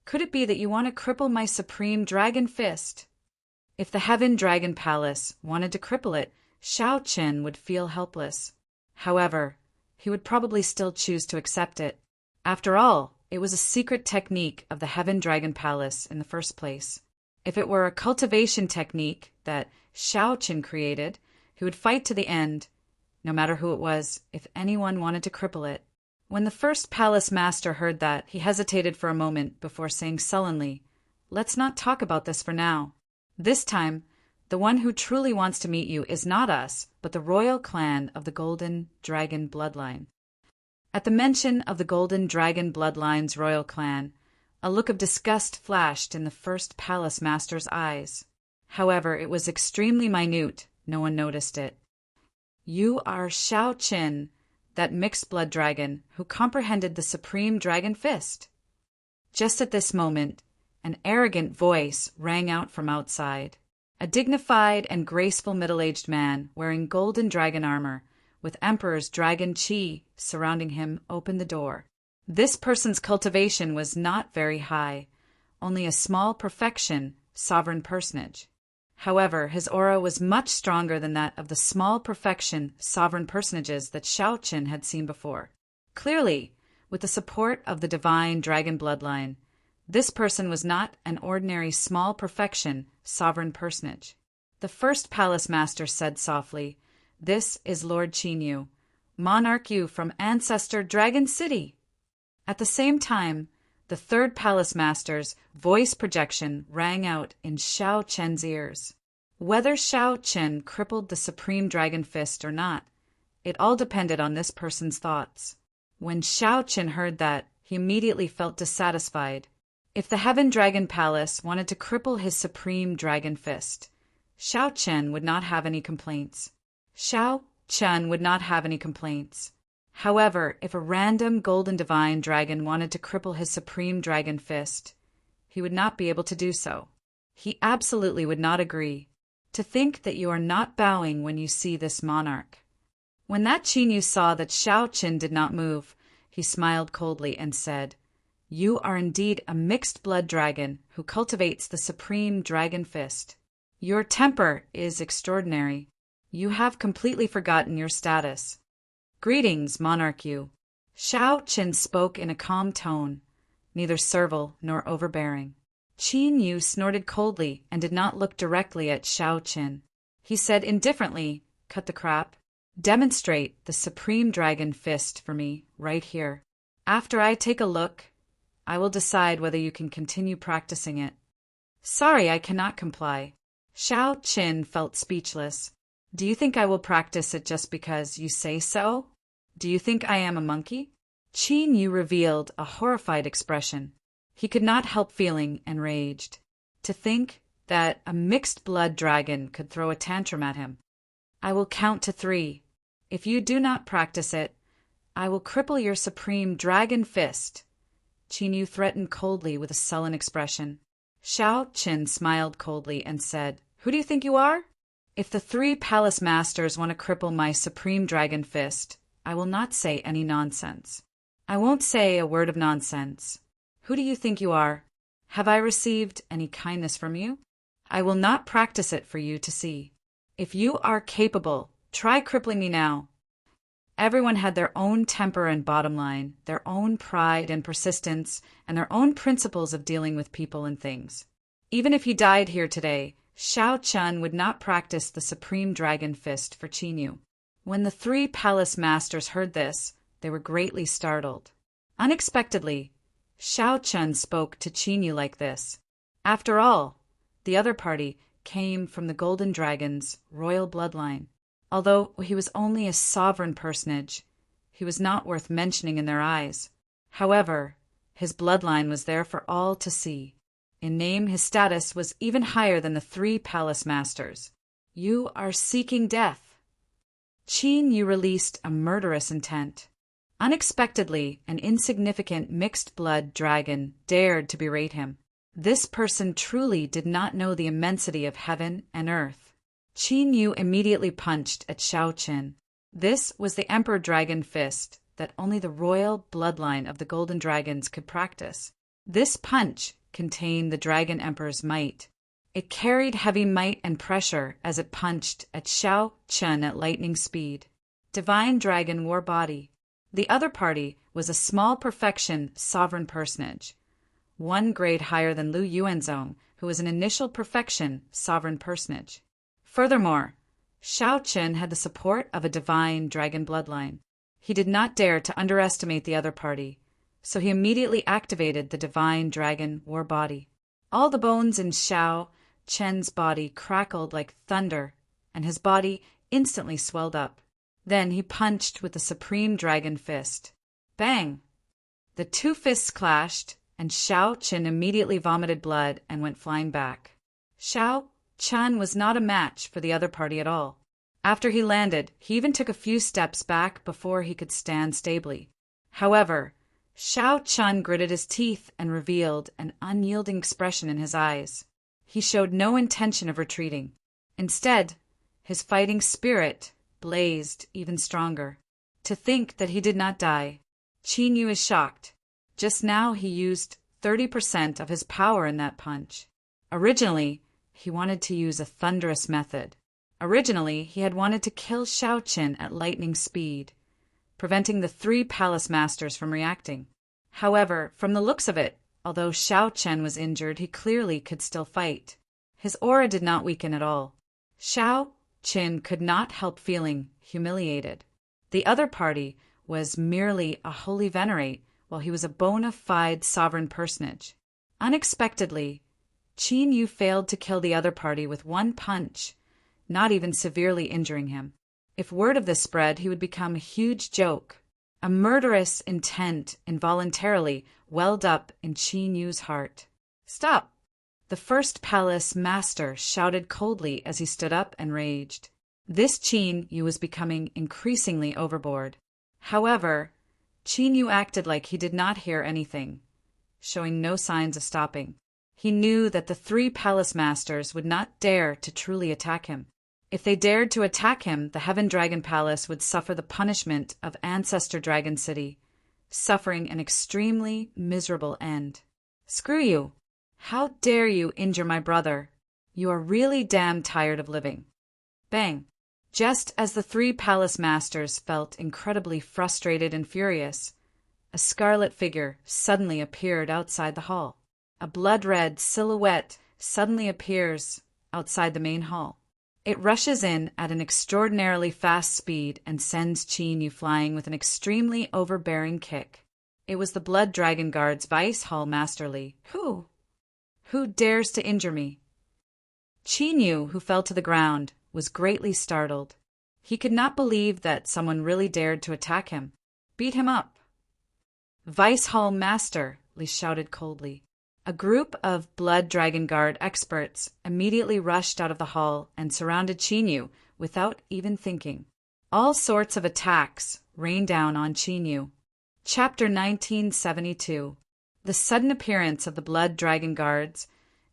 "Could it be that you want to cripple my Supreme Dragon Fist?" If the Heaven Dragon Palace wanted to cripple it, Shao Chen would feel helpless. However, he would probably still choose to accept it. After all, it was a secret technique of the Heaven Dragon Palace in the first place. If it were a cultivation technique that Shao Chen created, he would fight to the end, no matter who it was, if anyone wanted to cripple it. When the first palace master heard that, he hesitated for a moment before saying sullenly, "Let's not talk about this for now. This time, the one who truly wants to meet you is not us, but the royal clan of the Golden Dragon bloodline." At the mention of the Golden Dragon bloodline's royal clan, a look of disgust flashed in the first palace master's eyes. However, it was extremely minute. No one noticed it. "You are Shao Chen, that mixed-blood dragon who comprehended the Supreme Dragon Fist." Just at this moment, an arrogant voice rang out from outside. A dignified and graceful middle-aged man wearing golden dragon armor, with Emperor's dragon chi surrounding him, opened the door. This person's cultivation was not very high, only a small perfection sovereign personage. However, his aura was much stronger than that of the small perfection sovereign personages that Shao Chen had seen before. Clearly, with the support of the divine dragon bloodline, this person was not an ordinary small perfection sovereign personage. The first palace master said softly, "This is Lord Qinyu, monarch Yu from ancestor Dragon City." At the same time, the third palace master's voice projection rang out in Shao Chen's ears. Whether Shao Chen crippled the Supreme Dragon Fist or not, it all depended on this person's thoughts. When Shao Chen heard that, he immediately felt dissatisfied. If the Heaven Dragon Palace wanted to cripple his Supreme Dragon Fist, Shao Chen would not have any complaints. Shao Chen would not have any complaints. However, if a random golden divine dragon wanted to cripple his Supreme Dragon Fist, he would not be able to do so. He absolutely would not agree. To think that you are not bowing when you see this monarch. When that Qinyu saw that Shao Chen did not move, he smiled coldly and said, "You are indeed a mixed-blood dragon who cultivates the Supreme Dragon Fist. Your temper is extraordinary. You have completely forgotten your status. Greetings, monarch Yu. Shao Qin spoke in a calm tone, neither servile nor overbearing. Qin Yu snorted coldly and did not look directly at Shao Qin. He said indifferently, "Cut the crap. Demonstrate the Supreme Dragon Fist for me, right here. After I take a look, I will decide whether you can continue practicing it." "Sorry, I cannot comply." Shao Qin felt speechless. "Do you think I will practice it just because you say so? Do you think I am a monkey?" Qin Yu revealed a horrified expression. He could not help feeling enraged. To think that a mixed-blood dragon could throw a tantrum at him. "I will count to 3. If you do not practice it, I will cripple your Supreme Dragon Fist." Qin Yu threatened coldly with a sullen expression. Shao Qin smiled coldly and said, "Who do you think you are? If the 3 palace masters want to cripple my Supreme Dragon Fist, I will not say any nonsense. I won't say a word of nonsense. Who do you think you are? Have I received any kindness from you? I will not practice it for you to see. If you are capable, try crippling me now." Everyone had their own temper and bottom line, their own pride and persistence, and their own principles of dealing with people and things. Even if he died here today, Shao Qin would not practice the Supreme Dragon Fist for Qin Yu. When the 3 palace masters heard this, they were greatly startled. Unexpectedly, Shao Qin spoke to Qin Yu like this. After all, the other party came from the Golden Dragon's royal bloodline. Although he was only a sovereign personage, he was not worth mentioning in their eyes. However, his bloodline was there for all to see. In name, his status was even higher than the 3 palace masters. "You are seeking death." Qin Yu released a murderous intent. Unexpectedly, an insignificant mixed-blood dragon dared to berate him. This person truly did not know the immensity of heaven and earth. Qin Yu immediately punched at Shao Qin. This was the Emperor Dragon Fist that only the royal bloodline of the Golden Dragons could practice. This punch contained the Dragon Emperor's might. It carried heavy might and pressure as it punched at Shao Qin at lightning speed. Divine Dragon War Body. The other party was a small perfection sovereign personage, 1 grade higher than Lu Yuanzong, who was an initial perfection sovereign personage. Furthermore, Shao Qin had the support of a divine dragon bloodline. He did not dare to underestimate the other party, so he immediately activated the divine dragon war body. All the bones in Shao Qin's body crackled like thunder, and his body instantly swelled up. Then he punched with the Supreme Dragon Fist. Bang! The 2 fists clashed, and Shao Qin immediately vomited blood and went flying back. Shao Qin was not a match for the other party at all. After he landed, he even took a few steps back before he could stand stably. However, Shao Qin gritted his teeth and revealed an unyielding expression in his eyes. He showed no intention of retreating. Instead, his fighting spirit blazed even stronger. To think that he did not die. Qin Yu is shocked. Just now he used 30% of his power in that punch. Originally, he wanted to use a thunderous method. Originally, he had wanted to kill Shao Qin at lightning speed, preventing the 3 palace masters from reacting. However, from the looks of it, although Shao Qin was injured, he clearly could still fight. His aura did not weaken at all. Shao Qin could not help feeling humiliated. The other party was merely a holy venerate, while he was a bona fide sovereign personage. Unexpectedly, Qin Yu failed to kill the other party with 1 punch, not even severely injuring him. If word of this spread, he would become a huge joke. A murderous intent involuntarily welled up in Qin Yu's heart. "Stop!" The 1st palace master shouted coldly as he stood up and raged. This Qin Yu was becoming increasingly overboard. However, Qin Yu acted like he did not hear anything, showing no signs of stopping. He knew that the 3 palace masters would not dare to truly attack him. If they dared to attack him, the Heaven Dragon Palace would suffer the punishment of Ancestor Dragon City, suffering an extremely miserable end. "Screw you! How dare you injure my brother? You are really damn tired of living." Bang! Just as the three palace masters felt incredibly frustrated and furious, a scarlet figure suddenly appeared outside the hall. A blood-red silhouette suddenly appears outside the main hall. It rushes in at an extraordinarily fast speed and sends Qin Yu flying with an extremely overbearing kick. It was the Blood Dragon Guard's Vice Hall Master Li. Who dares to injure me? Qin Yu, who fell to the ground, was greatly startled. He could not believe that someone really dared to attack him. Beat him up. Vice Hall Master, Li shouted coldly. A group of Blood Dragon Guard experts immediately rushed out of the hall and surrounded Qin Yu without even thinking. All sorts of attacks rained down on Qin Yu. Chapter 1972. The sudden appearance of the Blood Dragon Guards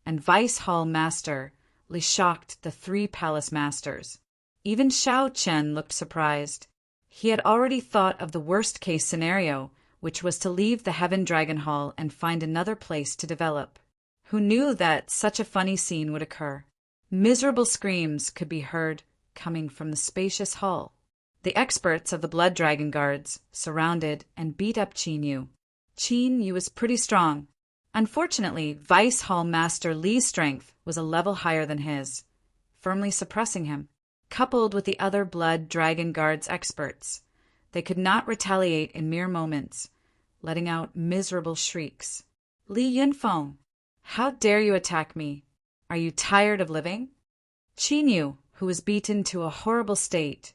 and Vice Hall Master Li shocked the three palace masters. Even Xiao Chen looked surprised. He had already thought of the worst-case scenario, which was to leave the Heaven Dragon Hall and find another place to develop. Who knew that such a funny scene would occur? Miserable screams could be heard coming from the spacious hall. The experts of the Blood Dragon Guards surrounded and beat up Qin Yu. Qin Yu was pretty strong. Unfortunately, Vice Hall Master Li's strength was a level higher than his, firmly suppressing him. Coupled with the other Blood Dragon Guards experts, they could not retaliate in mere moments, letting out miserable shrieks. Li Yunfeng, how dare you attack me? Are you tired of living? Qin Yu, who was beaten to a horrible state,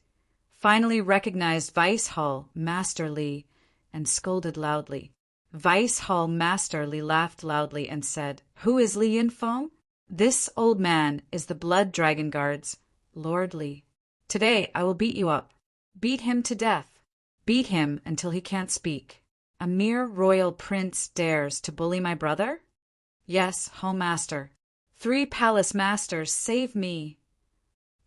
finally recognized Vice Hall Master Li and scolded loudly. Vice Hall Master Li laughed loudly and said, "Who is Li Yunfeng? This old man is the Blood Dragon Guard's Lord Li. Today I will beat you up. Beat him to death. Beat him until he can't speak. A mere royal prince dares to bully my brother? Yes, Hall Master. Three palace masters, save me."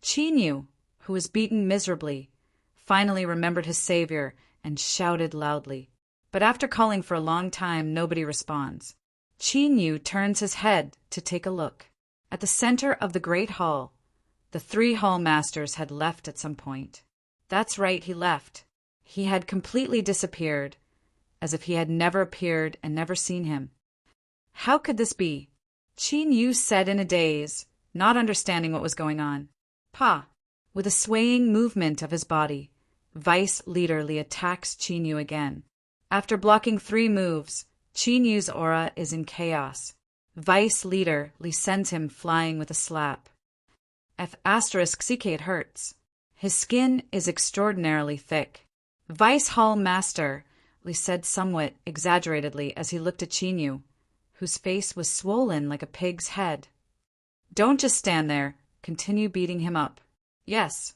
Qin Yu, who was beaten miserably, finally remembered his savior and shouted loudly. But after calling for a long time, nobody responds. Qin Yu turns his head to take a look. At the center of the great hall, the three hall masters had left at some point. That's right, he left. He had completely disappeared, as if he had never appeared and never seen him. How could this be? Qin Yu said in a daze, not understanding what was going on. Pa! With a swaying movement of his body, Vice Leader Li attacks Qin Yu again. After blocking 3 moves, Qin Yu's aura is in chaos. Vice Leader Li sends him flying with a slap. *CK it hurts. His skin is extraordinarily thick. Vice Hall Master Li said somewhat exaggeratedly as he looked at Qin Yu, whose face was swollen like a pig's head. "Don't just stand there. Continue beating him up." "Yes."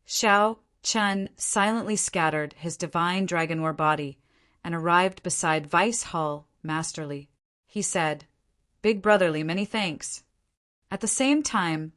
Xiao Chen silently scattered his divine dragon war body and arrived beside Vice Hall Master Li. He said, "Big Brother Li, many thanks." At the same time,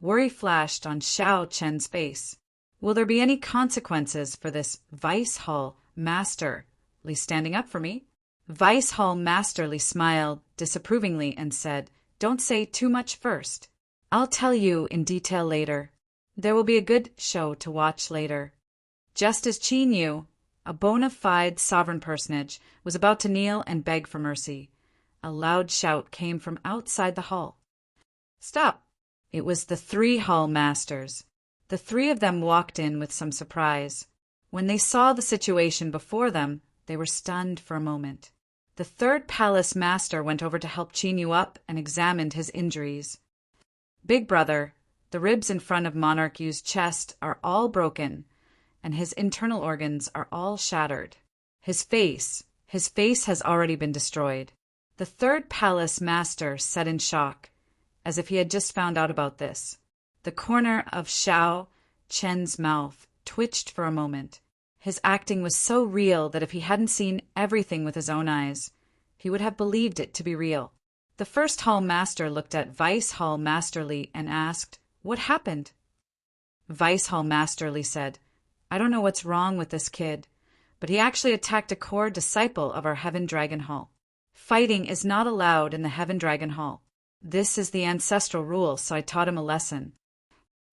worry flashed on Xiao Chen's face. Will there be any consequences for this Vice Hall Master Li standing up for me? Vice Hall Master Li smiled disapprovingly and said, "Don't say too much first. I'll tell you in detail later. There will be a good show to watch later." Just as Qin Yu, a bona fide sovereign personage, was about to kneel and beg for mercy, a loud shout came from outside the hall. "Stop!" It was the 3 hall masters. The 3 of them walked in with some surprise. When they saw the situation before them, they were stunned for a moment. The 3rd palace master went over to help Qin Yu up and examined his injuries. "Big Brother, the ribs in front of Monarch Yu's chest are all broken, and his internal organs are all shattered. His face has already been destroyed." The 3rd palace master said in shock, as if he had just found out about this. The corner of Xiao Chen's mouth twitched for a moment. His acting was so real that if he hadn't seen everything with his own eyes, he would have believed it to be real. The 1st hall master looked at Vice Hall Master Li and asked, "What happened?" Vice Hall Master Li said, "I don't know what's wrong with this kid, but he actually attacked a core disciple of our Heaven Dragon Hall. Fighting is not allowed in the Heaven Dragon Hall. This is the ancestral rule, so I taught him a lesson."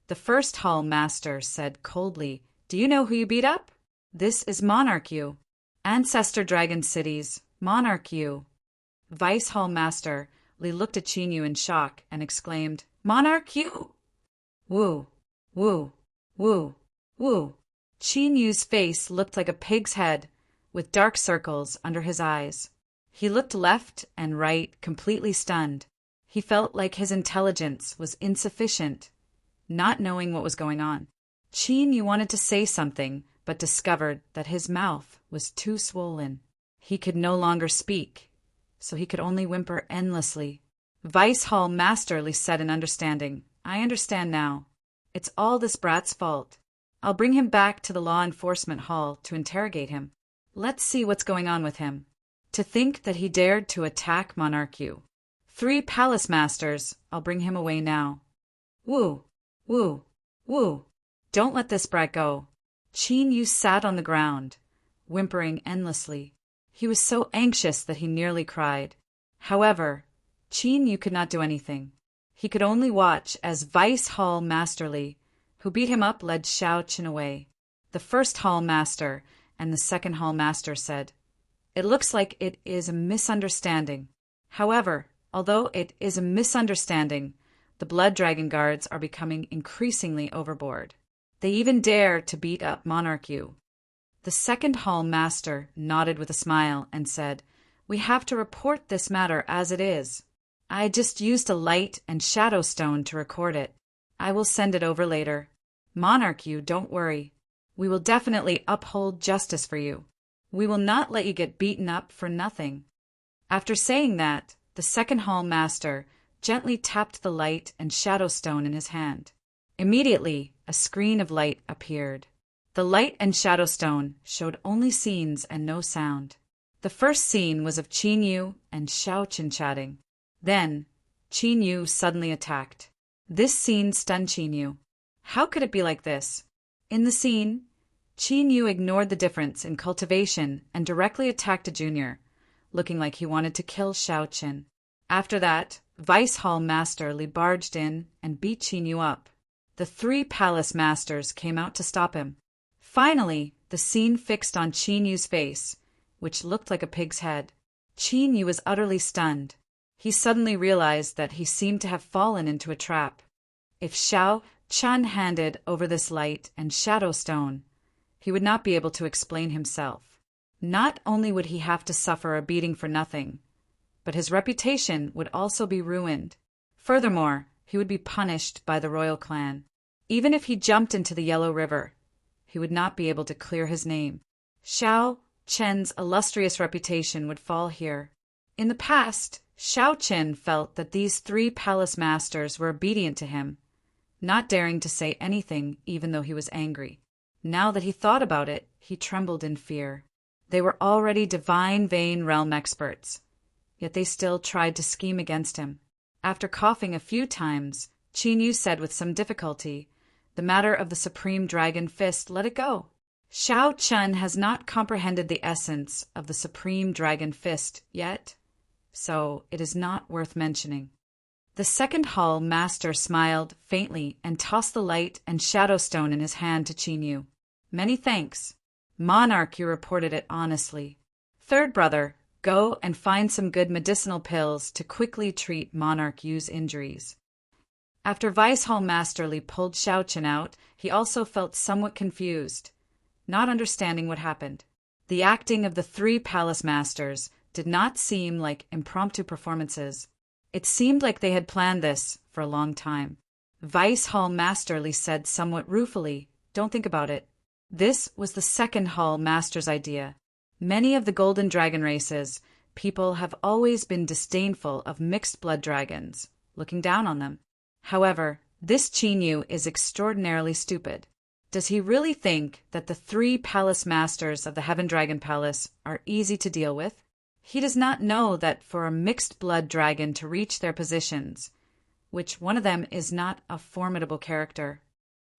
The first hall master said coldly, "Do you know who you beat up? This is Monarch Yu. Ancestor Dragon Cities, Monarch Yu." Vice Hall Master Li looked at Qin Yu in shock and exclaimed, "Monarch Yu!" Woo, woo, woo, woo. Qin Yu's face looked like a pig's head, with dark circles under his eyes. He looked left and right, completely stunned. He felt like his intelligence was insufficient, not knowing what was going on. Qin Yu wanted to say something, but discovered that his mouth was too swollen. He could no longer speak, so he could only whimper endlessly. Vice Hall Master Li said in understanding, "I understand now. It's all this brat's fault. I'll bring him back to the law enforcement hall to interrogate him. Let's see what's going on with him. To think that he dared to attack Monarch Yu. 3 palace masters, I'll bring him away now. Woo, woo, woo. Don't let this brat go." Qin Yu sat on the ground, whimpering endlessly. He was so anxious that he nearly cried. However, Qin Yu could not do anything. He could only watch as Vice Hall Master Li, who beat him up, led Xiao Qin away. The first hall master and the second hall master said, "It looks like it is a misunderstanding. However, although it is a misunderstanding, the Blood Dragon guards are becoming increasingly overboard. They even dare to beat up Monarch Yu." The second hall master nodded with a smile and said, "We have to report this matter as it is. I just used a light and shadow stone to record it. I will send it over later. Monarch Yu, don't worry. We will definitely uphold justice for you. We will not let you get beaten up for nothing." After saying that, the second hall master gently tapped the light and shadow stone in his hand. Immediately, a screen of light appeared. The light and shadow stone showed only scenes and no sound. The first scene was of Qin Yu and Xiao Qin chatting. Then, Qin Yu suddenly attacked. This scene stunned Qin Yu. How could it be like this? In the scene, Qin Yu ignored the difference in cultivation and directly attacked a junior, looking like he wanted to kill Xiao Qin. After that, Vice Hall Master Li barged in and beat Qin Yu up. The 3 palace masters came out to stop him. Finally, the scene fixed on Qin Yu's face, which looked like a pig's head. Qin Yu was utterly stunned. He suddenly realized that he seemed to have fallen into a trap. If Xiao Qin handed over this light and shadow stone, he would not be able to explain himself. Not only would he have to suffer a beating for nothing, but his reputation would also be ruined. Furthermore, he would be punished by the royal clan. Even if he jumped into the Yellow River, he would not be able to clear his name. Xiao Qin's illustrious reputation would fall here. In the past, Xiao Qin felt that these 3 palace masters were obedient to him, not daring to say anything even though he was angry. Now that he thought about it, he trembled in fear. They were already divine vein realm experts, yet they still tried to scheme against him. After coughing a few times, Qin Yu said with some difficulty, "The matter of the Supreme Dragon Fist, let it go. Xiao Qin has not comprehended the essence of the Supreme Dragon Fist yet, so it is not worth mentioning." The second hall master smiled faintly and tossed the light and shadow stone in his hand to Qin Yu. "Many thanks. Monarch Yu reported it honestly. Third brother, go and find some good medicinal pills to quickly treat Monarch Yu's injuries." After Vice Hall Master Li pulled Xiao Qin out, he also felt somewhat confused, not understanding what happened. The acting of the 3 palace masters did not seem like impromptu performances. It seemed like they had planned this for a long time. Vice Hall Master Li said somewhat ruefully, "Don't think about it. This was the second hall master's idea. Many of the golden dragon races, people have always been disdainful of mixed blood dragons, looking down on them. However, this Qin Yu is extraordinarily stupid. Does he really think that the 3 palace masters of the Heaven Dragon Palace are easy to deal with? He does not know that for a mixed blood dragon to reach their positions, which one of them is not a formidable character,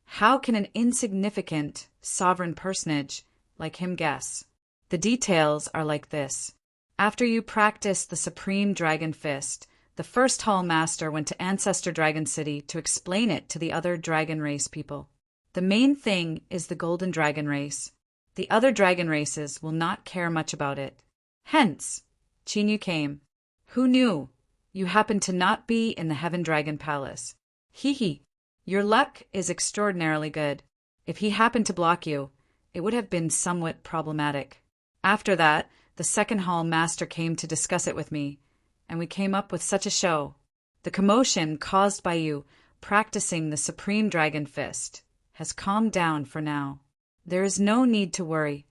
how can an insignificant sovereign personage like him guess? The details are like this. After you practice the Supreme Dragon Fist, The first Hall Master went to Ancestor Dragon City to explain it to the other dragon race people. The main thing is the Golden Dragon race. The other dragon races will not care much about it. Hence, Chinyu came. Who knew? You happened to not be in the Heaven Dragon Palace. Hee. Your luck is extraordinarily good. If he happened to block you, it would have been somewhat problematic. After that, the second Hall Master came to discuss it with me, and we came up with such a show. The commotion caused by you practicing the Supreme Dragon Fist has calmed down for now. There is no need to worry.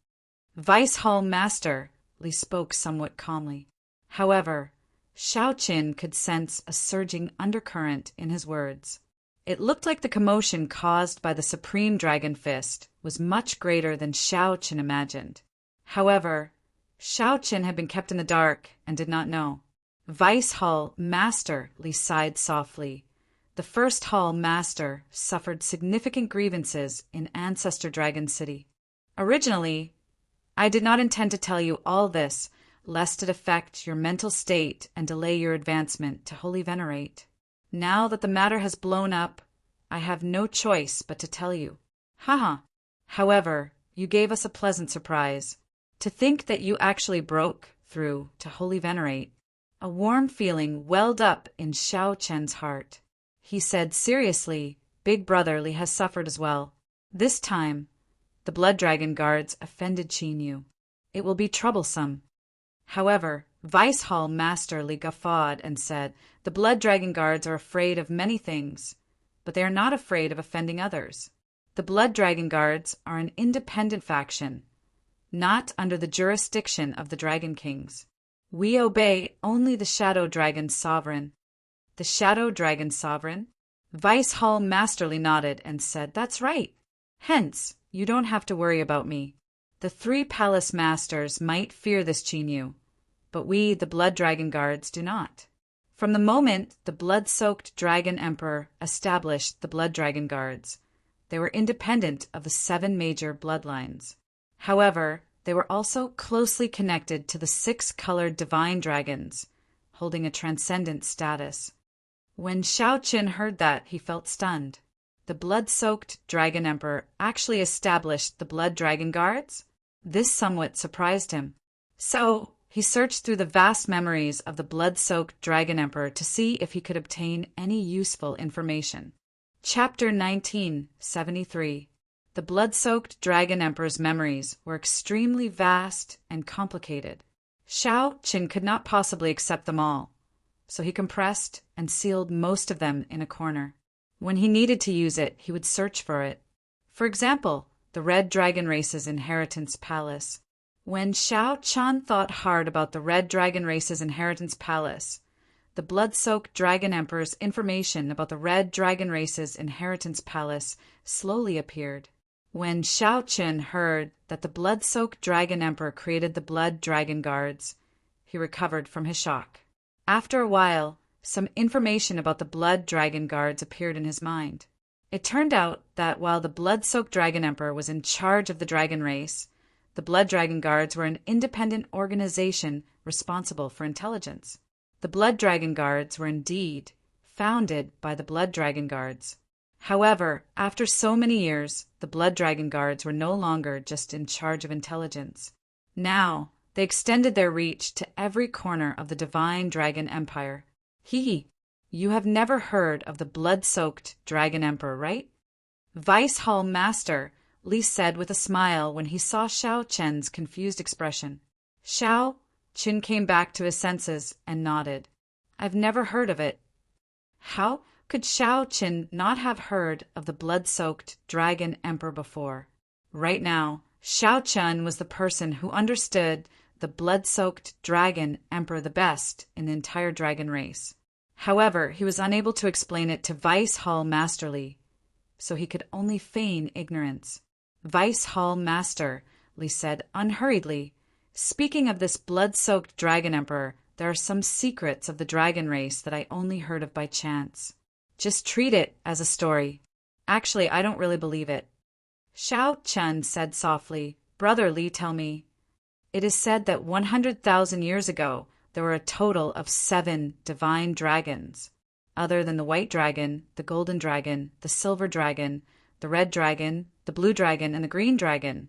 Vice Hall Master, Li spoke somewhat calmly. However, Shao Qin could sense a surging undercurrent in his words. It looked like the commotion caused by the Supreme Dragon Fist was much greater than Shao Qin imagined. However, Shao Qin had been kept in the dark and did not know. Vice Hall Master, Li sighed softly. The first Hall Master suffered significant grievances in Ancestor Dragon City. Originally, I did not intend to tell you all this, lest it affect your mental state and delay your advancement to Holy Venerate. Now that the matter has blown up, I have no choice but to tell you. Haha. However, you gave us a pleasant surprise. To think that you actually broke through to Holy Venerate. A warm feeling welled up in Shao Chen's heart. He said seriously, Big Brother Li has suffered as well. This time, the Blood Dragon Guards offended Chinyu. It will be troublesome. However, Vice Hall Master Li guffawed and said, the Blood Dragon Guards are afraid of many things, but they are not afraid of offending others. The Blood Dragon Guards are an independent faction, not under the jurisdiction of the Dragon Kings. We obey only the Shadow Dragon Sovereign. The Shadow Dragon Sovereign? Vice Hall Master Li nodded and said, that's right. Hence, you don't have to worry about me. The 3 Palace Masters might fear this Chinyu, but we, the Blood Dragon Guards, do not. From the moment the blood-soaked Dragon Emperor established the Blood Dragon Guards, they were independent of the 7 major bloodlines. However, they were also closely connected to the 6-colored divine dragons, holding a transcendent status. When Shao Qin heard that, he felt stunned. The blood-soaked Dragon Emperor actually established the Blood Dragon Guards? This somewhat surprised him. So, he searched through the vast memories of the blood-soaked Dragon Emperor to see if he could obtain any useful information. Chapter 1973. The blood-soaked Dragon Emperor's memories were extremely vast and complicated. Shao Qin could not possibly accept them all, so he compressed and sealed most of them in a corner. When he needed to use it, he would search for it. For example, the Red Dragon Race's Inheritance Palace. When Shao Chan thought hard about the Red Dragon Race's Inheritance Palace, the blood-soaked Dragon Emperor's information about the Red Dragon Race's Inheritance Palace slowly appeared. When Shao Qin heard that the blood-soaked Dragon Emperor created the Blood Dragon Guards, he recovered from his shock. After a while, some information about the Blood Dragon Guards appeared in his mind. It turned out that while the blood-soaked Dragon Emperor was in charge of the dragon race, the Blood Dragon Guards were an independent organization responsible for intelligence. The Blood Dragon Guards were indeed founded by the Blood Dragon Guards. However, after so many years, the Blood Dragon Guards were no longer just in charge of intelligence. Now, they extended their reach to every corner of the Divine Dragon Empire. You have never heard of the blood-soaked Dragon Emperor, right? Vice Hall Master, Li said with a smile when he saw Shao Chen's confused expression. Shao Qin came back to his senses and nodded. I've never heard of it. How could Shao Qin not have heard of the blood-soaked Dragon Emperor before? Right now, Shao Chen was the person who understood the blood-soaked Dragon Emperor the best in the entire dragon race. However, he was unable to explain it to Vice Hall Master Li, so he could only feign ignorance. Vice Hall Master, Li said unhurriedly, speaking of this blood-soaked Dragon Emperor, there are some secrets of the dragon race that I only heard of by chance. Just treat it as a story. Actually, I don't really believe it. Shao Chen said softly, Brother Li, tell me. It is said that 100,000 years ago, there were a total of 7 divine dragons. Other than the white dragon, the golden dragon, the silver dragon, the red dragon, the blue dragon, and the green dragon,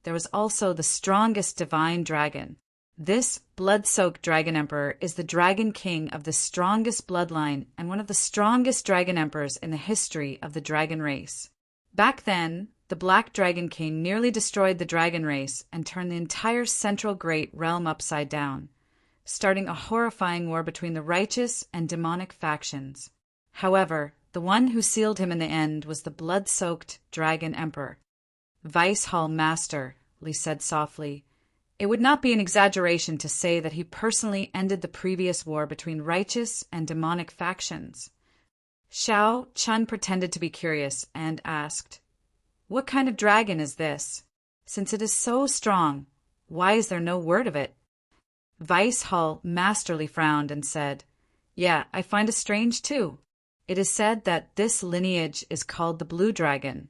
there was also the strongest divine dragon. This blood-soaked dragon emperor is the dragon king of the strongest bloodline and one of the strongest dragon emperors in the history of the dragon race. Back then, the Black Dragon King nearly destroyed the dragon race and turned the entire central great realm upside down, starting a horrifying war between the righteous and demonic factions. However, the one who sealed him in the end was the blood-soaked dragon emperor. Vice Hall Master, Lee said softly. It would not be an exaggeration to say that he personally ended the previous war between righteous and demonic factions. Xiao Chun pretended to be curious and asked, "What kind of dragon is this? Since it is so strong, why is there no word of it?" Vice Hall Masterly frowned and said, "Yeah, I find it strange too. It is said that this lineage is called the Blue Dragon,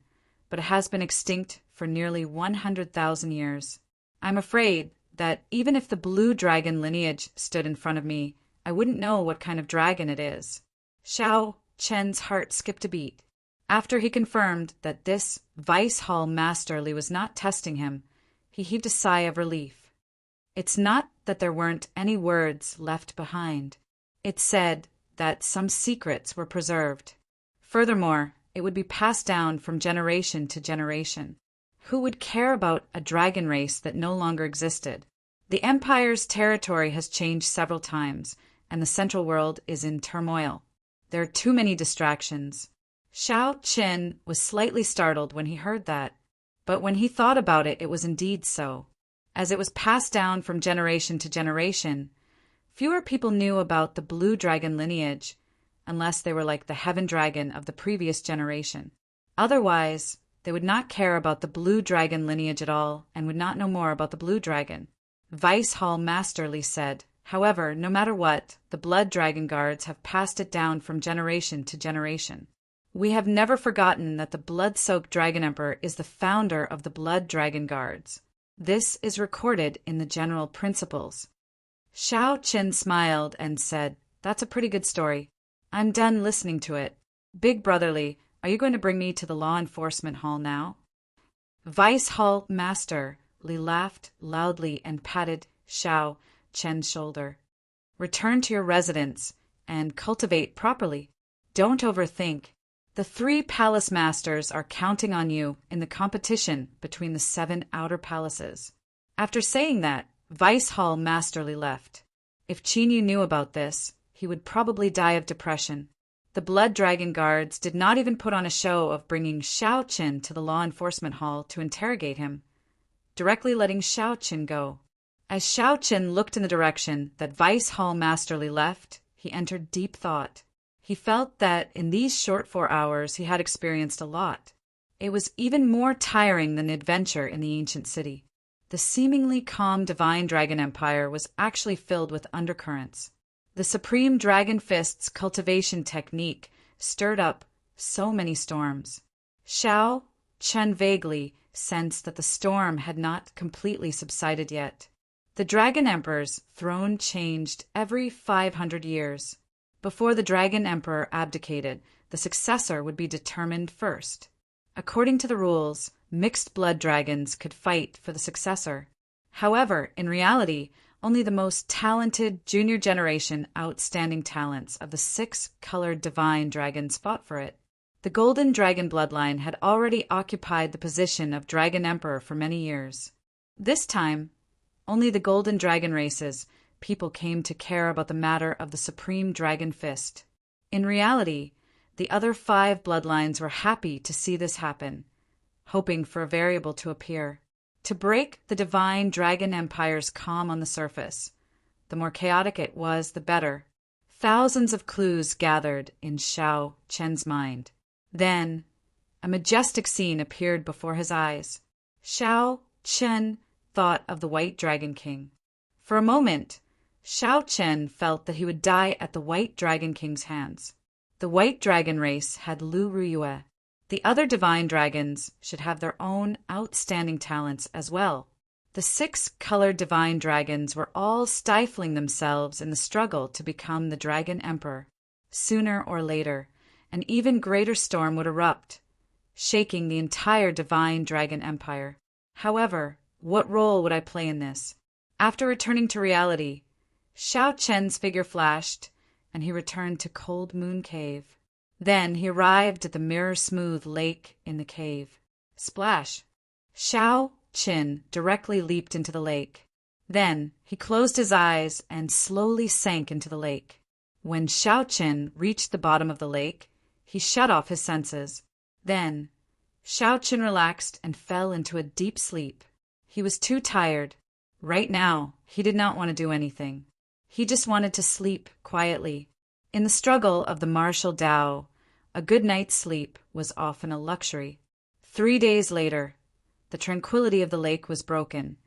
but it has been extinct for nearly 100,000 years. I'm afraid that even if the Blue Dragon lineage stood in front of me, I wouldn't know what kind of dragon it is." Xiao Chen's heart skipped a beat. After he confirmed that this Vice Hall Masterly was not testing him, he heaved a sigh of relief. It's not that there weren't any words left behind. It said that some secrets were preserved. Furthermore, it would be passed down from generation to generation. Who would care about a dragon race that no longer existed? The Empire's territory has changed several times, and the Central World is in turmoil. There are too many distractions. Xiao Qin was slightly startled when he heard that, but when he thought about it, it was indeed so. As it was passed down from generation to generation, fewer people knew about the Blue Dragon lineage, unless they were like the Heaven Dragon of the previous generation. Otherwise, they would not care about the Blue Dragon lineage at all and would not know more about the Blue Dragon. Vice Hall Masterly said, "However, no matter what, the Blood Dragon Guards have passed it down from generation to generation. We have never forgotten that the blood-soaked Dragon Emperor is the founder of the Blood Dragon Guards. This is recorded in the general principles." Xiao Qin smiled and said, "That's a pretty good story. I'm done listening to it. Big Brotherly, are you going to bring me to the law enforcement hall now?" Vice Hall Master Li laughed loudly and patted Xiao Chen's shoulder. "Return to your residence and cultivate properly. Don't overthink. The 3 palace masters are counting on you in the competition between the 7 outer palaces." After saying that, Vice Hall Masterly left. If Qinyu knew about this, he would probably die of depression. The Blood Dragon Guards did not even put on a show of bringing Xiao Qin to the law enforcement hall to interrogate him, directly letting Xiao Qin go. As Xiao Qin looked in the direction that Vice Hall Masterly left, he entered deep thought. He felt that in these short 4 hours he had experienced a lot. It was even more tiring than the adventure in the ancient city. The seemingly calm divine dragon empire was actually filled with undercurrents. The supreme dragon fist's cultivation technique stirred up so many storms. Xiao Chen vaguely sensed that the storm had not completely subsided yet. The Dragon Emperor's throne changed every 500 years. Before the Dragon Emperor abdicated, the successor would be determined first. According to the rules, mixed blood dragons could fight for the successor. However, in reality, only the most talented junior generation outstanding talents of the 6 colored divine dragons fought for it. The Golden Dragon bloodline had already occupied the position of Dragon Emperor for many years. This time, only the Golden Dragon races people came to care about the matter of the Supreme Dragon Fist. In reality, the other 5 bloodlines were happy to see this happen, hoping for a variable to appear, to break the divine Dragon Empire's calm on the surface. The more chaotic it was, the better. Thousands of clues gathered in Xiao Chen's mind. Then, a majestic scene appeared before his eyes. Xiao Chen thought of the White Dragon King. For a moment, Xiao Chen felt that he would die at the White Dragon King's hands. The White Dragon race had Lu Ruyue. The other divine dragons should have their own outstanding talents as well. The 6 colored divine dragons were all stifling themselves in the struggle to become the Dragon Emperor. Sooner or later, an even greater storm would erupt, shaking the entire divine dragon empire. However, what role would I play in this? After returning to reality, Shao Chen's figure flashed, and he returned to Cold Moon Cave. Then he arrived at the mirror-smooth lake in the cave. Splash! Shao Chen directly leaped into the lake. Then he closed his eyes and slowly sank into the lake. When Shao Chen reached the bottom of the lake, he shut off his senses. Then Shao Chen relaxed and fell into a deep sleep. He was too tired. Right now, he did not want to do anything. He just wanted to sleep quietly. In the struggle of the martial Tao, a good night's sleep was often a luxury. 3 days later, the tranquility of the lake was broken,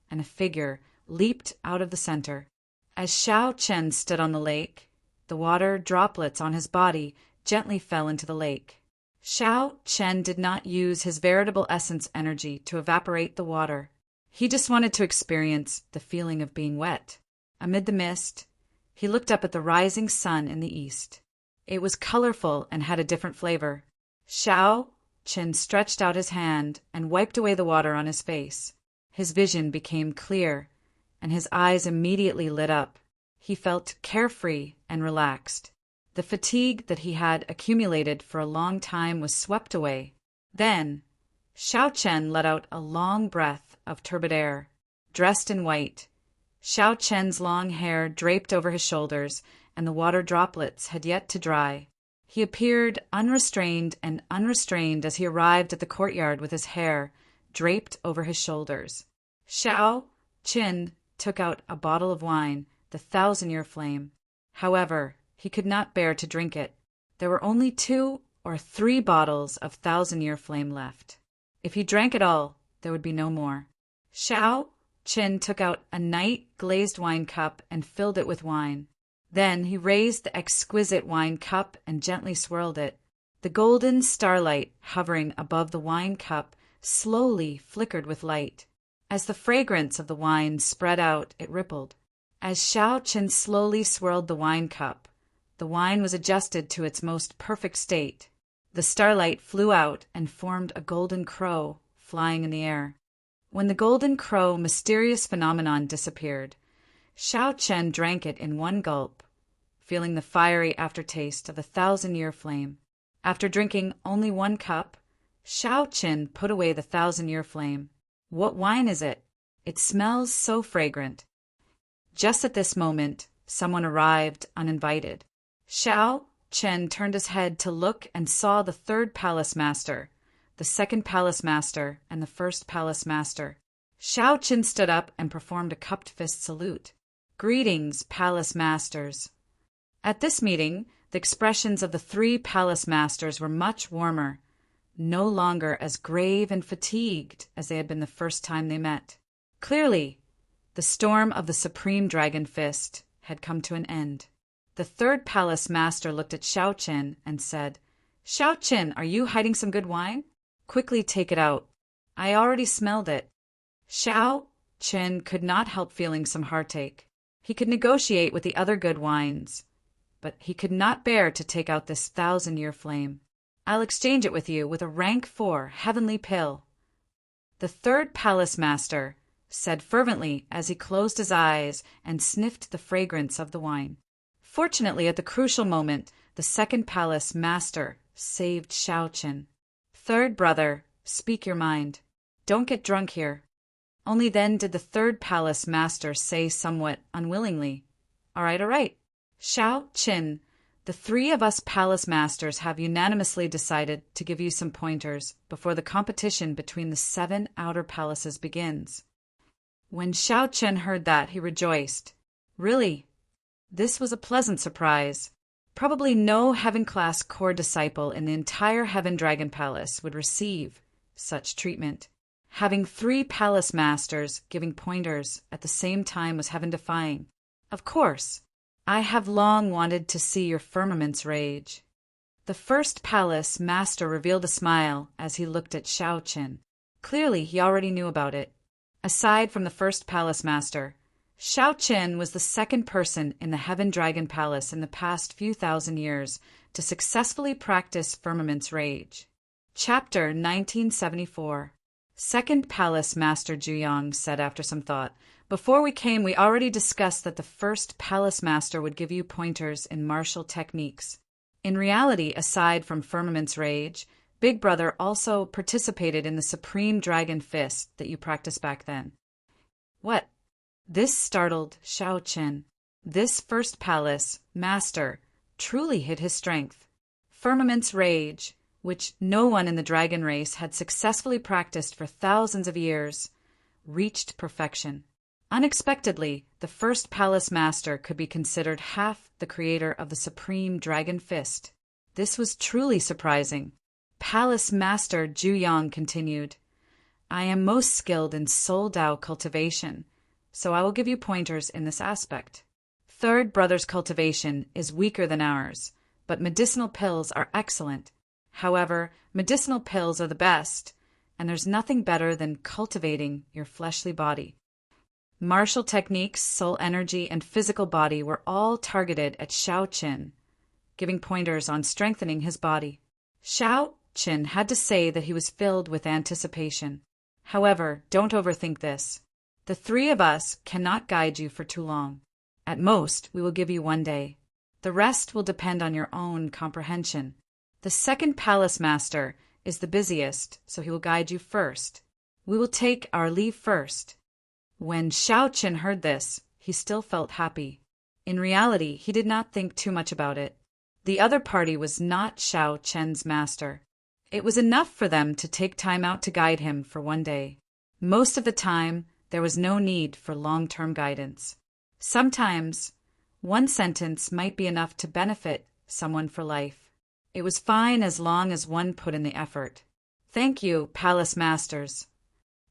and a figure leaped out of the center. As Shao Chen stood on the lake, the water droplets on his body gently fell into the lake. Shao Chen did not use his veritable essence energy to evaporate the water. He just wanted to experience the feeling of being wet. Amid the mist, he looked up at the rising sun in the east. It was colorful and had a different flavor. Shao Chen stretched out his hand and wiped away the water on his face. His vision became clear, and his eyes immediately lit up. He felt carefree and relaxed. The fatigue that he had accumulated for a long time was swept away. Then, Shao Chen let out a long breath of turbid air. Dressed in white, Shao Chen's long hair draped over his shoulders, and the water droplets had yet to dry. He appeared unrestrained and unrestrained as he arrived at the courtyard with his hair draped over his shoulders. Shao Chen took out a bottle of wine, the 1,000-year flame. However, he could not bear to drink it. There were only 2 or 3 bottles of 1,000-year flame left. If he drank it all, there would be no more. Shao Chen took out a night-glazed wine cup and filled it with wine. Then he raised the exquisite wine cup and gently swirled it. The golden starlight hovering above the wine cup slowly flickered with light. As the fragrance of the wine spread out, it rippled. As Shao Chen slowly swirled the wine cup, the wine was adjusted to its most perfect state. The starlight flew out and formed a golden crow flying in the air. When the golden crow mysterious phenomenon disappeared, Shao Chen drank it in one gulp, feeling the fiery aftertaste of the 1,000-year flame. After drinking only 1 cup, Shao Chen put away the 1,000-year flame. What wine is it? It smells so fragrant. Just at this moment, someone arrived uninvited. Shao Chen turned his head to look and saw the 3rd palace master, the 2nd palace master, and the 1st palace master. Shao Chen stood up and performed a cupped fist salute. Greetings, palace masters. At this meeting, the expressions of the 3 palace masters were much warmer, no longer as grave and fatigued as they had been the first time they met. Clearly, the storm of the supreme dragon fist had come to an end. The 3rd palace master looked at Shao Chen and said, "Shao Chen, are you hiding some good wine? Quickly take it out. I already smelled it." Shao Chen could not help feeling some heartache. He could negotiate with the other good wines, but he could not bear to take out this 1,000-year flame. "I'll exchange it with you with a rank 4 heavenly pill." The 3rd palace master said fervently as he closed his eyes and sniffed the fragrance of the wine. Fortunately, at the crucial moment, the 2nd palace master saved Shao Chen. "Third brother, speak your mind. Don't get drunk here." Only then did the 3rd palace master say somewhat unwillingly, all right. Shao Chen, the 3 of us palace masters have unanimously decided to give you some pointers before the competition between the 7 outer palaces begins." When Shao Chen heard that, he rejoiced. Really, this was a pleasant surprise. Probably no heaven-class core disciple in the entire Heaven Dragon Palace would receive such treatment. Having 3 palace masters giving pointers at the same time was heaven-defying. Of course, I have long wanted to see your firmaments rage. The 1st palace master revealed a smile as he looked at Shao Chen. Clearly, he already knew about it. Aside from the first palace master, Shao Qin was the second person in the Heaven Dragon Palace in the past few thousand years to successfully practice Firmament's Rage. Chapter 1974. Second Palace Master Zhuyang said after some thought, "Before we came, we already discussed that the first Palace Master would give you pointers in martial techniques. In reality, aside from Firmament's Rage, Big Brother also participated in the Supreme Dragon Fist that you practiced back then." What? This startled Shao Qin. This first Palace Master truly hid his strength. Firmament's Rage, which no one in the dragon race had successfully practiced for thousands of years, reached perfection. Unexpectedly, the first Palace Master could be considered half the creator of the Supreme Dragon Fist. This was truly surprising. Palace Master Zhuyang continued, "I am most skilled in Soul Dao cultivation, so I will give you pointers in this aspect. Third Brother's cultivation is weaker than ours, but medicinal pills are excellent. However, medicinal pills are the best, and there's nothing better than cultivating your fleshly body." Martial techniques, soul energy, and physical body were all targeted at Shao Qin, giving pointers on strengthening his body. Shao Qin had to say that he was filled with anticipation. However, don't overthink this. The three of us cannot guide you for too long. At most, we will give you 1 day. The rest will depend on your own comprehension. The second Palace Master is the busiest, so he will guide you first. We will take our leave first. When Shao Qin heard this, he still felt happy. In reality, he did not think too much about it. The other party was not Shao Qin's master. It was enough for them to take time out to guide him for 1 day. Most of the time, there was no need for long-term guidance. Sometimes, one sentence might be enough to benefit someone for life. It was fine as long as one put in the effort. "Thank you, Palace Masters."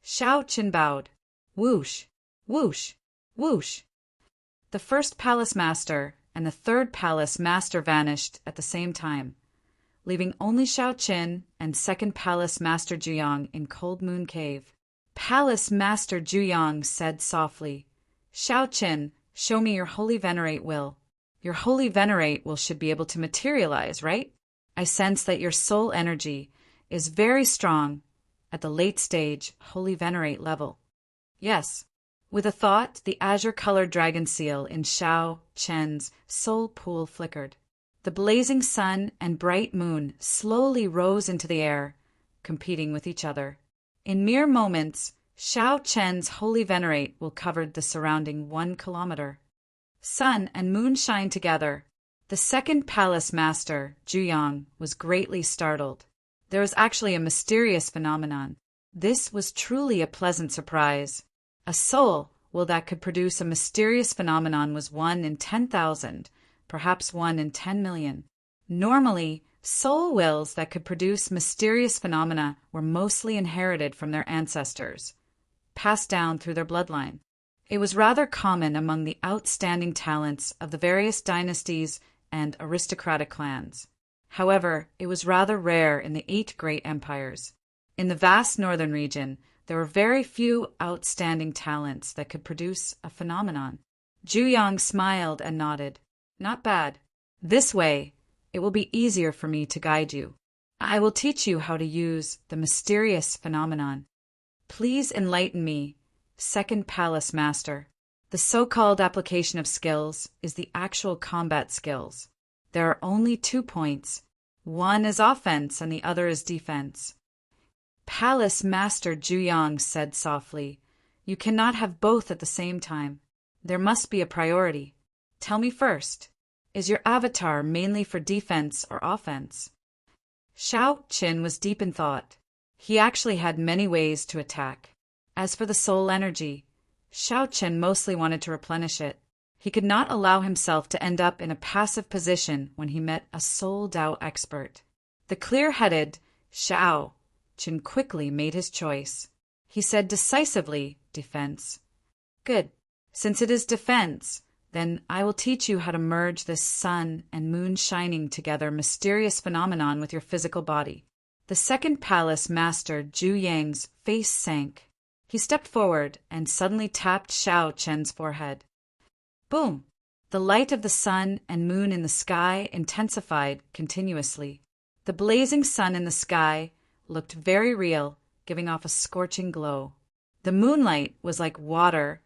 Shao Qin bowed. Whoosh, whoosh, whoosh. The first Palace Master and the third Palace Master vanished at the same time, leaving only Shao Qin and second Palace Master Zhuyang in Cold Moon Cave. Palace Master Zhuyang said softly, "Shao Qin, show me your Holy Venerate will. Your Holy Venerate will should be able to materialize, right? I sense that your soul energy is very strong at the late stage Holy Venerate level." Yes. With a thought, the azure-colored dragon seal in Shao Qin's soul pool flickered. The blazing sun and bright moon slowly rose into the air, competing with each other. In mere moments, Shao Qin's Holy Venerate will cover the surrounding 1 kilometer. Sun and moon shine together. The second Palace Master, Zhuyang, was greatly startled. There was actually a mysterious phenomenon. This was truly a pleasant surprise. A soul will that could produce a mysterious phenomenon was 1 in 10,000, perhaps 1 in 10 million. Normally, soul wills that could produce mysterious phenomena were mostly inherited from their ancestors, passed down through their bloodline. It was rather common among the outstanding talents of the various dynasties and aristocratic clans. However, it was rather rare in the 8 great empires. In the vast northern region, there were very few outstanding talents that could produce a phenomenon. Zhuyang smiled and nodded. "Not bad. This way, it will be easier for me to guide you. I will teach you how to use the mysterious phenomenon. Please enlighten me, second Palace Master." The so-called application of skills is the actual combat skills. There are only 2 points. One is offense and the other is defense. Palace Master Zhuyang said softly, "You cannot have both at the same time. There must be a priority. Tell me first, is your avatar mainly for defense or offense?" Shao Qin was deep in thought. He actually had many ways to attack. As for the soul energy, Shao Qin mostly wanted to replenish it. He could not allow himself to end up in a passive position when he met a Soul Dao expert. The clear-headed Shao Qin quickly made his choice. He said decisively, "Defense." "Good. Since it is defense, then I will teach you how to merge this sun and moon shining together mysterious phenomenon with your physical body." The second Palace Master Zhu Yang's face sank. He stepped forward and suddenly tapped Xiao Chen's forehead. Boom! The light of the sun and moon in the sky intensified continuously. The blazing sun in the sky looked very real, giving off a scorching glow. The moonlight was like water,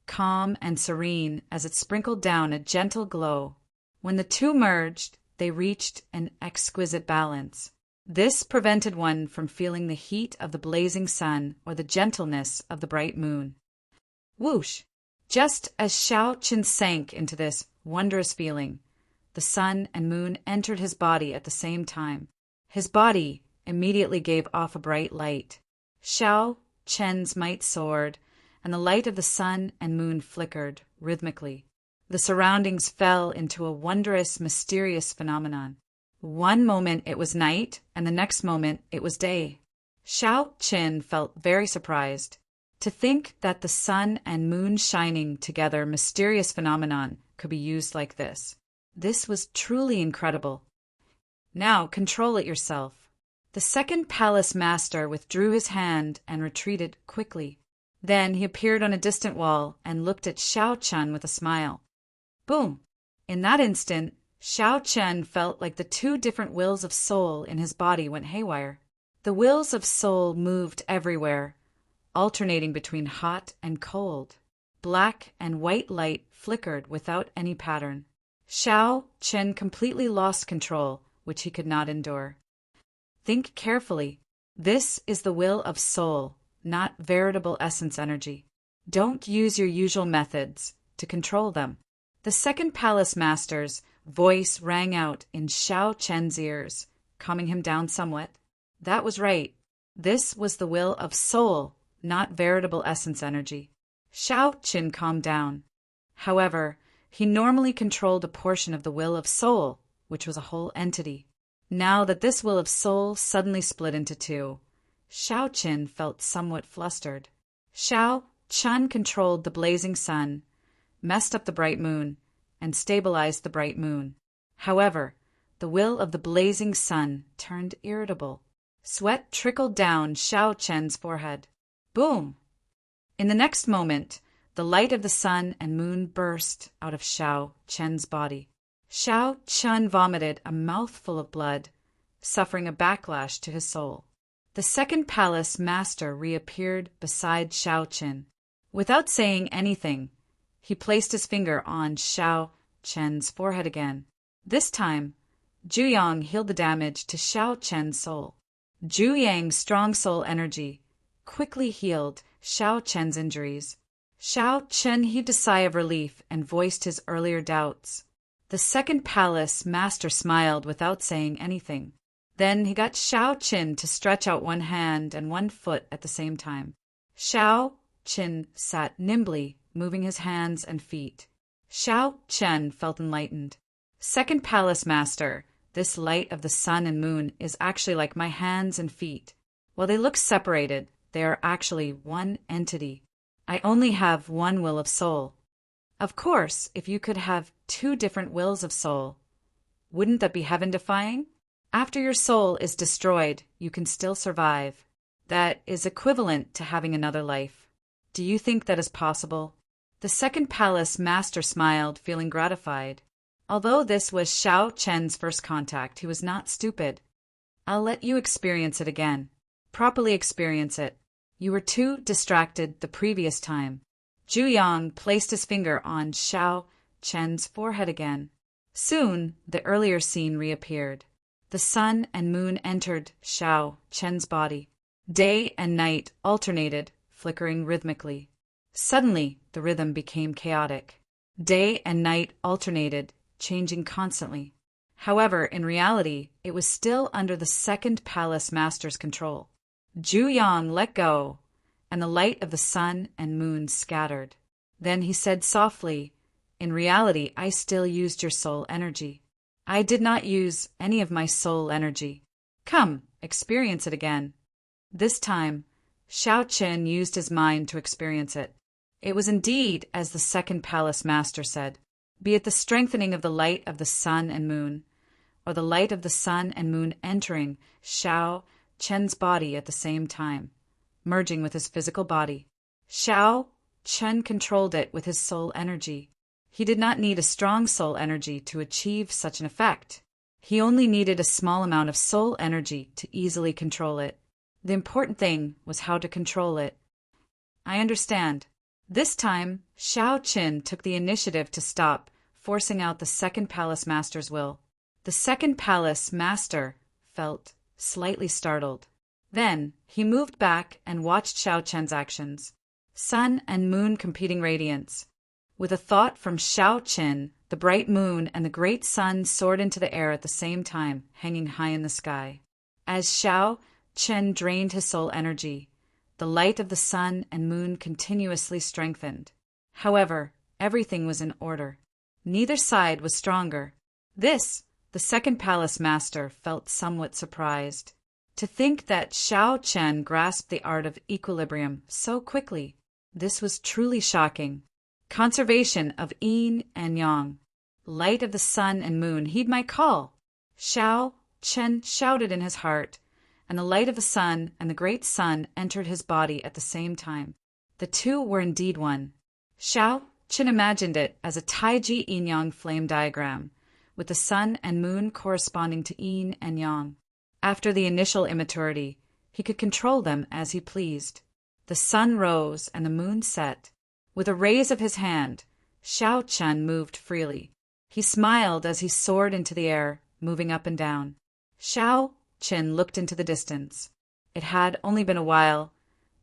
calm and serene as it sprinkled down a gentle glow. When the two merged, they reached an exquisite balance. This prevented one from feeling the heat of the blazing sun or the gentleness of the bright moon. Whoosh! Just as Xiao Chen sank into this wondrous feeling, the sun and moon entered his body at the same time. His body immediately gave off a bright light. Xiao Chen's might soared, and the light of the sun and moon flickered rhythmically. The surroundings fell into a wondrous, mysterious phenomenon. One moment it was night, and the next moment it was day. Xiao Chen felt very surprised. To think that the sun and moon shining together mysterious phenomenon could be used like this. This was truly incredible. Now control it yourself. The second palace master withdrew his hand and retreated quickly. Then he appeared on a distant wall and looked at Xiao Chen with a smile. Boom! In that instant, Xiao Chen felt like the two different wills of soul in his body went haywire. The wills of soul moved everywhere, alternating between hot and cold. Black and white light flickered without any pattern. Xiao Chen completely lost control, which he could not endure. Think carefully. This is the will of soul, not veritable essence energy. Don't use your usual methods to control them. The second palace master's voice rang out in Xiao Chen's ears, calming him down somewhat. That was right. This was the will of soul, not veritable essence energy. Xiao Chen calmed down. However, he normally controlled a portion of the will of soul, which was a whole entity. Now that this will of soul suddenly split into two, Xiao Chen felt somewhat flustered. Xiao Chen controlled the blazing sun, messed up the bright moon, and stabilized the bright moon. However, the will of the blazing sun turned irritable. Sweat trickled down Xiao Chen's forehead. Boom! In the next moment, the light of the sun and moon burst out of Xiao Chen's body. Xiao Chen vomited a mouthful of blood, suffering a backlash to his soul. The second palace master reappeared beside Xiao Chen. Without saying anything, he placed his finger on Xiao Chen's forehead again. This time, Juyang healed the damage to Xiao Chen's soul. Juyang's strong soul energy quickly healed Xiao Chen's injuries. Xiao Chen heaved a sigh of relief and voiced his earlier doubts. The second palace master smiled without saying anything. Then he got Xiao Chen to stretch out one hand and one foot at the same time. Xiao Chen sat nimbly, moving his hands and feet. Xiao Chen felt enlightened. Second palace master, this light of the sun and moon is actually like my hands and feet. While they look separated, they are actually one entity. I only have one will of soul. Of course, if you could have two different wills of soul, wouldn't that be heaven-defying? After your soul is destroyed, you can still survive. That is equivalent to having another life. Do you think that is possible? The second palace master smiled, feeling gratified. Although this was Xiao Chen's first contact, he was not stupid. I'll let you experience it again. Properly experience it. You were too distracted the previous time. Juyang placed his finger on Xiao Chen's forehead again. Soon, the earlier scene reappeared. The sun and moon entered Xiao Chen's body. Day and night alternated, flickering rhythmically. Suddenly, the rhythm became chaotic. Day and night alternated, changing constantly. However, in reality, it was still under the second palace master's control. Juyang let go, and the light of the sun and moon scattered. Then he said softly, "In reality, I still used your soul energy. I did not use any of my soul energy. Come, experience it again." This time, Xiao Chen used his mind to experience it. It was indeed as the second palace master said, be it the strengthening of the light of the sun and moon, or the light of the sun and moon entering Xiao Chen's body at the same time, merging with his physical body. Xiao Chen controlled it with his soul energy. He did not need a strong soul energy to achieve such an effect. He only needed a small amount of soul energy to easily control it. The important thing was how to control it. I understand. This time, Xiao Qin took the initiative to stop, forcing out the second palace master's will. The second palace master felt slightly startled. Then, he moved back and watched Xiao Chen's actions. Sun and moon competing radiance. With a thought from Xiao Qin, the bright moon and the great sun soared into the air at the same time, hanging high in the sky. As Xiao Qin drained his soul energy, the light of the sun and moon continuously strengthened. However, everything was in order. Neither side was stronger. This, the second palace master felt somewhat surprised. To think that Xiao Chen grasped the art of equilibrium so quickly, this was truly shocking. Conservation of yin and yang. Light of the sun and moon heed my call. Xiao Chen shouted in his heart, and the light of the sun and the great sun entered his body at the same time. The two were indeed one. Xiao Chen imagined it as a Taiji yin-yang flame diagram, with the sun and moon corresponding to yin and yang. After the initial immaturity, he could control them as he pleased. The sun rose and the moon set. With a raise of his hand, Xiao Chen moved freely. He smiled as he soared into the air, moving up and down. Xiao Chen looked into the distance. It had only been a while,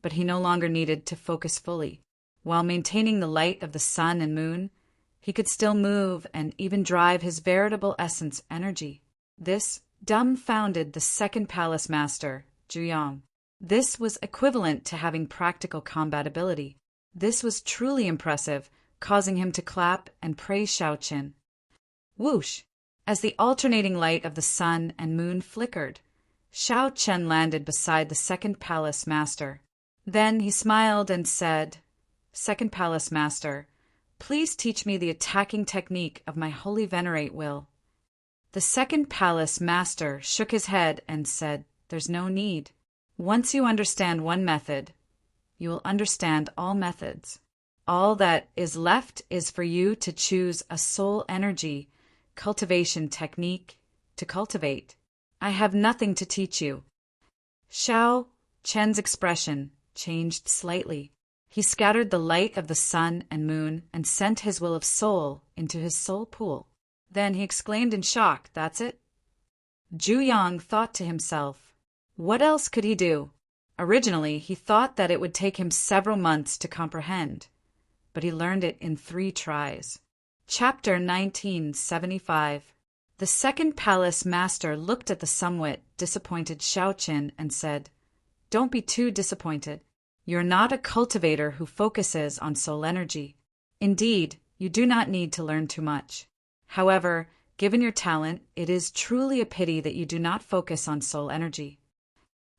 but he no longer needed to focus fully. While maintaining the light of the sun and moon, he could still move and even drive his veritable essence energy. This dumbfounded the second palace master, Zhuyang. This was equivalent to having practical combat ability. This was truly impressive, causing him to clap and praise Xiao Qin. Whoosh! As the alternating light of the sun and moon flickered, Xiao Chen landed beside the second palace master. Then he smiled and said, "Second palace master, please teach me the attacking technique of my holy venerate will." The second palace master shook his head and said, "There's no need. Once you understand one method, you will understand all methods. All that is left is for you to choose a soul energy cultivation technique to cultivate. I have nothing to teach you." Xiao Chen's expression changed slightly. He scattered the light of the sun and moon and sent his will of soul into his soul pool. Then he exclaimed in shock, "That's it?" Zhuyang thought to himself, what else could he do? Originally, he thought that it would take him several months to comprehend, but he learned it in 3 tries. Chapter 1975. The second palace master looked at the somewhat disappointed Xiao Qin and said, "Don't be too disappointed. You're not a cultivator who focuses on soul energy. Indeed, you do not need to learn too much. However, given your talent, it is truly a pity that you do not focus on soul energy."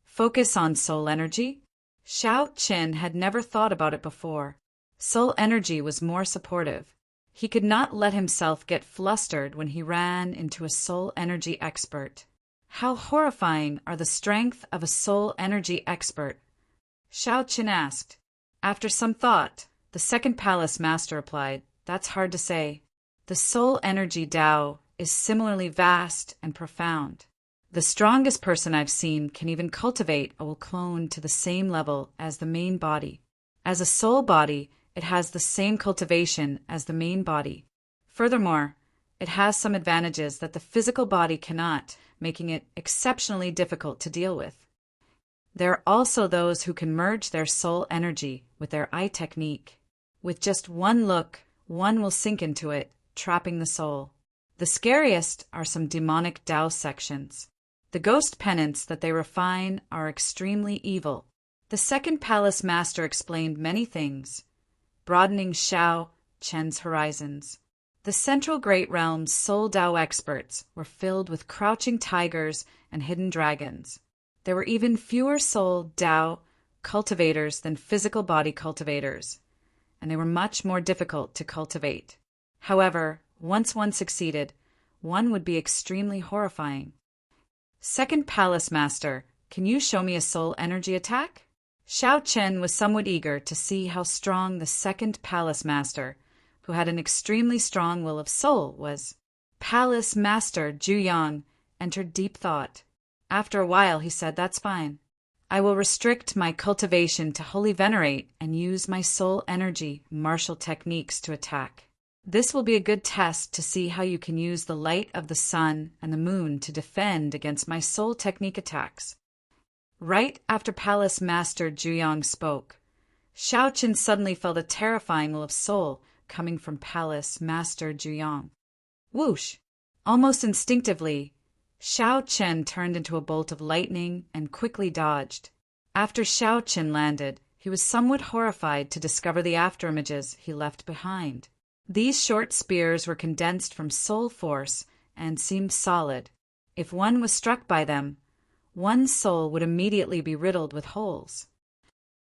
Focus on soul energy? Xiao Qin had never thought about it before. Soul energy was more supportive. He could not let himself get flustered when he ran into a soul energy expert. How horrifying are the strength of a soul energy expert? Xiao Qin asked. After some thought, the second palace master replied, "That's hard to say. The soul energy Tao is similarly vast and profound. The strongest person I've seen can even cultivate a will clone to the same level as the main body. As a soul body, it has the same cultivation as the main body. Furthermore, it has some advantages that the physical body cannot, making it exceptionally difficult to deal with. There are also those who can merge their soul energy with their eye technique. With just one look, one will sink into it, trapping the soul. The scariest are some demonic Tao sections. The ghost penance that they refine are extremely evil. The second palace master explained many things, broadening Xiao Chen's horizons. The central great realm's soul Tao experts were filled with crouching tigers and hidden dragons. There were even fewer soul Tao cultivators than physical body cultivators, and they were much more difficult to cultivate. However, once one succeeded, one would be extremely horrifying. Second palace master, can you show me a soul energy attack? Xiao Chen was somewhat eager to see how strong the second palace master, who had an extremely strong will of soul, was. Palace Master Zhu Yang entered deep thought. After a while he said, "That's fine. I will restrict my cultivation to holy venerate and use my soul energy martial techniques to attack. This will be a good test to see how you can use the light of the sun and the moon to defend against my soul technique attacks." Right after Palace Master Zhu Yang spoke, Xiao Chen suddenly felt a terrifying will of soul coming from Palace Master Zhu Yang. Whoosh! Almost instinctively, Xiao Chen turned into a bolt of lightning and quickly dodged. After Xiao Chen landed, he was somewhat horrified to discover the afterimages he left behind. These short spears were condensed from soul force and seemed solid. If one was struck by them, one's soul would immediately be riddled with holes.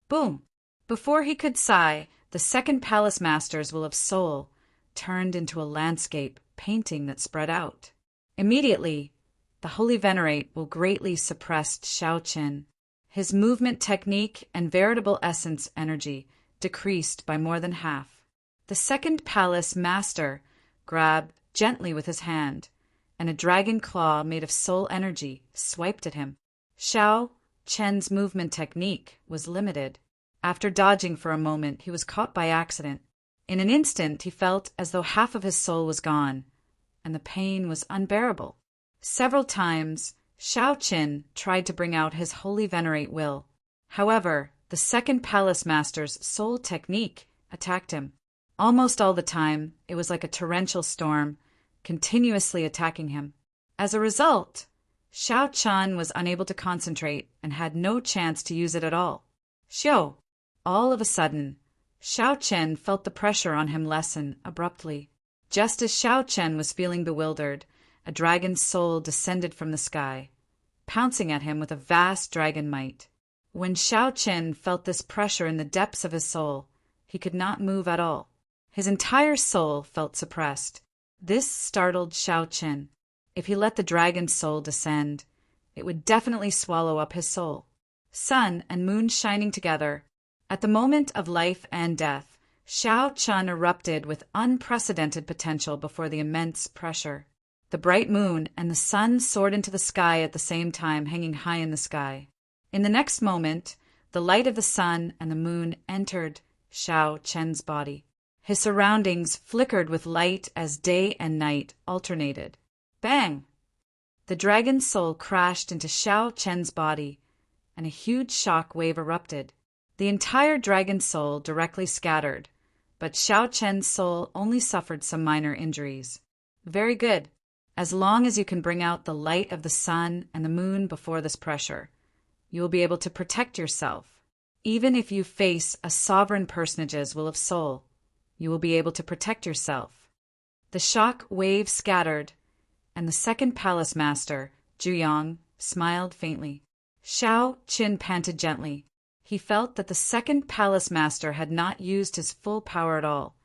Boom! Before he could sigh, the second palace master's will of soul turned into a landscape painting that spread out. Immediately, the holy venerate will greatly suppressed Xiao Chen. His movement technique and veritable essence energy decreased by more than half. The second palace master grabbed gently with his hand, and a dragon claw made of soul energy swiped at him. Xiao Chen's movement technique was limited. After dodging for a moment, he was caught by accident. In an instant, he felt as though half of his soul was gone, and the pain was unbearable. Several times, Xiao Chen tried to bring out his holy venerate will. However, the second palace master's soul technique attacked him. Almost all the time, it was like a torrential storm, continuously attacking him. As a result, Xiao Chen was unable to concentrate and had no chance to use it at all. Xiao! All of a sudden, Xiao Chen felt the pressure on him lessen abruptly. Just as Xiao Chen was feeling bewildered, a dragon's soul descended from the sky, pouncing at him with a vast dragon might. When Xiao Chen felt this pressure in the depths of his soul, he could not move at all. His entire soul felt suppressed. This startled Xiao Chen. If he let the dragon's soul descend, it would definitely swallow up his soul. Sun and moon shining together. At the moment of life and death, Xiao Chen erupted with unprecedented potential before the immense pressure. The bright moon and the sun soared into the sky at the same time, hanging high in the sky. In the next moment, the light of the sun and the moon entered Xiao Chen's body. His surroundings flickered with light as day and night alternated. Bang! The dragon's soul crashed into Xiao Chen's body, and a huge shock wave erupted. The entire dragon's soul directly scattered, but Xiao Chen's soul only suffered some minor injuries. Very good. As long as you can bring out the light of the sun and the moon before this pressure, you will be able to protect yourself. Even if you face a sovereign personage's will of soul, you will be able to protect yourself. The shock wave scattered, and the second palace master, Zhu Yang, smiled faintly. Xiao Chen panted gently. He felt that the second palace master had not used his full power at all,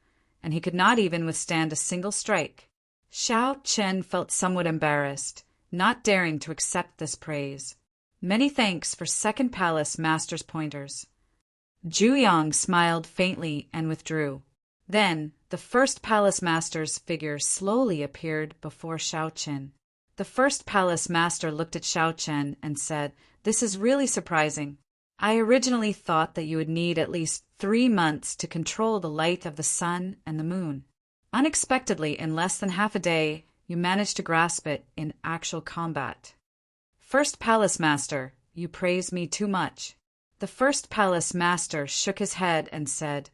and he could not even withstand a single strike. Xiao Chen felt somewhat embarrassed, not daring to accept this praise. Many thanks for second palace master's pointers. Zhu Yang smiled faintly and withdrew. Then, the first palace master's figure slowly appeared before Xiao Chen. The first palace master looked at Xiao Chen and said, "This is really surprising. I originally thought that you would need at least 3 months to control the light of the sun and the moon. Unexpectedly, in less than half a day, you managed to grasp it in actual combat. First palace master, you praise me too much." The first palace master shook his head and said,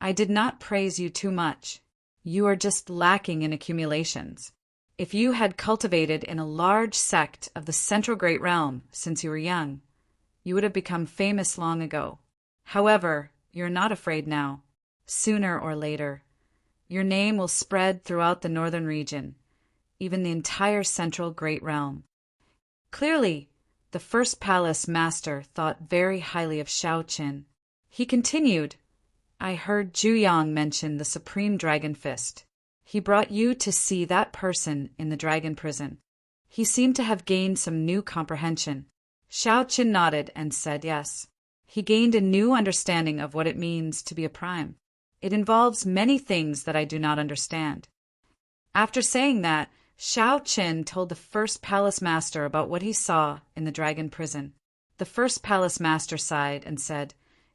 "I did not praise you too much. You are just lacking in accumulations. If you had cultivated in a large sect of the Central Great Realm since you were young, you would have become famous long ago. However, you're not afraid now. Sooner or later, your name will spread throughout the northern region, even the entire Central Great Realm." Clearly, the first palace master thought very highly of Xiao Chen. He continued, "I heard Zhu Yang mention the Supreme Dragon Fist. He brought you to see that person in the dragon prison. He seemed to have gained some new comprehension." Xiao Chen nodded and said yes. He gained a new understanding of what it means to be a prime. It involves many things that I do not understand. After saying that, Shao Qin told the first palace master about what he saw in the dragon prison. The first palace master sighed and said,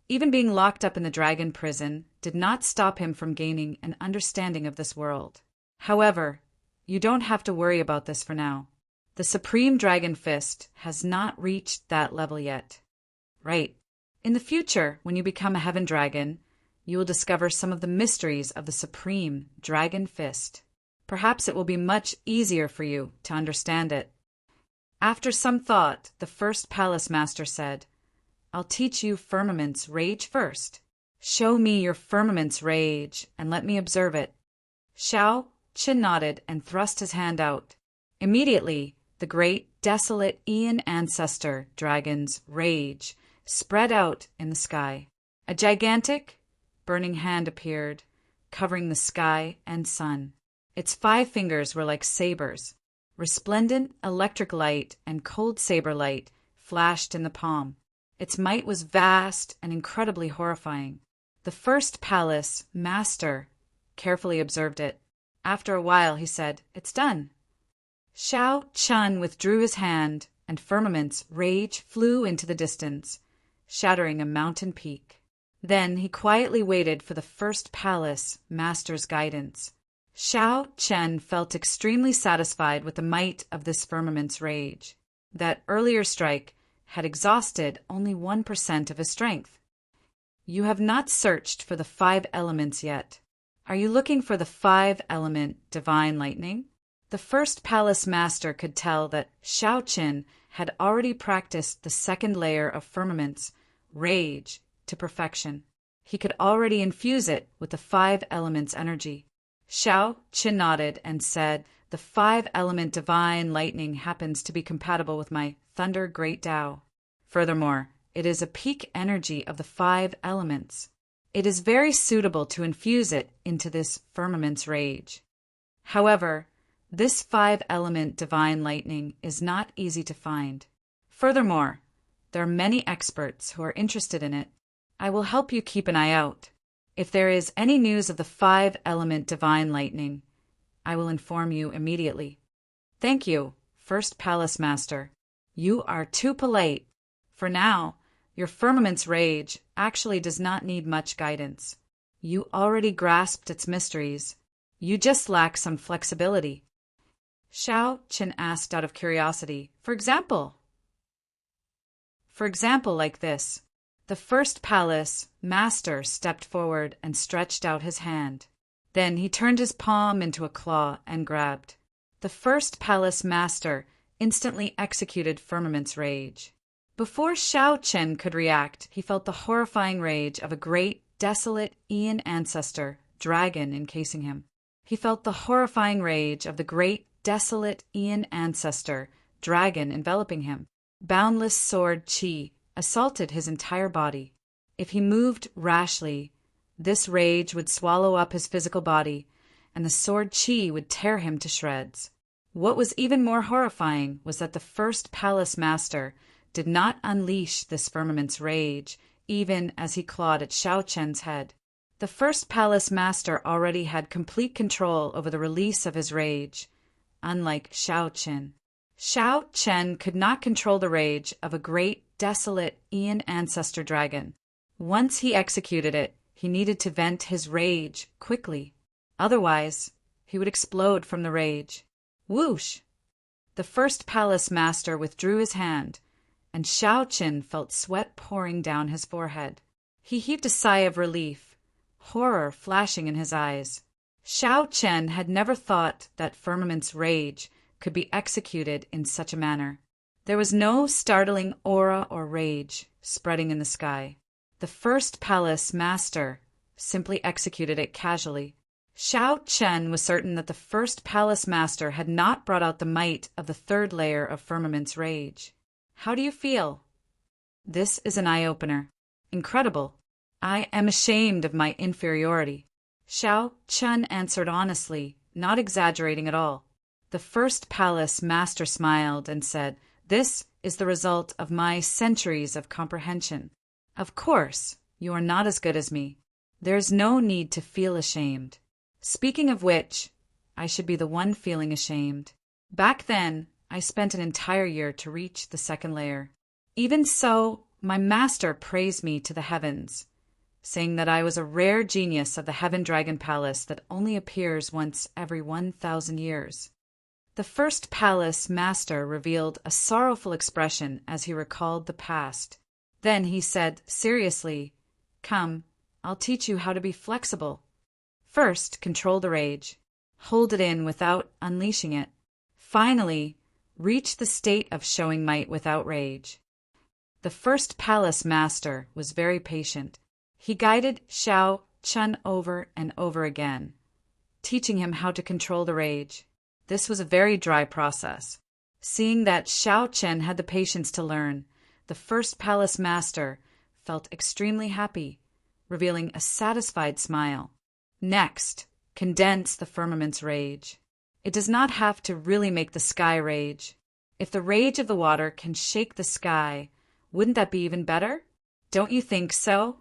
even being locked up in the dragon prison did not stop him from gaining an understanding of this world. However, you don't have to worry about this for now. The Supreme Dragon Fist has not reached that level yet. Right. In the future, when you become a heaven dragon, you will discover some of the mysteries of the Supreme Dragon Fist. Perhaps it will be much easier for you to understand it. After some thought, the first palace master said, I'll teach you Firmament's Rage first. Show me your Firmament's Rage, and let me observe it. Shao Qin nodded and thrust his hand out. Immediately, the great, desolate Aeon Ancestor Dragon's Rage spread out in the sky. A gigantic, burning hand appeared, covering the sky and sun. Its 5 fingers were like sabers. Resplendent electric light and cold saber light flashed in the palm. Its might was vast and incredibly horrifying. The first palace master carefully observed it. After a while, he said, It's done. Shao Chun withdrew his hand, and Firmament's Rage flew into the distance, shattering a mountain peak. Then he quietly waited for the first palace master's guidance. Shao Chen felt extremely satisfied with the might of this Firmament's Rage. That earlier strike had exhausted only 1% of his strength. You have not searched for the 5 elements yet. Are you looking for the 5-element divine lightning? The first palace master could tell that Shao Qin had already practiced the second layer of Firmament's Rage to perfection. He could already infuse it with the 5 elements energy. Shao Qin nodded and said, the 5-element divine lightning happens to be compatible with my Thunder Great Tao. Furthermore, it is a peak energy of the 5 elements. It is very suitable to infuse it into this Firmament's Rage. However, this 5-element divine lightning is not easy to find. Furthermore, there are many experts who are interested in it. I will help you keep an eye out. If there is any news of the 5-element divine lightning, I will inform you immediately. Thank you, First Palace Master. You are too polite. For now, your Firmament's Rage actually does not need much guidance. You already grasped its mysteries. You just lack some flexibility. Shao Qin asked out of curiosity, For example, like this. The first palace master stepped forward and stretched out his hand. Then he turned his palm into a claw and grabbed. The first palace master instantly executed Firmament's Rage. Before Shao Qin could react, he felt the horrifying rage of a great, desolate Aeon Ancestor dragon encasing him. He felt the horrifying rage of the great, desolate Aeon Ancestor dragon enveloping him. Boundless sword qi assaulted his entire body. If he moved rashly, this rage would swallow up his physical body, and the sword qi would tear him to shreds. What was even more horrifying was that the first palace master did not unleash this Firmament's Rage, even as he clawed at Shao Chen's head. The first palace master already had complete control over the release of his rage, unlike Shao Qin. Shao Chen could not control the rage of a great, desolate Aeon Ancestor dragon. Once he executed it, he needed to vent his rage quickly. Otherwise, he would explode from the rage. Whoosh! The first palace master withdrew his hand, and Shao Qin felt sweat pouring down his forehead. He heaved a sigh of relief, horror flashing in his eyes. Shao Chen had never thought that Firmament's Rage could be executed in such a manner. There was no startling aura or rage spreading in the sky. The first palace master simply executed it casually. Shao Chen was certain that the first palace master had not brought out the might of the 3rd layer of Firmament's Rage. How do you feel? This is an eye-opener. Incredible. I am ashamed of my inferiority. Shao Chen answered honestly, not exaggerating at all. The first palace master smiled and said, This is the result of my centuries of comprehension. Of course, you are not as good as me. There's no need to feel ashamed. Speaking of which, I should be the one feeling ashamed. Back then, I spent an entire year to reach the second layer. Even so, my master praised me to the heavens, saying that I was a rare genius of the Heaven Dragon Palace that only appears once every 1,000 years. The first palace master revealed a sorrowful expression as he recalled the past. Then he said seriously, "Come, I'll teach you how to be flexible. First, control the rage. Hold it in without unleashing it. Finally, reach the state of showing might without rage." The first palace master was very patient. He guided Xiao Chun over and over again, teaching him how to control the rage. This was a very dry process. Seeing that Xiao Chen had the patience to learn, the first palace master felt extremely happy, revealing a satisfied smile. Next, condense the firmament's rage. It does not have to really make the sky rage. If the rage of the water can shake the sky, wouldn't that be even better? Don't you think so?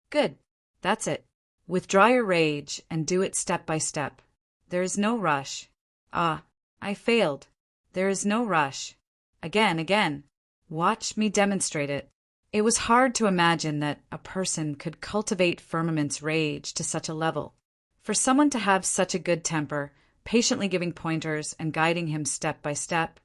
Good. That's it. Withdraw your rage and do it step by step. There is no rush. Ah, I failed. There is no rush. Again. Watch me demonstrate it. It was hard to imagine that a person could cultivate firmament's rage to such a level. For someone to have such a good temper, patiently giving pointers and guiding him step by step,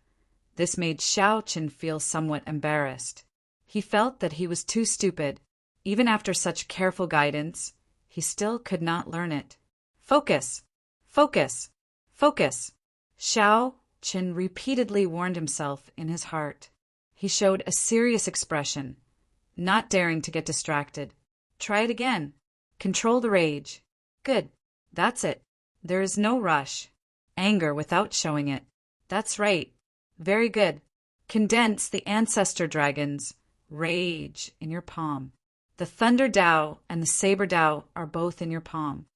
this made Xiao Chen feel somewhat embarrassed. He felt that he was too stupid. Even after such careful guidance, he still could not learn it. Focus! Focus! Focus! Xiao Chen repeatedly warned himself in his heart. He showed a serious expression, not daring to get distracted. Try it again. Control the rage. Good. That's it. There is no rush. Anger without showing it. That's right. Very good. Condense the ancestor dragon's rage in your palm. The Thunder Dao and the Saber Dao are both in your palm.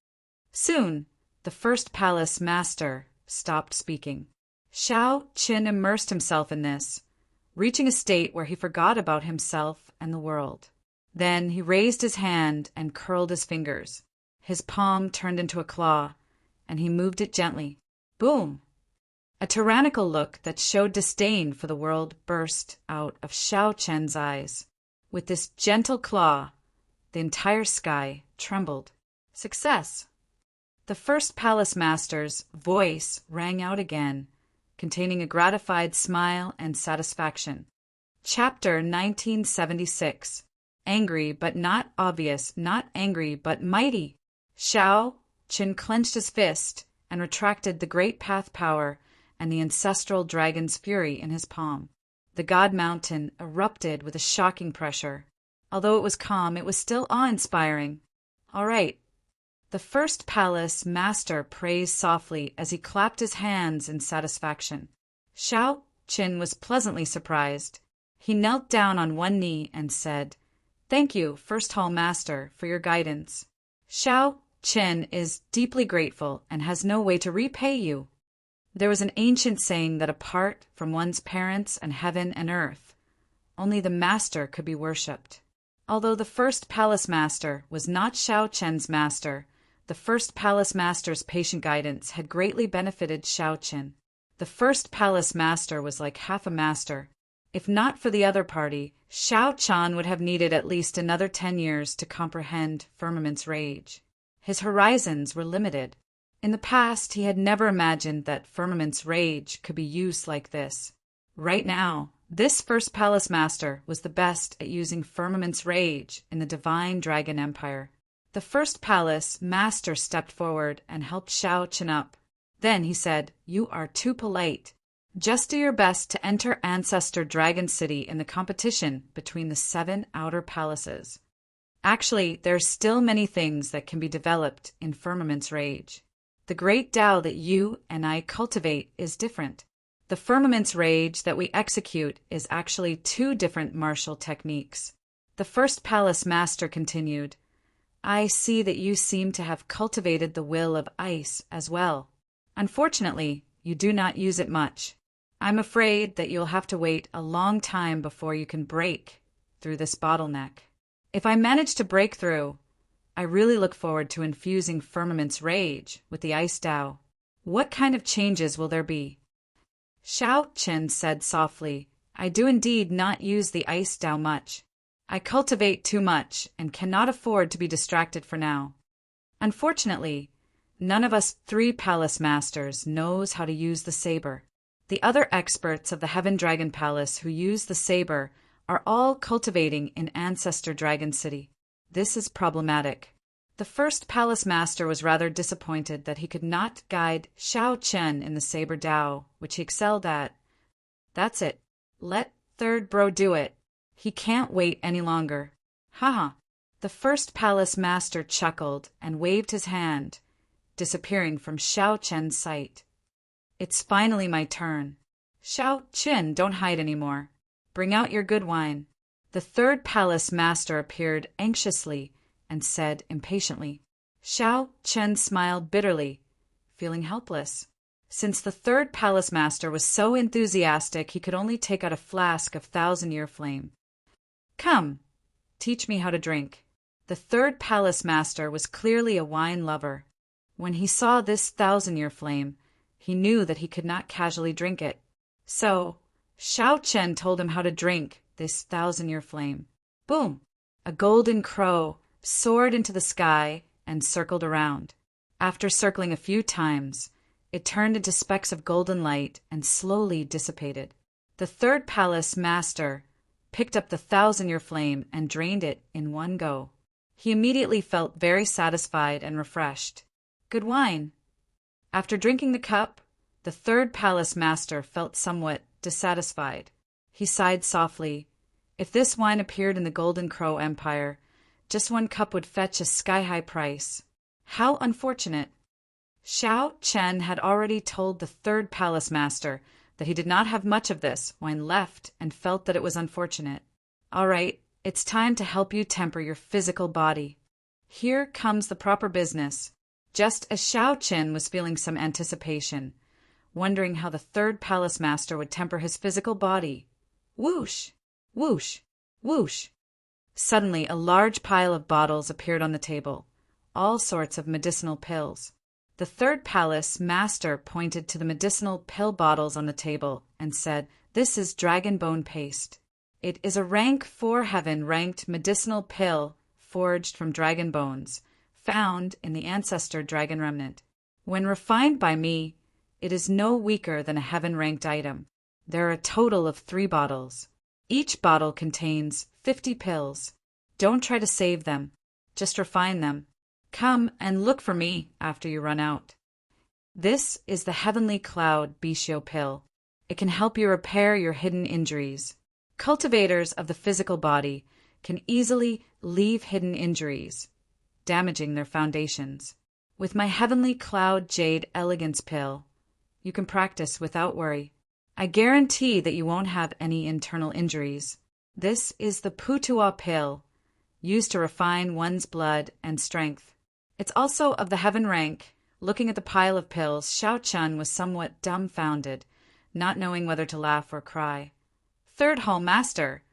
Soon, the first palace master stopped speaking. Xiao Qin immersed himself in this, reaching a state where he forgot about himself and the world. Then he raised his hand and curled his fingers. His palm turned into a claw, and he moved it gently. Boom! A tyrannical look that showed disdain for the world burst out of Xiao Chen's eyes. With this gentle claw, the entire sky trembled. Success! The first palace master's voice rang out again, containing a gratified smile and satisfaction. Chapter 1976. Angry but not obvious, not angry but mighty. Xiao Qin clenched his fist and retracted the great path power and the ancestral dragon's fury in his palm. The god mountain erupted with a shocking pressure. Although it was calm, it was still awe-inspiring. All right. The first palace master praised softly as he clapped his hands in satisfaction. Xiao Qin was pleasantly surprised. He knelt down on one knee and said, "Thank you, First Hall Master, for your guidance. Xiao Qin is deeply grateful and has no way to repay you." There was an ancient saying that apart from one's parents and heaven and earth, only the master could be worshipped. Although the first palace master was not Xiao Chen's master, the first palace master's patient guidance had greatly benefited Xiao Chen. The first palace master was like half a master. If not for the other party, Xiao Chan would have needed at least another 10 years to comprehend firmament's rage. His horizons were limited. In the past, he had never imagined that firmament's rage could be used like this. Right now, this first palace master was the best at using firmament's rage in the divine dragon empire. The first palace master stepped forward and helped Xiao Chen up. Then he said, "You are too polite. Just do your best to enter Ancestor Dragon City in the competition between the 7 outer palaces. Actually, there are still many things that can be developed in firmament's rage. The great Tao that you and I cultivate is different. The firmament's rage that we execute is actually 2 different martial techniques." The first palace master continued, "I see that you seem to have cultivated the will of ice as well. Unfortunately, you do not use it much. I'm afraid that you'll have to wait a long time before you can break through this bottleneck." If I manage to break through, I really look forward to infusing Firmament's rage with the ice Tao. What kind of changes will there be? Xiao Chen said softly, I do indeed not use the ice Tao much. I cultivate too much and cannot afford to be distracted for now. Unfortunately, none of us 3 palace masters knows how to use the saber. The other experts of the Heaven Dragon Palace who use the saber are all cultivating in Ancestor Dragon City. This is problematic. The first palace master was rather disappointed that he could not guide Xiao Chen in the saber Dao, which he excelled at. That's it. Let third bro do it. He can't wait any longer. Haha. The first palace master chuckled and waved his hand, disappearing from Xiao Chen's sight. It's finally my turn. Xiao Chen, don't hide anymore. Bring out your good wine. The third palace master appeared anxiously and said impatiently. Xiao Chen smiled bitterly, feeling helpless. Since the third palace master was so enthusiastic, he could only take out a flask of 1,000-year flame. Come, teach me how to drink. The third palace master was clearly a wine lover. When he saw this 1,000-year flame, he knew that he could not casually drink it. So, Xiao Chen told him how to drink this 1,000-year flame. Boom! A golden crow soared into the sky and circled around. After circling a few times, it turned into specks of golden light and slowly dissipated. The third palace master picked up the 1,000-year flame and drained it in one go. He immediately felt very satisfied and refreshed. Good wine. After drinking the cup, the third palace master felt somewhat dissatisfied. He sighed softly. If this wine appeared in the Golden Crow Empire, just one cup would fetch a sky-high price. How unfortunate. Xiao Chen had already told the third palace master that he did not have much of this wine left and felt that it was unfortunate. All right, it's time to help you temper your physical body. Here comes the proper business. Just as Xiao Chen was feeling some anticipation, wondering how the third palace master would temper his physical body. Whoosh! Whoosh! Whoosh! Suddenly, a large pile of bottles appeared on the table, all sorts of medicinal pills. The third palace master pointed to the medicinal pill bottles on the table and said, This is dragon bone paste. It is a rank 4 heaven ranked medicinal pill forged from dragon bones, found in the ancestor dragon remnant. When refined by me, it is no weaker than a heaven-ranked item. There are a total of 3 bottles. Each bottle contains 50 pills. Don't try to save them. Just refine them. Come and look for me after you run out. This is the Heavenly Cloud Bishio pill. It can help you repair your hidden injuries. Cultivators of the physical body can easily leave hidden injuries, damaging their foundations. With my Heavenly Cloud Jade Elegance pill, you can practice without worry. I guarantee that you won't have any internal injuries. This is the Putua pill, used to refine one's blood and strength. It's also of the heaven rank. Looking at the pile of pills, Xiao Chen was somewhat dumbfounded, not knowing whether to laugh or cry. Third Hall Master,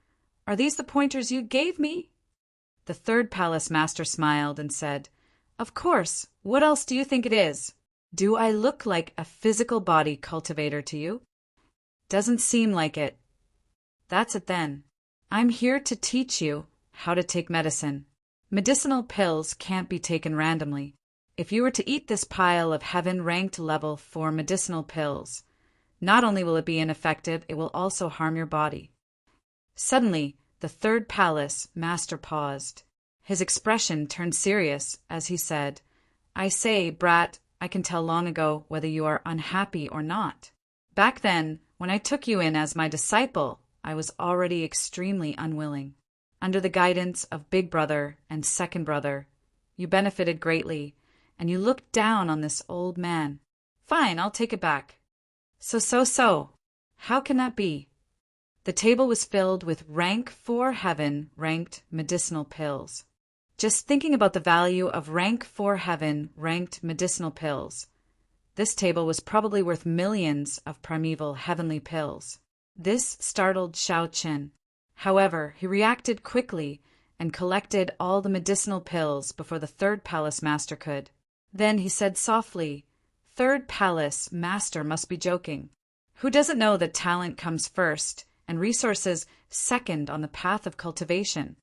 are these the pointers you gave me? The third palace master smiled and said, Of course, what else do you think it is? Do I look like a physical body cultivator to you? Doesn't seem like it. That's it then. I'm here to teach you how to take medicine. Medicinal pills can't be taken randomly. If you were to eat this pile of heaven-ranked level 4 medicinal pills, not only will it be ineffective, it will also harm your body. Suddenly, the third palace master paused. His expression turned serious as he said, I say, brat, I can tell long ago whether you are unhappy or not. Back then, when I took you in as my disciple, I was already extremely unwilling. Under the guidance of Big Brother and Second Brother, you benefited greatly, and you looked down on this old man. Fine, I'll take it back. So. How can that be? The table was filled with rank 4 heaven ranked medicinal pills. Just thinking about the value of rank 4 heaven ranked medicinal pills, this table was probably worth millions of primeval heavenly pills. This startled Xiao Chen. However, he reacted quickly and collected all the medicinal pills before the third palace master could. Then he said softly, "Third palace master must be joking. Who doesn't know that talent comes first and resources second on the path of cultivation?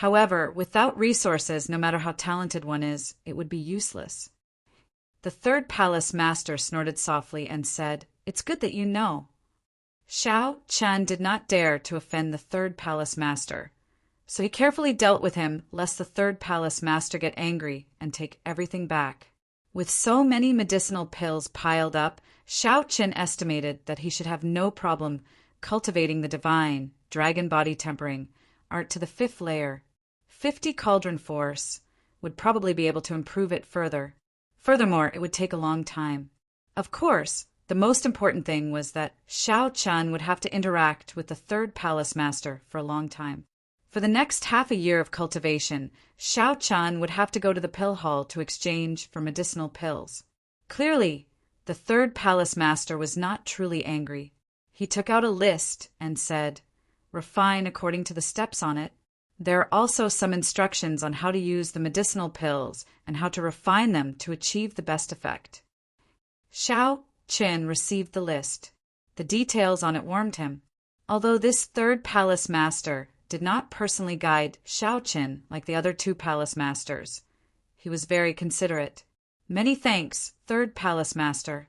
However, without resources, no matter how talented one is, it would be useless." The third palace master snorted softly and said, "It's good that you know." Xiao Chen did not dare to offend the third palace master, so he carefully dealt with him lest the third palace master get angry and take everything back. With so many medicinal pills piled up, Xiao Chen estimated that he should have no problem cultivating the divine, dragon body tempering, art to the 5th layer. 50 cauldron force would probably be able to improve it further. Furthermore, it would take a long time. Of course, the most important thing was that Xiao Chen would have to interact with the third palace master for a long time. For the next half a year of cultivation, Xiao Chen would have to go to the pill hall to exchange for medicinal pills. Clearly, the third palace master was not truly angry. He took out a list and said, "Refine according to the steps on it." There are also some instructions on how to use the medicinal pills and how to refine them to achieve the best effect. Xiao Chen received the list. The details on it warmed him. Although this third palace master did not personally guide Xiao Chen like the other 2 palace masters, he was very considerate. "Many thanks, third palace master."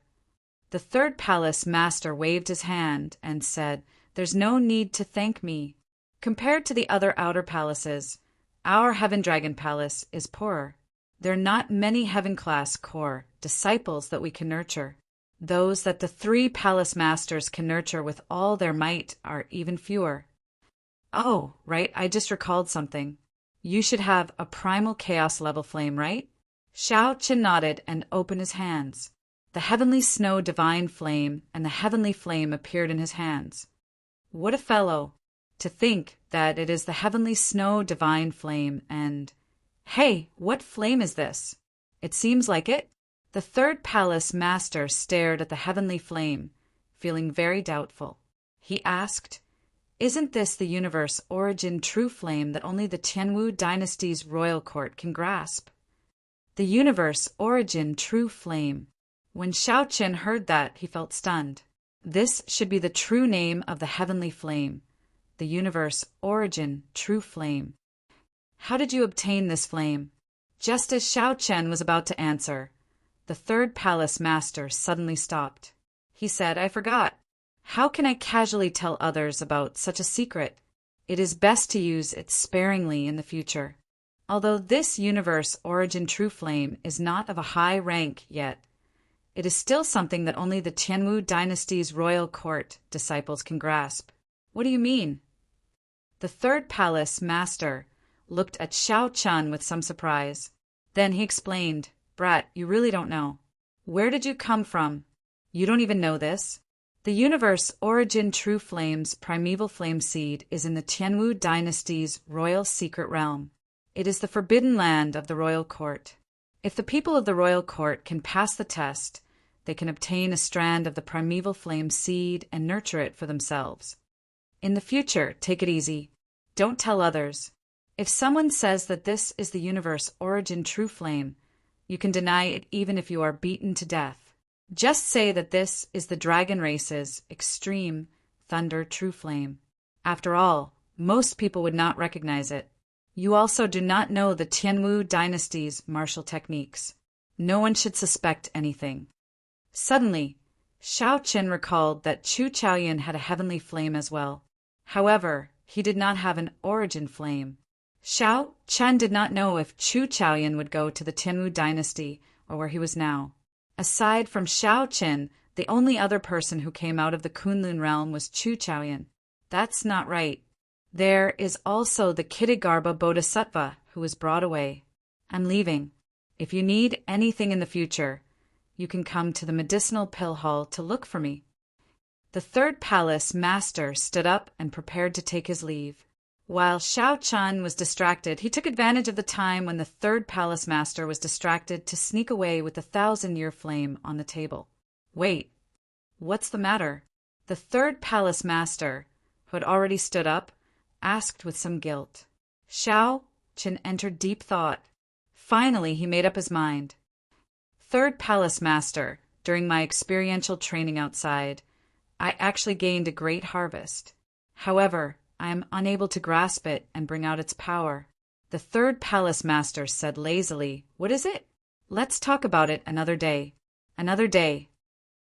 The third palace master waved his hand and said, "There's no need to thank me. Compared to the other outer palaces, our Heaven Dragon Palace is poorer. There are not many heaven-class core disciples that we can nurture. Those that the 3 palace masters can nurture with all their might are even fewer." "Oh, right, I just recalled something. You should have a primal chaos level flame, right?" Xiao Chen nodded and opened his hands. The heavenly snow divine flame and the heavenly flame appeared in his hands. What a fellow! To think that it is the heavenly snow divine flame and… Hey, what flame is this? It seems like it. The third palace master stared at the heavenly flame, feeling very doubtful. He asked, "Isn't this the universe origin true flame that only the Tianwu dynasty's royal court can grasp?" The universe origin true flame. When Xiao Chen heard that, he felt stunned. This should be the true name of the heavenly flame, the universe origin true flame. "How did you obtain this flame?" Just as Xiao Chen was about to answer, the third palace master suddenly stopped. He said, "I forgot. How can I casually tell others about such a secret? It is best to use it sparingly in the future. Although this universe origin true flame is not of a high rank yet, it is still something that only the Tianwu dynasty's royal court disciples can grasp." "What do you mean?" The third palace master looked at Xiao Chen with some surprise. Then he explained, "Brat, you really don't know. Where did you come from? You don't even know this. The universe origin true flame's primeval flame seed is in the Tianwu dynasty's royal secret realm. It is the forbidden land of the royal court. If the people of the royal court can pass the test, they can obtain a strand of the primeval flame seed and nurture it for themselves. In the future, take it easy. Don't tell others. If someone says that this is the universe origin true flame, you can deny it even if you are beaten to death. Just say that this is the dragon race's extreme thunder true flame. After all, most people would not recognize it. You also do not know the Tianwu dynasty's martial techniques. No one should suspect anything." Suddenly, Xiao Chen recalled that Chu Chaoyan had a heavenly flame as well. However, he did not have an origin flame. Xiao Chen did not know if Chu Chaoyan would go to the Tianwu dynasty or where he was now. Aside from Xiao Chen, the only other person who came out of the Kunlun realm was Chu Chaoyan. That's not right. There is also the Kitigarbha Bodhisattva who was brought away. "I'm leaving. If you need anything in the future, you can come to the medicinal pill hall to look for me." The third palace master stood up and prepared to take his leave. While Xiao Chen was distracted, he took advantage of the time when the third palace master was distracted to sneak away with the 1,000-year flame on the table. "Wait, what's the matter?" The third palace master, who had already stood up, asked with some guilt. "Xiao Qin entered deep thought. Finally, he made up his mind. Third Palace Master, during my experiential training outside, I actually gained a great harvest. However, I am unable to grasp it and bring out its power. The third Palace Master said lazily, "What is it? Let's talk about it another day." Another day.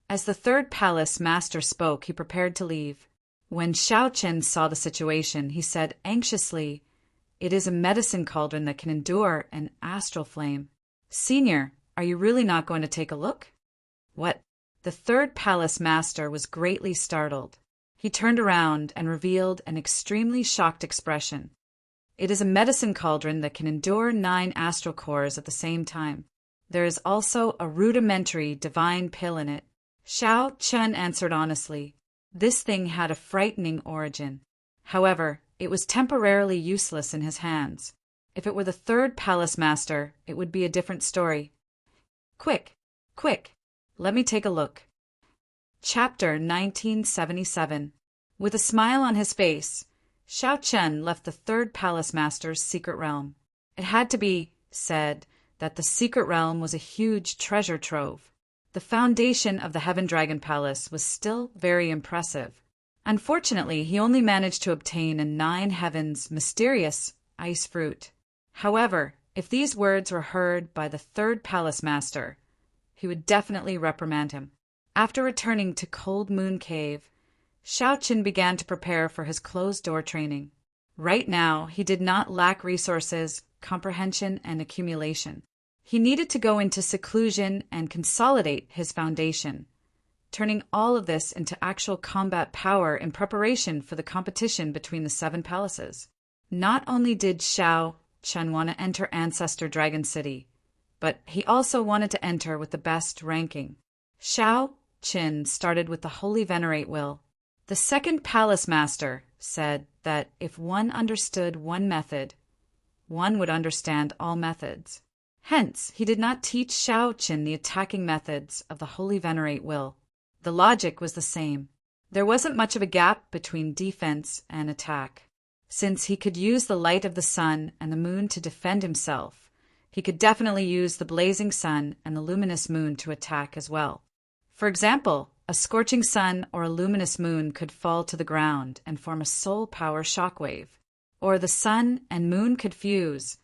As the third Palace Master spoke, he prepared to leave. When Xiaoqin saw the situation, he said anxiously, "It is a medicine cauldron that can endure an astral flame. Senior, are you really not going to take a look?" "What?" The third Palace Master was greatly startled. He turned around and revealed an extremely shocked expression. "It is a medicine cauldron that can endure 9 astral cores at the same time. There is also a rudimentary divine pill in it." Xiao Chen answered honestly. This thing had a frightening origin. However, it was temporarily useless in his hands. If it were the third Palace Master, it would be a different story. Quick, quick, let me take a look. Chapter 1977. With a smile on his face, Xiao Chen left the third Palace Master's secret realm. It had to be said that the secret realm was a huge treasure trove. The foundation of the Heaven Dragon Palace was still very impressive. Unfortunately, he only managed to obtain a 9 heavens mysterious ice fruit. However, if these words were heard by the third Palace Master, he would definitely reprimand him. After returning to Cold Moon Cave, Xiaoqin began to prepare for his closed-door training. Right now, he did not lack resources, comprehension, and accumulation. He needed to go into seclusion and consolidate his foundation, turning all of this into actual combat power in preparation for the competition between the 7 palaces. Not only did Xiao Chen want to enter Ancestor Dragon City, but he also wanted to enter with the best ranking. Xiao Chen started with the Holy Venerate Will. The second Palace Master said that if one understood one method, one would understand all methods. Hence, he did not teach Xiaoqin the attacking methods of the Holy Venerate Will. The logic was the same. There wasn't much of a gap between defense and attack. Since he could use the light of the sun and the moon to defend himself, he could definitely use the blazing sun and the luminous moon to attack as well. For example, a scorching sun or a luminous moon could fall to the ground and form a soul power shockwave. Or the sun and moon could fuse,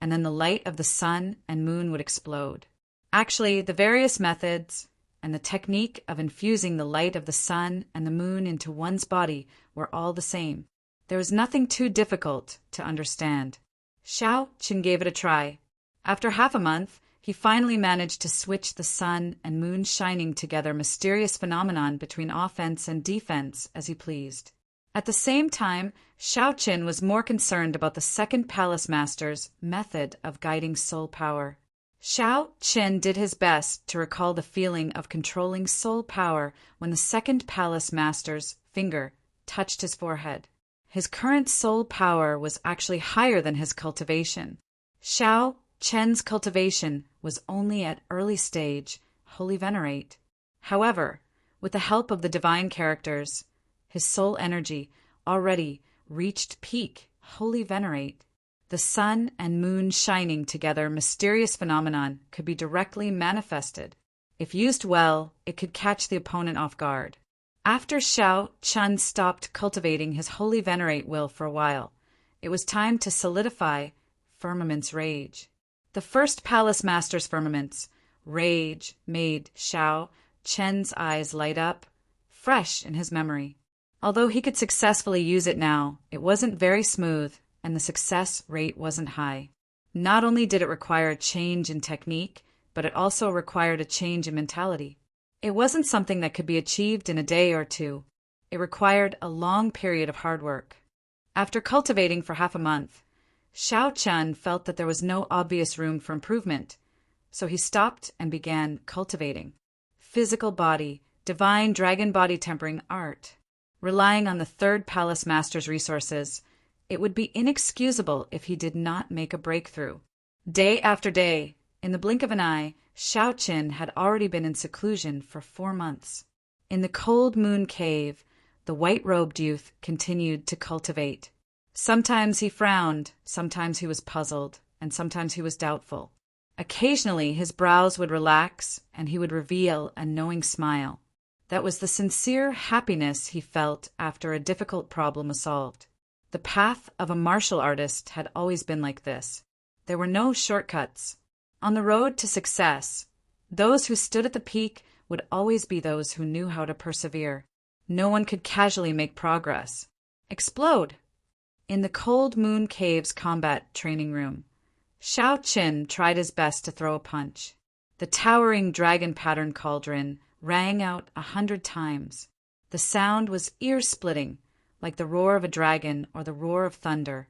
and then the light of the sun and moon would explode. Actually, the various methods and the technique of infusing the light of the sun and the moon into one's body were all the same. There was nothing too difficult to understand. Xiao Qin gave it a try. After half a month, he finally managed to switch the sun and moon shining together mysterious phenomenon between offense and defense as he pleased. At the same time, Xiaoqin was more concerned about the second Palace Master's method of guiding soul power. Xiaoqin did his best to recall the feeling of controlling soul power when the second Palace Master's finger touched his forehead. His current soul power was actually higher than his cultivation. Xiaoqin's cultivation was only at early stage, Holy Venerate. However, with the help of the divine characters, his soul energy already reached peak, Holy Venerate. The sun and moon shining together mysterious phenomenon could be directly manifested. If used well, it could catch the opponent off guard. After Xiao Chen stopped cultivating his Holy Venerate Will for a while, it was time to solidify Firmament's Rage. The first Palace Master's Firmament's Rage made Xiao Chen's eyes light up, fresh in his memory. Although he could successfully use it now, it wasn't very smooth, and the success rate wasn't high. Not only did it require a change in technique, but it also required a change in mentality. It wasn't something that could be achieved in a day or two. It required a long period of hard work. After cultivating for half a month, Xiao Chen felt that there was no obvious room for improvement, so he stopped and began cultivating. Physical body, divine dragon body tempering art. Relying on the third Palace Master's resources, it would be inexcusable if he did not make a breakthrough. Day after day, in the blink of an eye, Xiaoqin had already been in seclusion for 4 months. In the Cold Moon Cave, the white-robed youth continued to cultivate. Sometimes he frowned, sometimes he was puzzled, and sometimes he was doubtful. Occasionally his brows would relax, and he would reveal a knowing smile. That was the sincere happiness he felt after a difficult problem was solved. The path of a martial artist had always been like this. There were no shortcuts. On the road to success, those who stood at the peak would always be those who knew how to persevere. No one could casually make progress. Explode! In the Cold Moon Cave's combat training room, Xiao Qin tried his best to throw a punch. The towering dragon-pattern cauldron rang out 100 times. The sound was ear-splitting, like the roar of a dragon or the roar of thunder,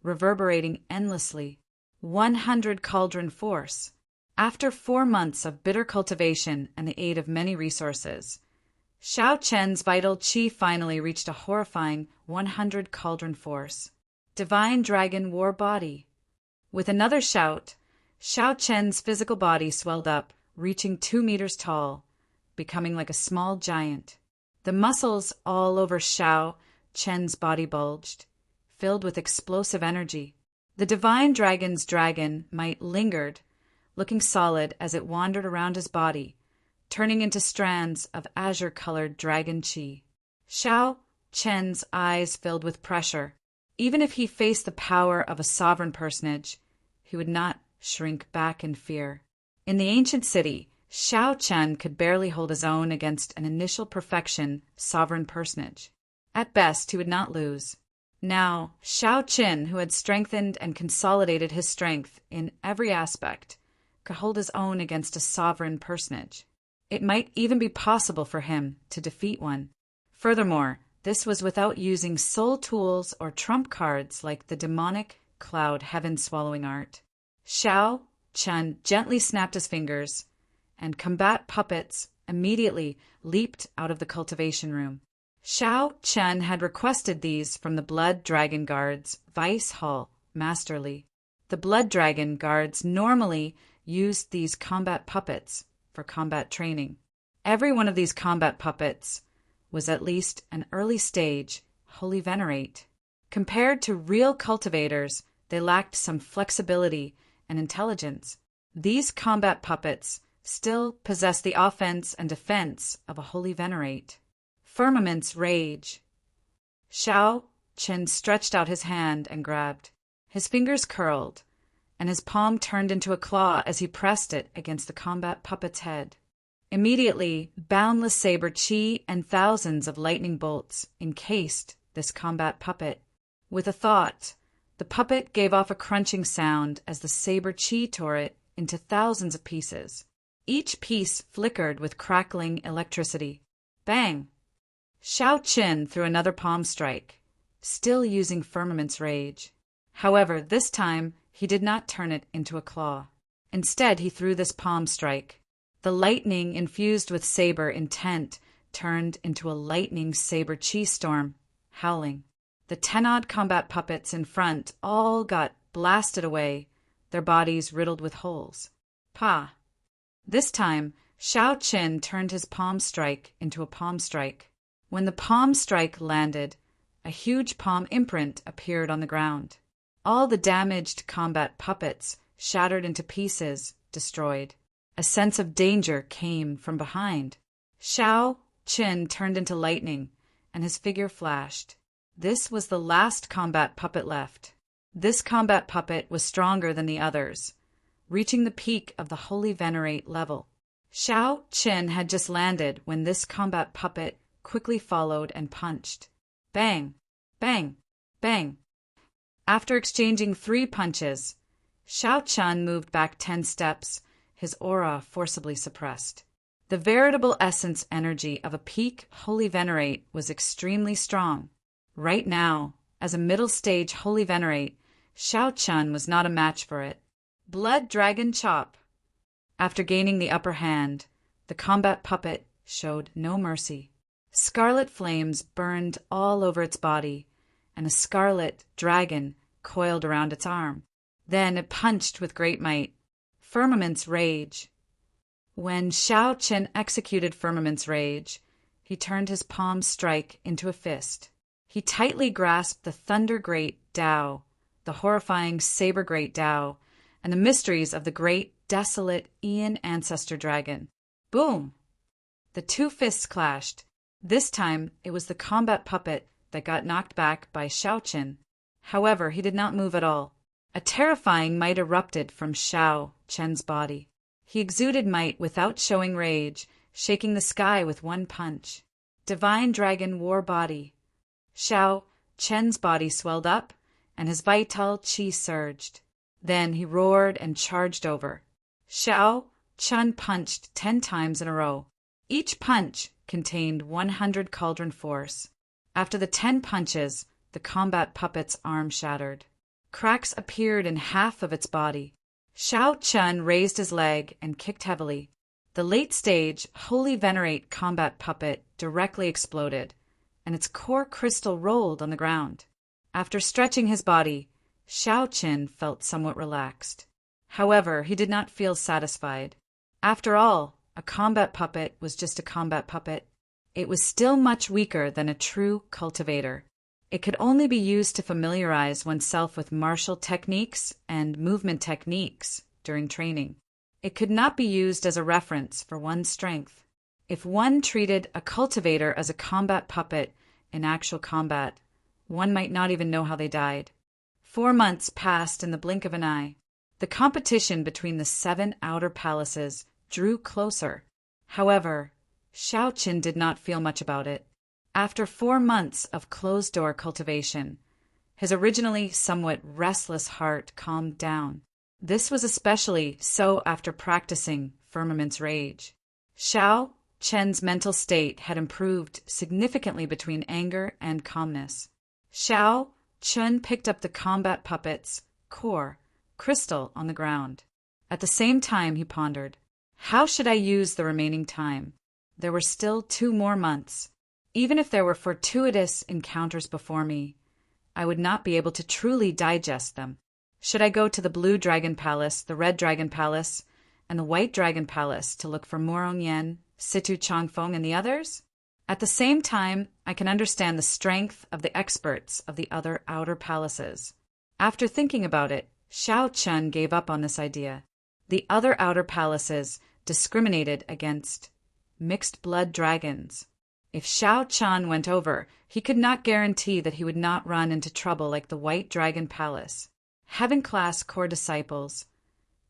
reverberating endlessly. 100 cauldron force. After 4 months of bitter cultivation and the aid of many resources, Xiao Chen's vital qi finally reached a horrifying 100 cauldron force. Divine Dragon War Body. With another shout, Xiao Chen's physical body swelled up, reaching 2 meters tall, becoming like a small giant. The muscles all over Xiao Chen's body bulged, filled with explosive energy. The divine dragon's dragon might lingered, looking solid as it wandered around his body, turning into strands of azure-colored dragon qi. Xiao Chen's eyes filled with pressure. Even if he faced the power of a sovereign personage, he would not shrink back in fear. In the ancient city, Xiao Chen could barely hold his own against an initial perfection sovereign personage. At best, he would not lose. Now, Xiao Qin, who had strengthened and consolidated his strength in every aspect, could hold his own against a sovereign personage. It might even be possible for him to defeat one. Furthermore, this was without using soul tools or trump cards like the demonic cloud heaven-swallowing art. Xiao Chen gently snapped his fingers, and combat puppets immediately leaped out of the cultivation room. Xiao Chen had requested these from the Blood Dragon Guard's Vice Hall masterly. The Blood Dragon Guards normally used these combat puppets for combat training. Every one of these combat puppets was at least an early stage Holy Venerate. Compared to real cultivators, they lacked some flexibility and intelligence. These combat puppets still possessed the offense and defense of a Holy Venerate. Firmament's Rage. Xiao Qin stretched out his hand and grabbed. His fingers curled, and his palm turned into a claw as he pressed it against the combat puppet's head. Immediately, boundless saber qi and thousands of lightning bolts encased this combat puppet. With a thought, the puppet gave off a crunching sound as the saber qi tore it into thousands of pieces. Each piece flickered with crackling electricity. Bang! Xiao Qin threw another palm strike, still using Firmament's Rage. However, this time he did not turn it into a claw. Instead, he threw this palm strike. The lightning infused with saber intent turned into a lightning saber chi storm, howling. The 10-odd combat puppets in front all got blasted away, their bodies riddled with holes. Pa! This time, Xiao Qin turned his palm strike into a palm strike. When the palm strike landed, a huge palm imprint appeared on the ground. All the damaged combat puppets shattered into pieces, destroyed. A sense of danger came from behind. Xiao Qin turned into lightning, and his figure flashed. This was the last combat puppet left. This combat puppet was stronger than the others, reaching the peak of the Holy Venerate level. Xiao Qin had just landed when this combat puppet quickly followed and punched. Bang! Bang! Bang! After exchanging 3 punches, Xiao Chen moved back 10 steps, his aura forcibly suppressed. The veritable essence energy of a peak Holy Venerate was extremely strong. Right now, as a middle-stage Holy Venerate, Xiao Chen was not a match for it. Blood Dragon Chop. After gaining the upper hand, the combat puppet showed no mercy. Scarlet flames burned all over its body, and a scarlet dragon coiled around its arm. Then it punched with great might. Firmament's Rage. When Xiao Qin executed Firmament's Rage, he turned his palm strike into a fist. He tightly grasped the Thunder Great Tao, the horrifying Saber Great Tao, and the mysteries of the great, desolate Aeon Ancestor Dragon. Boom! The two fists clashed. This time, it was the combat puppet that got knocked back by Shao Chen. However, he did not move at all. A terrifying might erupted from Shao Chen's body. He exuded might without showing rage, shaking the sky with one punch. Divine Dragon War Body. Shao Chen's body swelled up, and his vital qi surged. Then he roared and charged over. Shao Chen punched 10 times in a row. Each punch contained 100 cauldron force. After the 10 punches, the combat puppet's arm shattered. Cracks appeared in half of its body. Shao Chen raised his leg and kicked heavily. The late-stage, Holy Venerate combat puppet directly exploded, and its core crystal rolled on the ground. After stretching his body, Shao Chen felt somewhat relaxed. However, he did not feel satisfied. After all, a combat puppet was just a combat puppet. It was still much weaker than a true cultivator. It could only be used to familiarize oneself with martial techniques and movement techniques during training. It could not be used as a reference for one's strength. If one treated a cultivator as a combat puppet in actual combat, one might not even know how they died. 4 months passed in the blink of an eye. The competition between the 7 outer palaces drew closer. However, Shao Chen did not feel much about it. After 4 months of closed-door cultivation, his originally somewhat restless heart calmed down. This was especially so after practicing Firmament's Rage. Shao Chen's mental state had improved significantly between anger and calmness. Shao Chen picked up the combat puppet's core crystal on the ground. At the same time, he pondered, how should I use the remaining time? There were still 2 more months. Even if there were fortuitous encounters before me, I would not be able to truly digest them. Should I go to the Blue Dragon Palace, the Red Dragon Palace, and the White Dragon Palace to look for Morong Yen, Situ Changfeng, and the others? At the same time, I can understand the strength of the experts of the other outer palaces. After thinking about it, Shao Chen gave up on this idea. The other outer palaces discriminated against mixed-blood dragons. If Shao Chen went over, he could not guarantee that he would not run into trouble like the White Dragon Palace. Heaven-class core disciples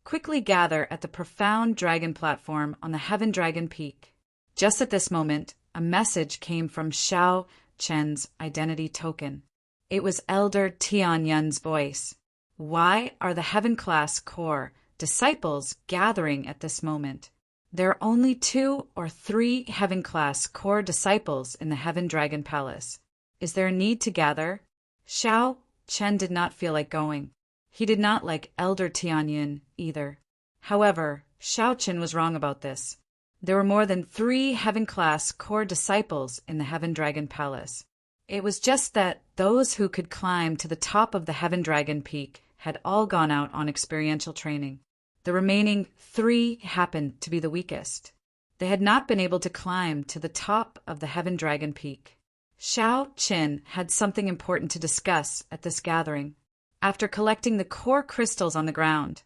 quickly gather at the profound dragon platform on the Heaven Dragon Peak. Just at this moment, a message came from Shao Chen's identity token. It was Elder Tianyun's voice. Why are the Heaven-class core disciples gathering at this moment? There are only 2 or 3 Heaven-class core disciples in the Heaven Dragon Palace. Is there a need to gather? Shao Chen did not feel like going. He did not like Elder Tianyun either. However, Shao Chen was wrong about this. There were more than 3 Heaven-class core disciples in the Heaven Dragon Palace. It was just that those who could climb to the top of the Heaven Dragon Peak had all gone out on experiential training. The remaining 3 happened to be the weakest. They had not been able to climb to the top of the Heaven Dragon Peak. Shao Chen had something important to discuss at this gathering. After collecting the core crystals on the ground,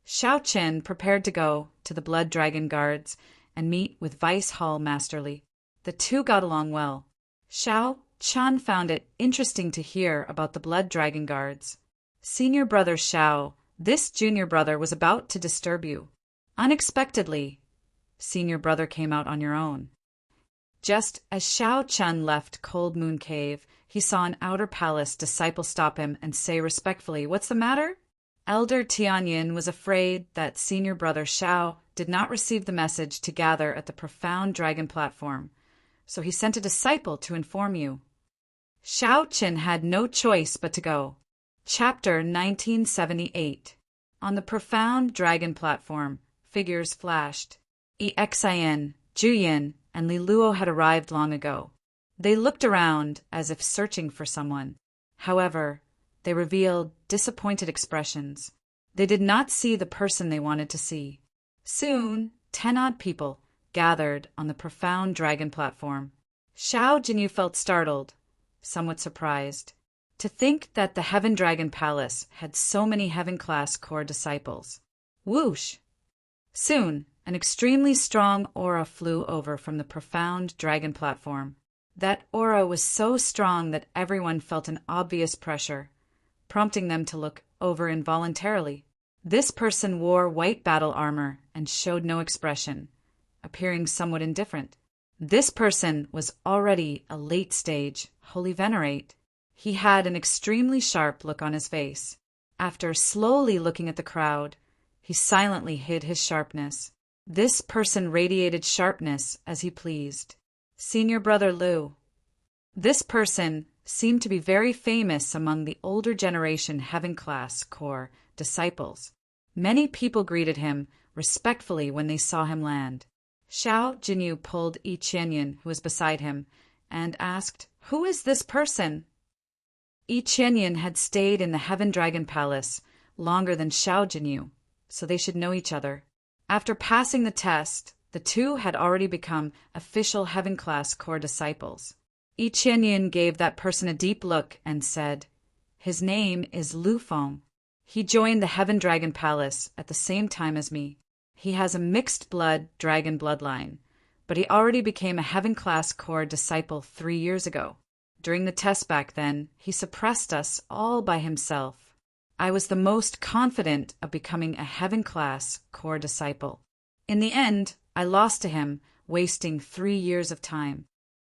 Shao Chen prepared to go to the Blood Dragon Guards and meet with Vice Hall Masterly. The two got along well. Shao Chen found it interesting to hear about the Blood Dragon Guards. Senior brother Shao, this junior brother was about to disturb you. Unexpectedly, senior brother came out on your own. Just as Shao Chen left Cold Moon Cave, he saw an outer palace disciple stop him and say respectfully, "What's the matter?" Elder Tianyun was afraid that senior brother Shao did not receive the message to gather at the profound dragon platform, so he sent a disciple to inform you. Shao Chen had no choice but to go. Chapter 1978. On the profound dragon platform, figures flashed. Exin, Juyin, and Li Luo had arrived long ago. They looked around as if searching for someone. However, they revealed disappointed expressions. They did not see the person they wanted to see. Soon, 10 odd people gathered on the profound dragon platform. Shao Jinyu felt startled. somewhat surprised. To think that the Heaven Dragon Palace had so many Heaven-class core disciples. Whoosh! Soon, an extremely strong aura flew over from the profound dragon platform. That aura was so strong that everyone felt an obvious pressure, prompting them to look over involuntarily. This person wore white battle armor and showed no expression, appearing somewhat indifferent. This person was already a late-stage Holy Venerate. He had an extremely sharp look on his face. After slowly looking at the crowd, he silently hid his sharpness. This person radiated sharpness as he pleased. Senior Brother Lu. This person seemed to be very famous among the older generation Heaven-class core disciples. Many people greeted him respectfully when they saw him land. Xiao Jinyu pulled Yi Qianyan, who was beside him, and asked, "Who is this person?" Yi Qianyan had stayed in the Heaven Dragon Palace longer than Xiao Jinyu, so they should know each other. After passing the test, the two had already become official Heaven-class core disciples. Yi Qianyan gave that person a deep look and said, "His name is Lu Feng. He joined the Heaven Dragon Palace at the same time as me. He has a mixed blood dragon bloodline, but he already became a Heaven-class core disciple 3 years ago. During the test back then, he suppressed us all by himself. I was the most confident of becoming a Heaven-class core disciple. In the end, I lost to him, wasting 3 years of time.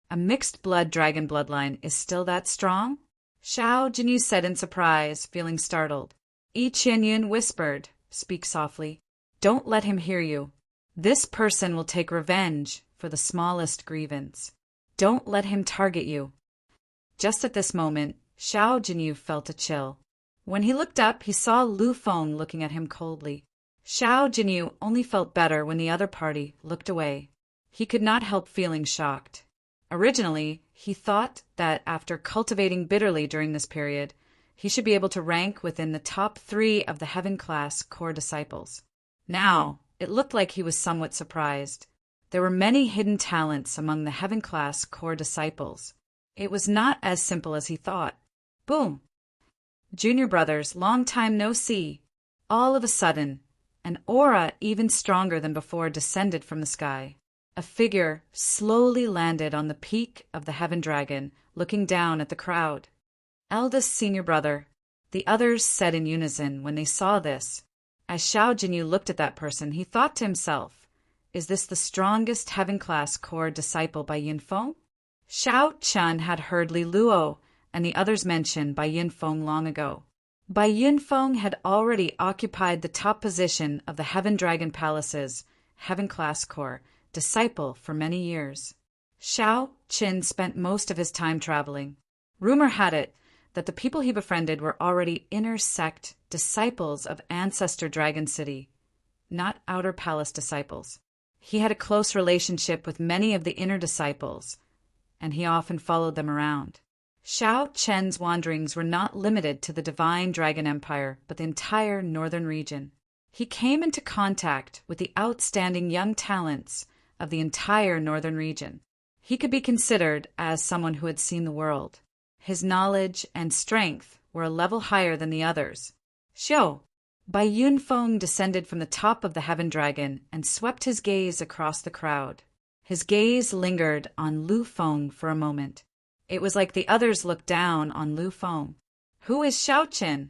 A mixed blood dragon bloodline is still that strong?" Xiao Jinyu said in surprise, feeling startled. Yi Qianyan whispered, "Speak softly. Don't let him hear you. This person will take revenge for the smallest grievance. Don't let him target you." Just at this moment, Xiao Jinyu felt a chill. When he looked up, he saw Lu Feng looking at him coldly. Xiao Jinyu only felt better when the other party looked away. He could not help feeling shocked. Originally, he thought that after cultivating bitterly during this period, he should be able to rank within the top 3 of the Heaven-class core disciples. Now, it looked like he was somewhat surprised. There were many hidden talents among the Heaven-class core disciples. It was not as simple as he thought. Boom! Junior brothers, long time no see. All of a sudden, an aura even stronger than before descended from the sky. A figure slowly landed on the peak of the Heaven Dragon, looking down at the crowd. "Eldest senior brother," the others said in unison when they saw this. As Xiao Jinyu looked at that person, he thought to himself, "Is this the strongest Heaven-class core disciple by Yinfeng?" Xiao Chun had heard Li Luo and the others mentioned Bai Yinfeng long ago. Bai Yinfeng had already occupied the top position of the Heaven Dragon Palace's Heaven-class core disciple for many years. Xiao Qin spent most of his time traveling. Rumor had it that the people he befriended were already inner sect disciples of Ancestor Dragon City, not outer palace disciples. He had a close relationship with many of the inner disciples, and he often followed them around. Xiao Chen's wanderings were not limited to the Divine Dragon Empire, but the entire northern region. He came into contact with the outstanding young talents of the entire northern region. He could be considered as someone who had seen the world. His knowledge and strength were a level higher than the others. Xiao, Bai Yunfeng descended from the top of the Heaven Dragon and swept his gaze across the crowd. His gaze lingered on Lu Feng for a moment. It was like the others looked down on Lu Feng. "Who is Xiao Qin?"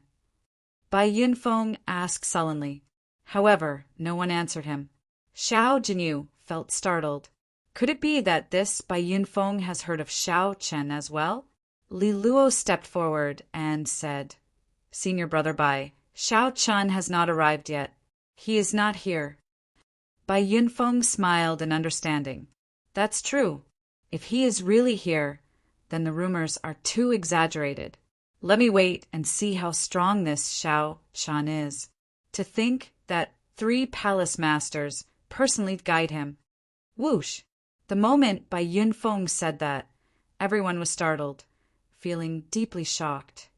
Bai Yunfeng asked sullenly. However, no one answered him. Xiao Jinyu felt startled. Could it be that this Bai Yunfeng has heard of Xiao Chen as well? Li Luo stepped forward and said, "Senior brother Bai, Xiao Chen has not arrived yet. He is not here." Bai Yunfeng smiled in understanding. "That's true. If he is really here, then the rumors are too exaggerated. Let me wait and see how strong this Xiao Chen is. To think that 3 palace masters personally guide him." Whoosh! The moment Bai Yunfeng said that, everyone was startled, feeling deeply shocked.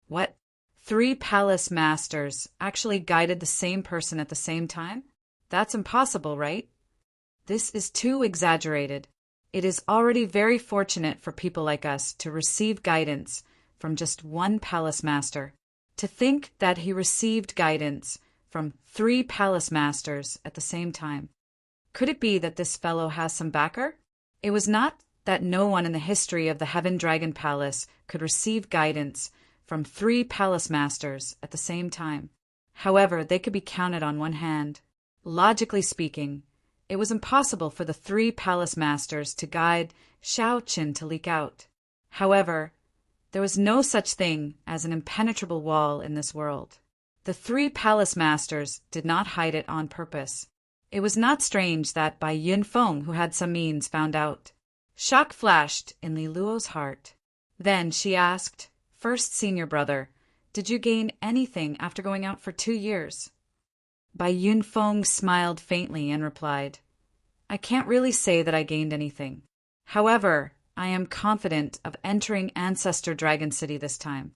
What? 3 palace masters actually guided the same person at the same time? That's impossible, right? This is too exaggerated. It is already very fortunate for people like us to receive guidance from just one palace master. To think that he received guidance from 3 palace masters at the same time. Could it be that this fellow has some backer? It was not that no one in the history of the Heaven Dragon Palace could receive guidance from 3 palace masters at the same time. However, they could be counted on one hand. Logically speaking, it was impossible for the 3 palace masters to guide Xiao Qin to leak out. However, there was no such thing as an impenetrable wall in this world. The 3 palace masters did not hide it on purpose. It was not strange that Bai Yunfeng, who had some means, found out. Shock flashed in Li Luo's heart. Then she asked, "First senior brother, did you gain anything after going out for 2 years?" Bai Yunfeng smiled faintly and replied, "I can't really say that I gained anything. However, I am confident of entering Ancestor Dragon City this time."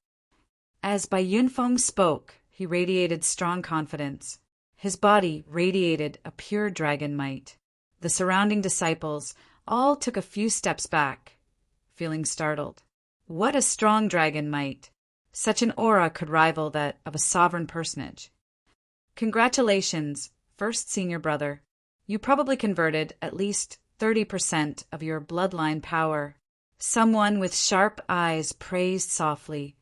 As Bai Yunfeng spoke, he radiated strong confidence. His body radiated a pure dragon might. The surrounding disciples all took a few steps back, feeling startled. What a strong dragon might! Such an aura could rival that of a sovereign personage. Congratulations, first senior brother. You probably converted at least 30% of your bloodline power. Someone with sharp eyes praised softly,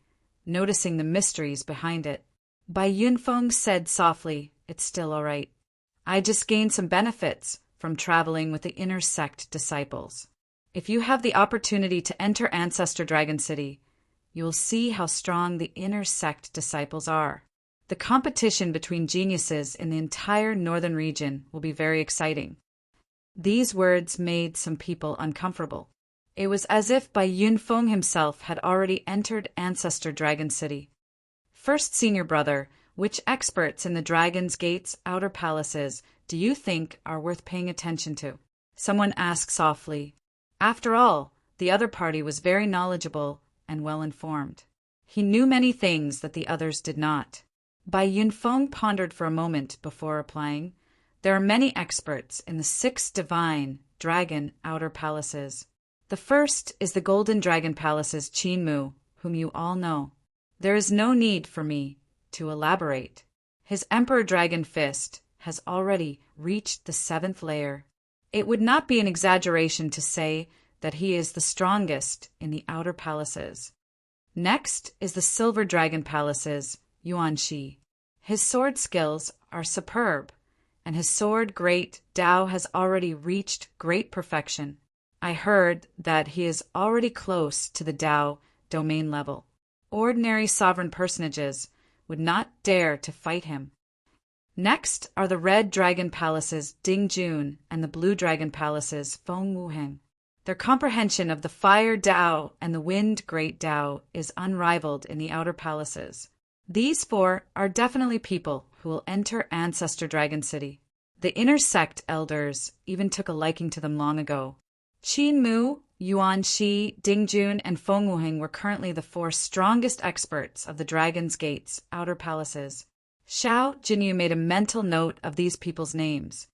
noticing the mysteries behind it. Bai Yunfeng said softly, "It's still all right. I just gained some benefits from traveling with the inner sect disciples. If you have the opportunity to enter Ancestor Dragon City, you will see how strong the inner sect disciples are. The competition between geniuses in the entire northern region will be very exciting." These words made some people uncomfortable. It was as if Bai Yunfeng himself had already entered Ancestor Dragon City. First senior brother, which experts in the Dragon's Gate's outer palaces do you think are worth paying attention to? Someone asked softly. After all, the other party was very knowledgeable and well-informed. He knew many things that the others did not. Bai Yunfeng pondered for a moment before replying. There are many experts in the 6 divine dragon outer palaces. The first is the Golden Dragon Palace's Qin Mu, whom you all know. There is no need for me to elaborate. His Emperor Dragon Fist has already reached the 7th layer. It would not be an exaggeration to say that he is the strongest in the outer palaces. Next is the Silver Dragon Palace's Yuanxi. His sword skills are superb, and his sword Great Dao has already reached great perfection. I heard that he is already close to the Dao domain level. Ordinary sovereign personages would not dare to fight him. Next are the Red Dragon Palace's Ding Jun and the Blue Dragon Palace's Feng Wuheng. Their comprehension of the Fire Dao and the Wind Great Dao is unrivaled in the outer palaces. These 4 are definitely people who will enter Ancestor Dragon City. The inner sect elders even took a liking to them long ago. Qin Mu, Yuan Shi, Ding Jun, and Feng Wuheng were currently the 4 strongest experts of the Dragon's Gate's outer palaces. Xiao Jinyu made a mental note of these people's names.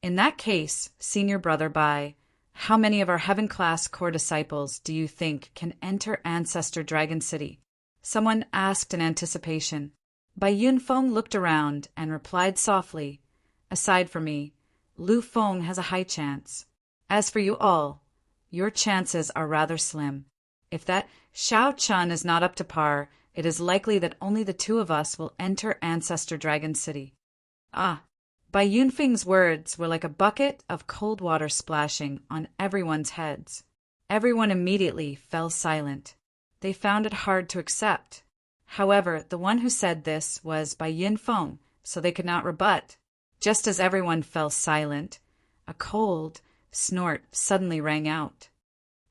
In that case, senior brother Bai, how many of our heaven-class core disciples do you think can enter Ancestor Dragon City? Someone asked in anticipation. Bai Yunfeng looked around and replied softly, "Aside from me, Lu Feng has a high chance. As for you all, your chances are rather slim. If that Xiao Chun is not up to par, it is likely that only the 2 of us will enter Ancestor Dragon City." Ah! Bai Yunfeng's words were like a bucket of cold water splashing on everyone's heads. Everyone immediately fell silent. They found it hard to accept. However, the one who said this was Bai Yunfeng, so they could not rebut. Just as everyone fell silent, a cold snort suddenly rang out.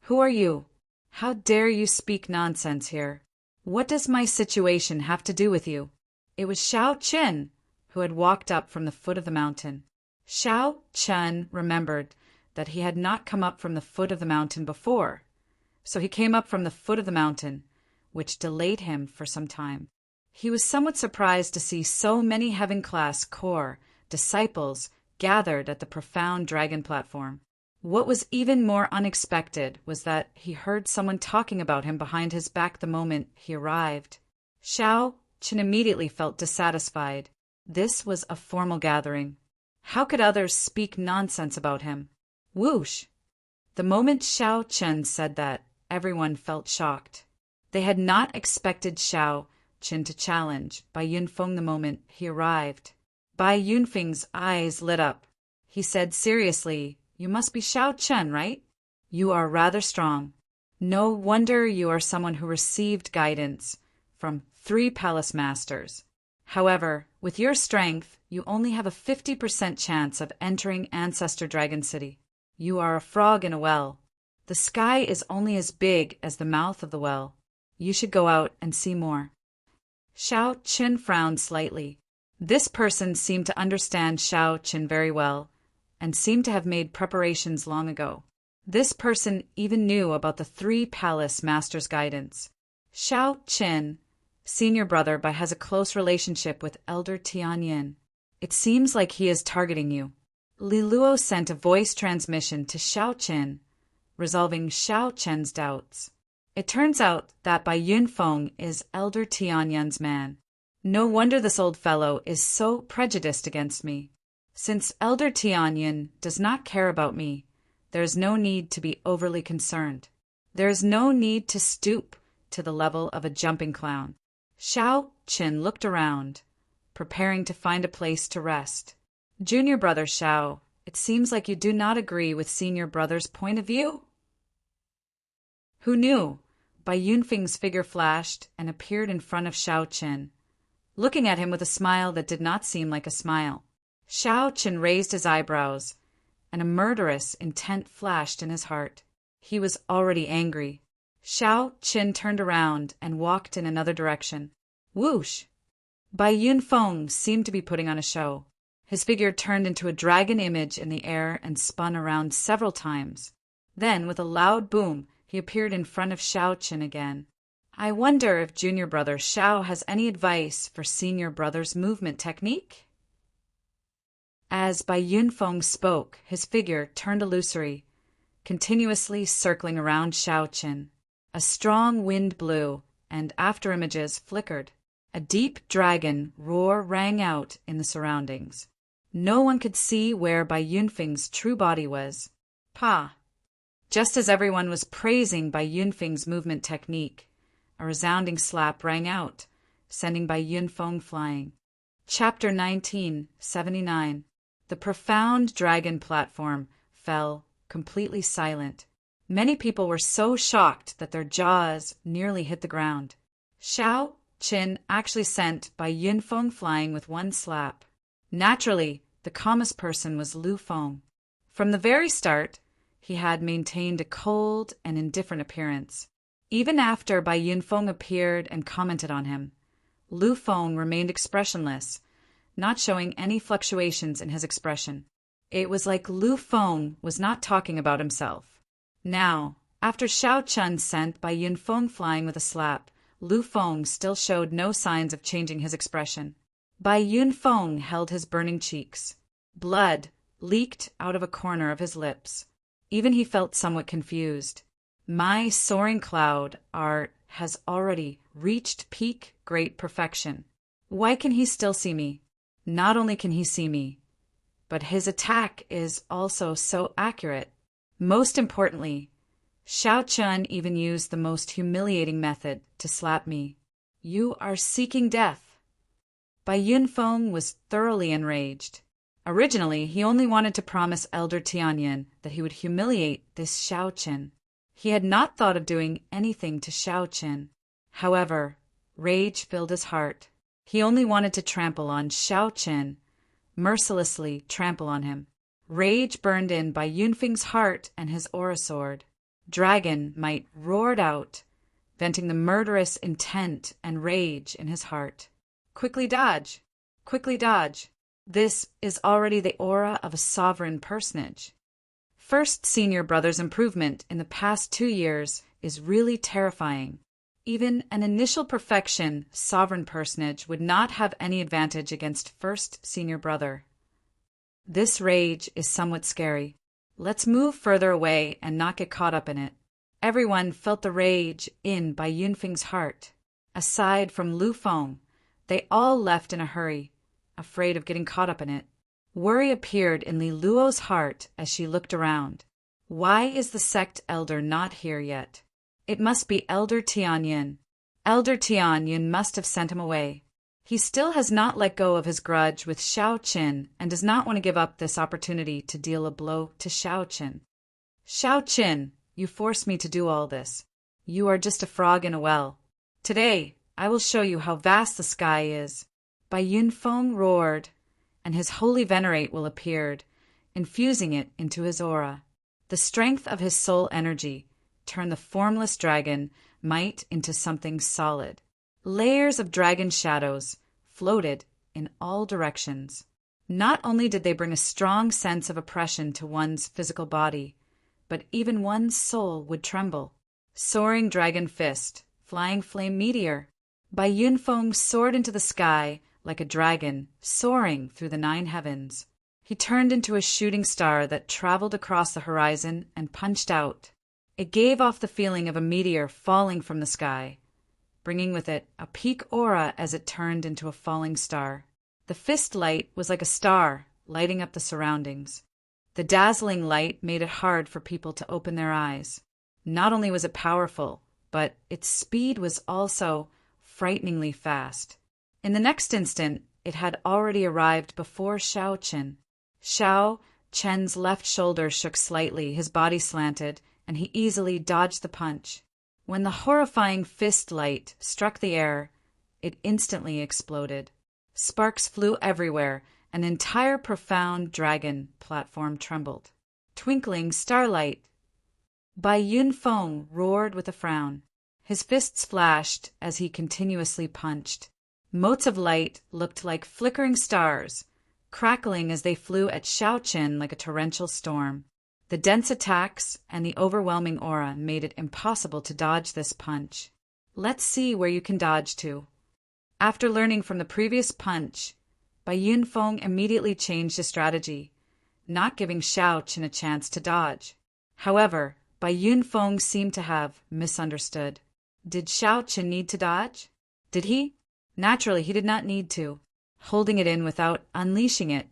"Who are you? How dare you speak nonsense here? What does my situation have to do with you?" It was Xiao Qin, who had walked up from the foot of the mountain. Xiao Qin remembered that he had not come up from the foot of the mountain before, so he came up from the foot of the mountain, which delayed him for some time. He was somewhat surprised to see so many heaven-class core disciples gathered at the profound dragon platform. What was even more unexpected was that he heard someone talking about him behind his back the moment he arrived. Xiao Qin immediately felt dissatisfied. This was a formal gathering. How could others speak nonsense about him? Whoosh! The moment Xiao Qin said that, everyone felt shocked. They had not expected Xiao Qin to challenge Bai Yunfeng the moment he arrived. Bai Yunfeng's eyes lit up. He said seriously, "You must be Xiao Qin, right? You are rather strong. No wonder you are someone who received guidance from 3 palace masters. However, with your strength, you only have a 50% chance of entering Ancestor Dragon City. You are a frog in a well. The sky is only as big as the mouth of the well. You should go out and see more." Xiao Qin frowned slightly. This person seemed to understand Xiao Qin very well, and seemed to have made preparations long ago. This person even knew about the 3 palace masters' guidance. Xiao Qin, senior brother, but has a close relationship with Elder Tianyin. It seems like he is targeting you. Li Luo sent a voice transmission to Xiao Qin, resolving Xiao Qin's doubts. It turns out that Bai Yunfeng is Elder Tianyin's man. No wonder this old fellow is so prejudiced against me. Since Elder Tianyin does not care about me, there is no need to be overly concerned. There is no need to stoop to the level of a jumping clown. Xiao Qin looked around, preparing to find a place to rest. Junior brother Xiao, it seems like you do not agree with senior brother's point of view. Who knew? Bai Yunfeng's figure flashed and appeared in front of Xiao Qin, looking at him with a smile that did not seem like a smile. Xiao Qin raised his eyebrows, and a murderous intent flashed in his heart. He was already angry. Xiao Qin turned around and walked in another direction. Whoosh! Bai Yunfeng seemed to be putting on a show. His figure turned into a dragon image in the air and spun around several times. Then, with a loud boom, he appeared in front of Xiao Qin again. I wonder if junior brother Xiao has any advice for senior brother's movement technique? As Bai Yunfeng spoke, his figure turned illusory, continuously circling around Xiao Qin. A strong wind blew, and afterimages flickered. A deep dragon roar rang out in the surroundings. No one could see where Bai Yunfeng's true body was. Pa! Just as everyone was praising Bai Yunfeng's movement technique, a resounding slap rang out, sending Bai Yunfeng flying. Chapter 1979. The profound dragon platform fell, completely silent. Many people were so shocked that their jaws nearly hit the ground. Xiao Qin actually sent Bai Yunfeng flying with one slap. Naturally, the calmest person was Lu Feng. From the very start, he had maintained a cold and indifferent appearance. Even after Bai Yunfeng appeared and commented on him, Lu Feng remained expressionless, not showing any fluctuations in his expression. It was like Lu Feng was not talking about himself. Now, after Xiao Qin sent Bai Yunfeng flying with a slap, Lu Feng still showed no signs of changing his expression. Bai Yunfeng held his burning cheeks. Blood leaked out of a corner of his lips. Even he felt somewhat confused. My soaring cloud art has already reached peak great perfection. Why can he still see me? Not only can he see me, but his attack is also so accurate. Most importantly, Xiao Qin even used the most humiliating method to slap me. You are seeking death. Bai Yunfeng was thoroughly enraged. Originally, he only wanted to promise Elder Tianyin that he would humiliate this Xiao Qin. He had not thought of doing anything to Xiao Qin. However, rage filled his heart. He only wanted to trample on Xiao Qin, mercilessly trample on him. Rage burned in Bai Yunfeng's heart, and his aura sword. Dragon might roared out, venting the murderous intent and rage in his heart. Quickly dodge! Quickly dodge! This is already the aura of a sovereign personage. First senior brother's improvement in the past 2 years is really terrifying. Even an initial perfection sovereign personage would not have any advantage against first senior brother. This rage is somewhat scary. Let's move further away and not get caught up in it. Everyone felt the rage in Bai Yunfeng's heart. Aside from Lu Feng, they all left in a hurry, afraid of getting caught up in it. Worry appeared in Li Luo's heart as she looked around. Why is the sect elder not here yet? It must be Elder Tianyin. Elder Tianyin must have sent him away. He still has not let go of his grudge with Xiao Qin and does not want to give up this opportunity to deal a blow to Xiao Qin. Xiao Qin, you forced me to do all this. You are just a frog in a well. Today, I will show you how vast the sky is. Bai Yunfeng roared, and his holy venerate will appeared, infusing it into his aura. The strength of his soul energy turned the formless dragon might into something solid. Layers of dragon shadows floated in all directions. Not only did they bring a strong sense of oppression to one's physical body, but even one's soul would tremble. Soaring dragon fist, flying flame meteor. Bai Yunfeng soared into the sky like a dragon soaring through the 9 heavens. He turned into a shooting star that traveled across the horizon and punched out. It gave off the feeling of a meteor falling from the sky, bringing with it a peak aura as it turned into a falling star. The fist light was like a star, lighting up the surroundings. The dazzling light made it hard for people to open their eyes. Not only was it powerful, but its speed was also frighteningly fast. In the next instant, it had already arrived before Xiao Qin. Xiao Qin's left shoulder shook slightly, his body slanted, and he easily dodged the punch. When the horrifying fist light struck the air, it instantly exploded. Sparks flew everywhere. An entire profound dragon platform trembled. Twinkling starlight. Bai Yunfeng roared with a frown. His fists flashed as he continuously punched. Motes of light looked like flickering stars, crackling as they flew at Xiao Qin like a torrential storm. The dense attacks and the overwhelming aura made it impossible to dodge this punch. Let's see where you can dodge to. After learning from the previous punch, Bai Yunfeng immediately changed his strategy, not giving Xiao Qin a chance to dodge. However, Bai Yunfeng seemed to have misunderstood. Did Xiao Qin need to dodge? Did he? Naturally, he did not need to, holding it in without unleashing it,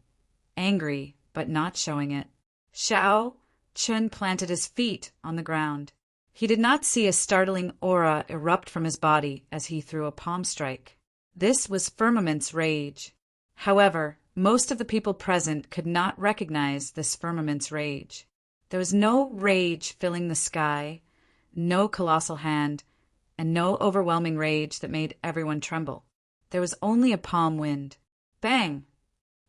angry but not showing it. Xiao Qin planted his feet on the ground. He did not see a startling aura erupt from his body as he threw a palm strike. This was Firmament's rage. However, most of the people present could not recognize this Firmament's rage. There was no rage filling the sky, no colossal hand, and no overwhelming rage that made everyone tremble. There was only a palm wind. Bang!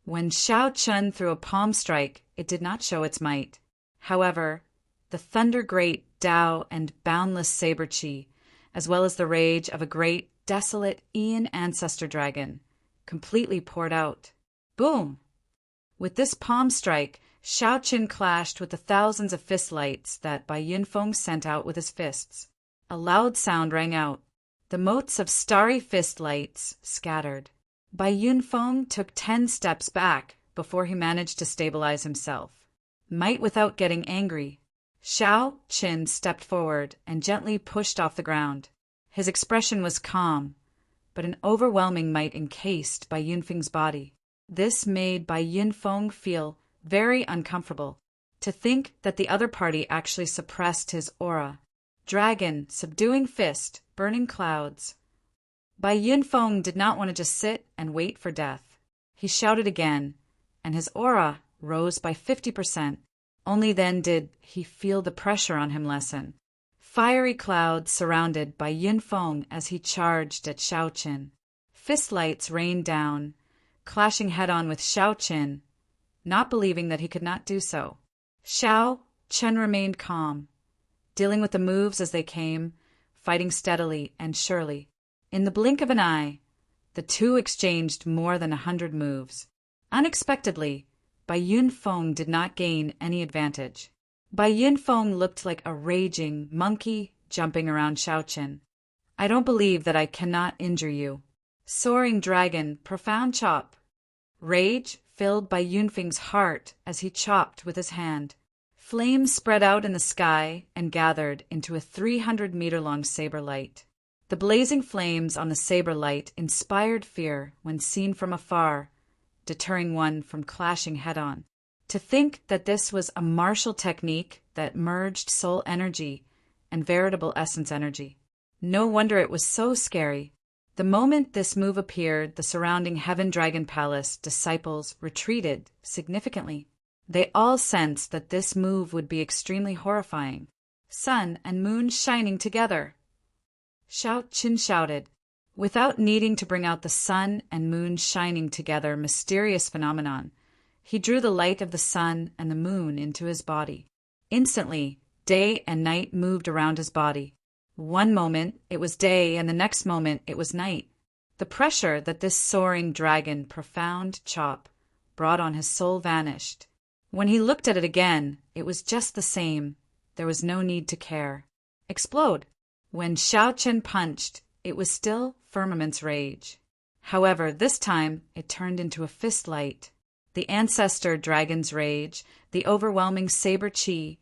When Xiao Qin threw a palm strike, it did not show its might. However, the thunder great Tao and boundless saber chi, as well as the rage of a great, desolate Aeon ancestor dragon, completely poured out. Boom! With this palm strike, Xiao Qin clashed with the thousands of fist lights that Bai Yunfeng sent out with his fists. A loud sound rang out. The motes of starry fist lights scattered. Bai Yunfeng took 10 steps back before he managed to stabilize himself. Might without getting angry. Xiao Qin stepped forward and gently pushed off the ground. His expression was calm, but an overwhelming might encased Bai Yunfeng's body. This made Bai Yunfeng feel very uncomfortable. To think that the other party actually suppressed his aura. Dragon, subduing fist, burning clouds. Bai Yunfeng did not want to just sit and wait for death. He shouted again, and his aura rose by 50%. Only then did he feel the pressure on him lessen. Fiery clouds surrounded Bai Yunfeng as he charged at Xiao Qin. Fist lights rained down, clashing head-on with Xiao Qin, not believing that he could not do so. Xiao Qin remained calm, dealing with the moves as they came, fighting steadily and surely. In the blink of an eye, the two exchanged more than 100 moves. Unexpectedly, Bai Yunfeng did not gain any advantage. Bai Yunfeng looked like a raging monkey jumping around Xiao Qin. I don't believe that I cannot injure you. Soaring dragon, profound chop. Rage filled Bai Yunfeng's heart as he chopped with his hand. Flames spread out in the sky and gathered into a 300-meter-long saber light. The blazing flames on the saber light inspired fear when seen from afar, deterring one from clashing head-on. To think that this was a martial technique that merged soul energy and veritable essence energy. No wonder it was so scary. The moment this move appeared, the surrounding Heaven Dragon Palace disciples retreated significantly. They all sensed that this move would be extremely horrifying. Sun and moon shining together. Xiao Qin shouted. Without needing to bring out the sun and moon shining together mysterious phenomenon, he drew the light of the sun and the moon into his body. Instantly, day and night moved around his body. One moment it was day and the next moment it was night. The pressure that this soaring dragon profound chop brought on his soul vanished. When he looked at it again, it was just the same. There was no need to care. Explode. When Xiao Chen punched, it was still Firmament's rage. However, this time it turned into a fist light. The ancestor dragon's rage, the overwhelming saber chi,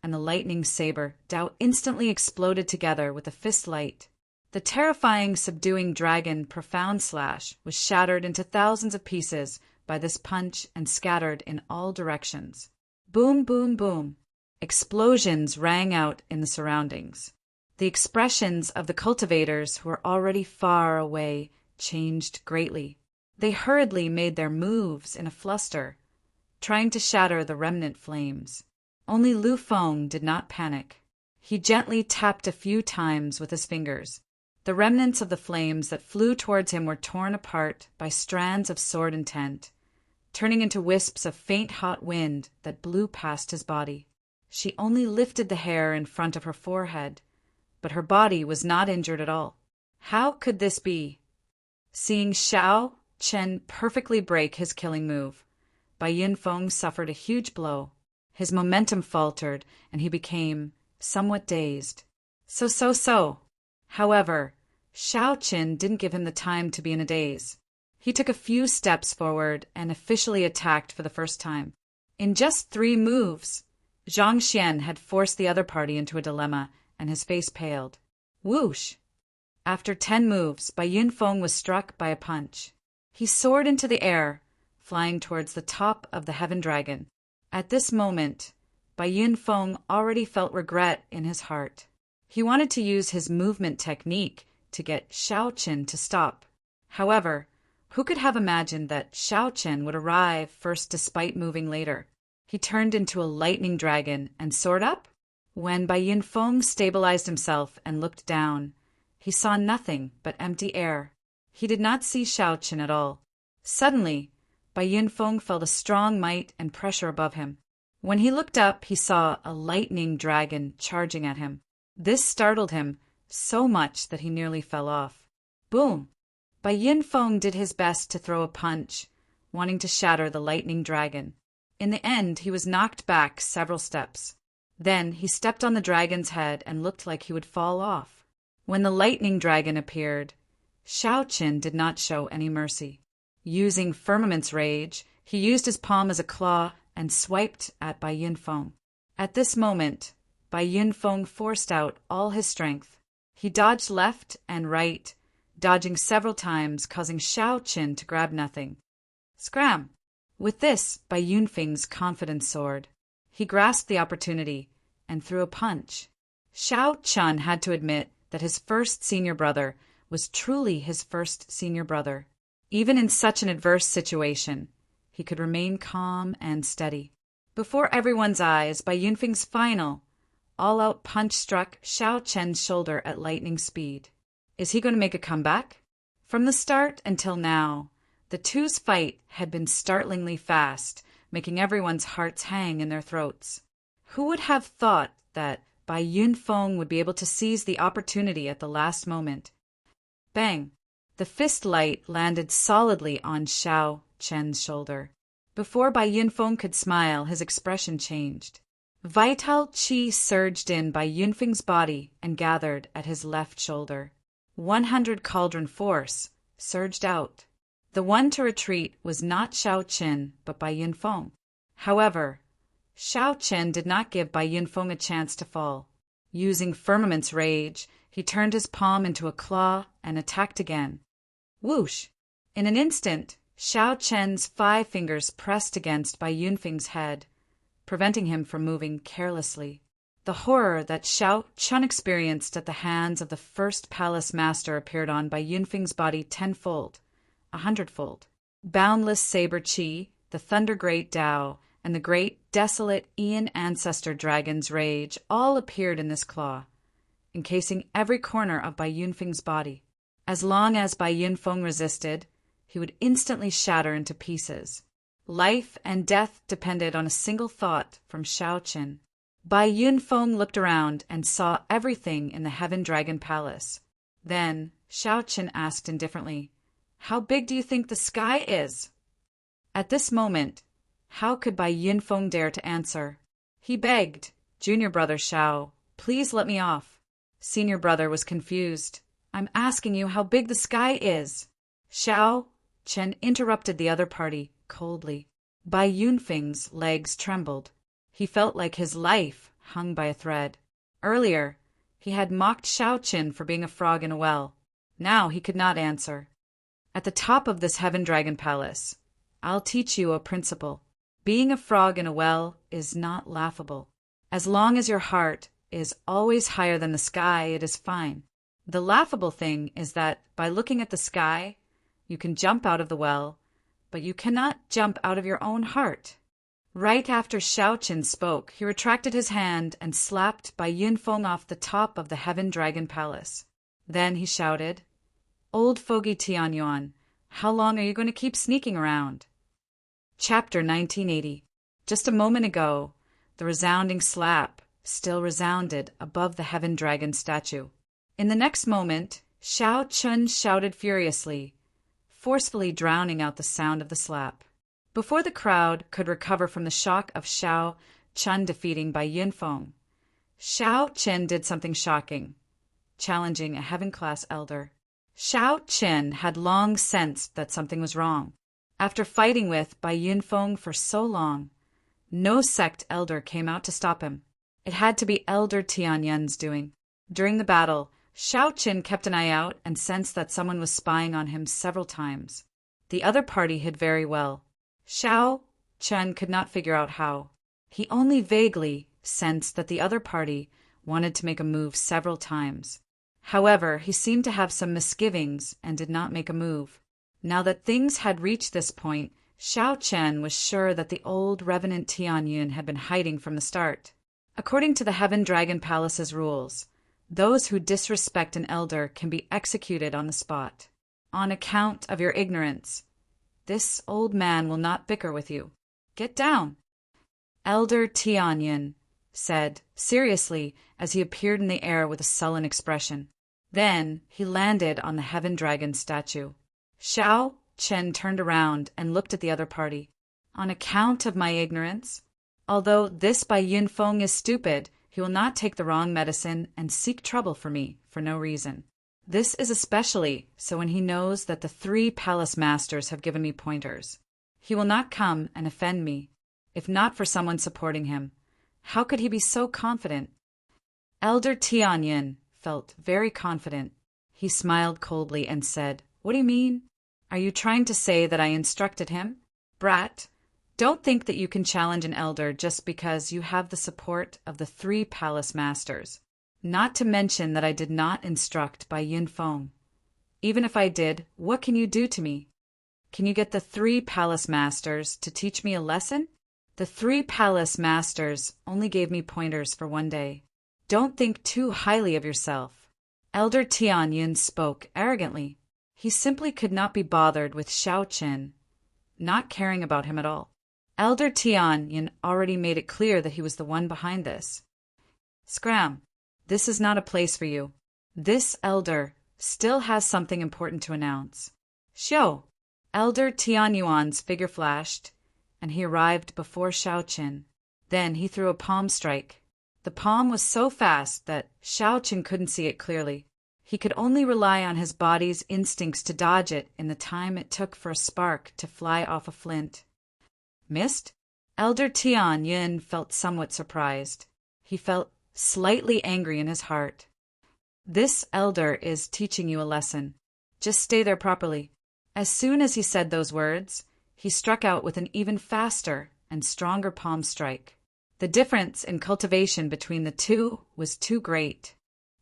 and the lightning saber Dao instantly exploded together with a fist light. The terrifying, subduing dragon profound slash was shattered into thousands of pieces by this punch and scattered in all directions. Boom, boom, boom. Explosions rang out in the surroundings. The expressions of the cultivators who were already far away changed greatly. They hurriedly made their moves in a fluster, trying to shatter the remnant flames. Only Lu Feng did not panic. He gently tapped a few times with his fingers. The remnants of the flames that flew towards him were torn apart by strands of sword intent, turning into wisps of faint hot wind that blew past his body. She only lifted the hair in front of her forehead, but her body was not injured at all. How could this be? Seeing Xiao Chen perfectly break his killing move, Bai Yinfeng suffered a huge blow. His momentum faltered, and he became somewhat dazed. So. However, Xiao Qin didn't give him the time to be in a daze. He took a few steps forward and officially attacked for the first time. In just 3 moves, Zhang Xian had forced the other party into a dilemma, and his face paled. Whoosh! After 10 moves, Bai Yinfeng was struck by a punch. He soared into the air, flying towards the top of the Heaven Dragon. At this moment, Bai Yinfeng already felt regret in his heart. He wanted to use his movement technique to get Xiao Qin to stop. However, who could have imagined that Xiao Qin would arrive first despite moving later? He turned into a lightning dragon and soared up. When Bai Yinfeng stabilized himself and looked down, he saw nothing but empty air. He did not see Xiao Qin at all. Suddenly, Bai Yinfeng felt a strong might and pressure above him. When he looked up, he saw a lightning dragon charging at him. This startled him so much that he nearly fell off. Boom! Bai Yinfeng did his best to throw a punch, wanting to shatter the lightning dragon. In the end, he was knocked back several steps. Then he stepped on the dragon's head and looked like he would fall off. When the lightning dragon appeared, Xiao Qin did not show any mercy. Using Firmament's rage, he used his palm as a claw and swiped at Bai Yinfeng. At this moment, Bai Yinfeng forced out all his strength. He dodged left and right, dodging several times, causing Xiao Qin to grab nothing. Scram! With this, Bai Yunfeng's confidence soared. He grasped the opportunity and threw a punch. Xiao Chun had to admit that his first senior brother was truly his first senior brother. Even in such an adverse situation, he could remain calm and steady. Before everyone's eyes, Bai Yunfeng's final, all-out punch struck Xiao Chen's shoulder at lightning speed. Is he going to make a comeback? From the start until now, the two's fight had been startlingly fast, making everyone's hearts hang in their throats. Who would have thought that Bai Yunfeng would be able to seize the opportunity at the last moment? Bang! The fist light landed solidly on Xiao Chen's shoulder. Before Bai Yunfeng could smile, his expression changed. Vital qi surged in Bai Yunfeng's body and gathered at his left shoulder. 100 cauldron force surged out. The one to retreat was not Xiao Qin, but Bai Yunfeng. However, Xiao Chen did not give Bai Yunfeng a chance to fall. Using Firmament's rage, he turned his palm into a claw and attacked again. Whoosh! In an instant, Xiao Chen's 5 fingers pressed against Bai Yunfeng's head, preventing him from moving carelessly. The horror that Xiao Chen experienced at the hands of the first palace master appeared on Bai Yunfeng's body 10-fold, 100-fold. Boundless saber chi, the thunder great Tao, and the great desolate Aeon ancestor dragon's rage all appeared in this claw, encasing every corner of Bai Yunfeng's body. As long as Bai Yunfeng resisted, he would instantly shatter into pieces. Life and death depended on a single thought from Xiao Chen. Bai Yunfeng looked around and saw everything in the Heaven Dragon Palace. Then Xiao Chen asked indifferently, "How big do you think the sky is?" At this moment, how could Bai Yunfeng dare to answer? He begged, "Junior brother Xiao, please let me off." Senior brother was confused. "I'm asking you how big the sky is." Xiao Chen interrupted the other party coldly. Bai Yunfeng's legs trembled. He felt like his life hung by a thread. Earlier, he had mocked Xiao Chen for being a frog in a well. Now he could not answer. "At the top of this Heaven Dragon Palace, I'll teach you a principle. Being a frog in a well is not laughable. As long as your heart is always higher than the sky, it is fine. The laughable thing is that by looking at the sky, you can jump out of the well, but you cannot jump out of your own heart." Right after Xiao Chen spoke, he retracted his hand and slapped Bai Yunfeng off the top of the Heaven Dragon Palace. Then he shouted, "Old fogey Tianyuan, how long are you going to keep sneaking around?" Chapter 1980. Just a moment ago, the resounding slap still resounded above the Heaven Dragon statue. In the next moment, Xiao Chen shouted furiously, forcefully drowning out the sound of the slap. Before the crowd could recover from the shock of Xiao Chen defeating Bai Yunfeng, Xiao Chen did something shocking, challenging a heaven-class elder. Xiao Chen had long sensed that something was wrong. After fighting with Bai Yunfeng for so long, no sect elder came out to stop him. It had to be Elder Tianyun's doing. During the battle, Xiao Chen kept an eye out and sensed that someone was spying on him several times. The other party hid very well. Xiao Chen could not figure out how. He only vaguely sensed that the other party wanted to make a move several times. However, he seemed to have some misgivings and did not make a move. Now that things had reached this point, Xiao Chen was sure that the old revenant Tianyun had been hiding from the start. According to the Heaven Dragon Palace's rules, those who disrespect an elder can be executed on the spot. On account of your ignorance, this old man will not bicker with you. Get down. Elder Tianyun said seriously as he appeared in the air with a sullen expression. Then he landed on the Heaven Dragon statue. Xiao Chen turned around and looked at the other party. On account of my ignorance, although this Bai Yunfeng is stupid, he will not take the wrong medicine and seek trouble for me for no reason. This is especially so when he knows that the 3 palace masters have given me pointers. He will not come and offend me. If not for someone supporting him, how could he be so confident? Elder Tianyun felt very confident. He smiled coldly and said, "What do you mean? Are you trying to say that I instructed him? Brat, don't think that you can challenge an elder just because you have the support of the 3 palace masters. Not to mention that I did not instruct Bai Yunfeng. Even if I did, what can you do to me? Can you get the 3 palace masters to teach me a lesson? The 3 palace masters only gave me pointers for one day. Don't think too highly of yourself." Elder Tianyun spoke arrogantly. He simply could not be bothered with Xiao Chen, not caring about him at all. Elder Tianyun already made it clear that he was the one behind this. "Scram, this is not a place for you. This elder still has something important to announce." "Xiao!" Elder Tianyuan's figure flashed, and he arrived before Xiao Chen. Then he threw a palm strike. The palm was so fast that Xiao Chen couldn't see it clearly. He could only rely on his body's instincts to dodge it in the time it took for a spark to fly off a flint. "Missed?" Elder Tian Yin felt somewhat surprised. He felt slightly angry in his heart. This elder is teaching you a lesson. Just stay there properly. As soon as he said those words, he struck out with an even faster and stronger palm strike. The difference in cultivation between the two was too great.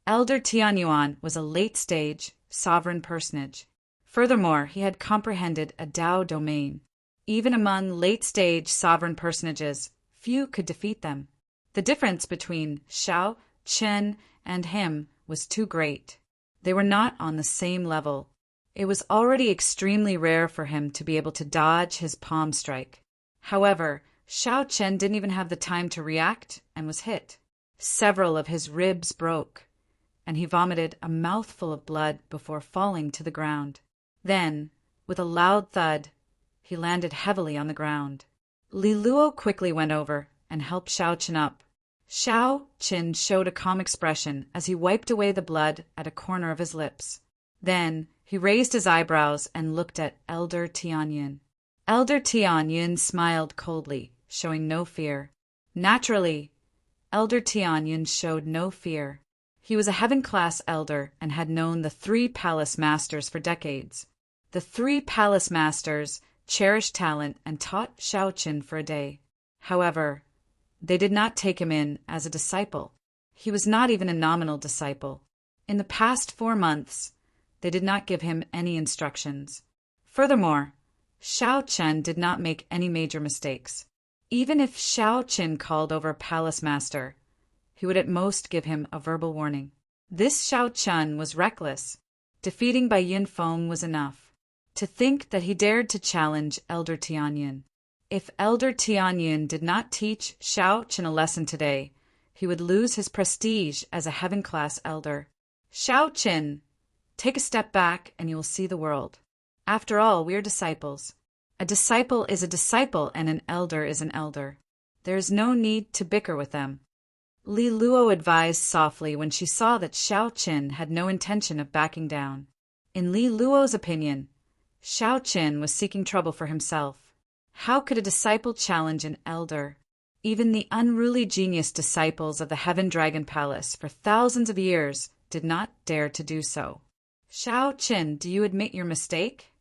Elder Tianyuan was a late-stage, sovereign personage. Furthermore, he had comprehended a Tao domain. Even among late-stage sovereign personages, few could defeat them. The difference between Xiao, Chen, and him was too great. They were not on the same level. It was already extremely rare for him to be able to dodge his palm strike. However, Xiao Chen didn't even have the time to react and was hit. Several of his ribs broke, and he vomited a mouthful of blood before falling to the ground. Then, with a loud thud, he landed heavily on the ground. Li Luo quickly went over and helped Xiao Chen up. Xiao Chen showed a calm expression as he wiped away the blood at a corner of his lips. Then, he raised his eyebrows and looked at Elder Tianyun. Elder Tianyun smiled coldly, showing no fear. Naturally, Elder Tianyun showed no fear. He was a heaven-class elder and had known the 3 palace masters for decades. The 3 palace masters cherished talent and taught Xiao Chen for a day. However, they did not take him in as a disciple. He was not even a nominal disciple. In the past 4 months, they did not give him any instructions. Furthermore, Xiao Chen did not make any major mistakes. Even if Xiao Chen called over a palace master, he would at most give him a verbal warning. This Xiao Chen was reckless. Defeating Bai Yin Feng was enough. To think that he dared to challenge Elder Tianyun. If Elder Tianyun did not teach Xiao Chen a lesson today, he would lose his prestige as a heaven-class elder. Xiao Chen, take a step back and you will see the world. After all, we are disciples. A disciple is a disciple and an elder is an elder. There is no need to bicker with them. Li Luo advised softly when she saw that Xiao Chen had no intention of backing down. In Li Luo's opinion, Xiao Chen was seeking trouble for himself. How could a disciple challenge an elder? Even the unruly genius disciples of the Heaven Dragon Palace for thousands of years did not dare to do so. Xiao Chen, do you admit your mistake?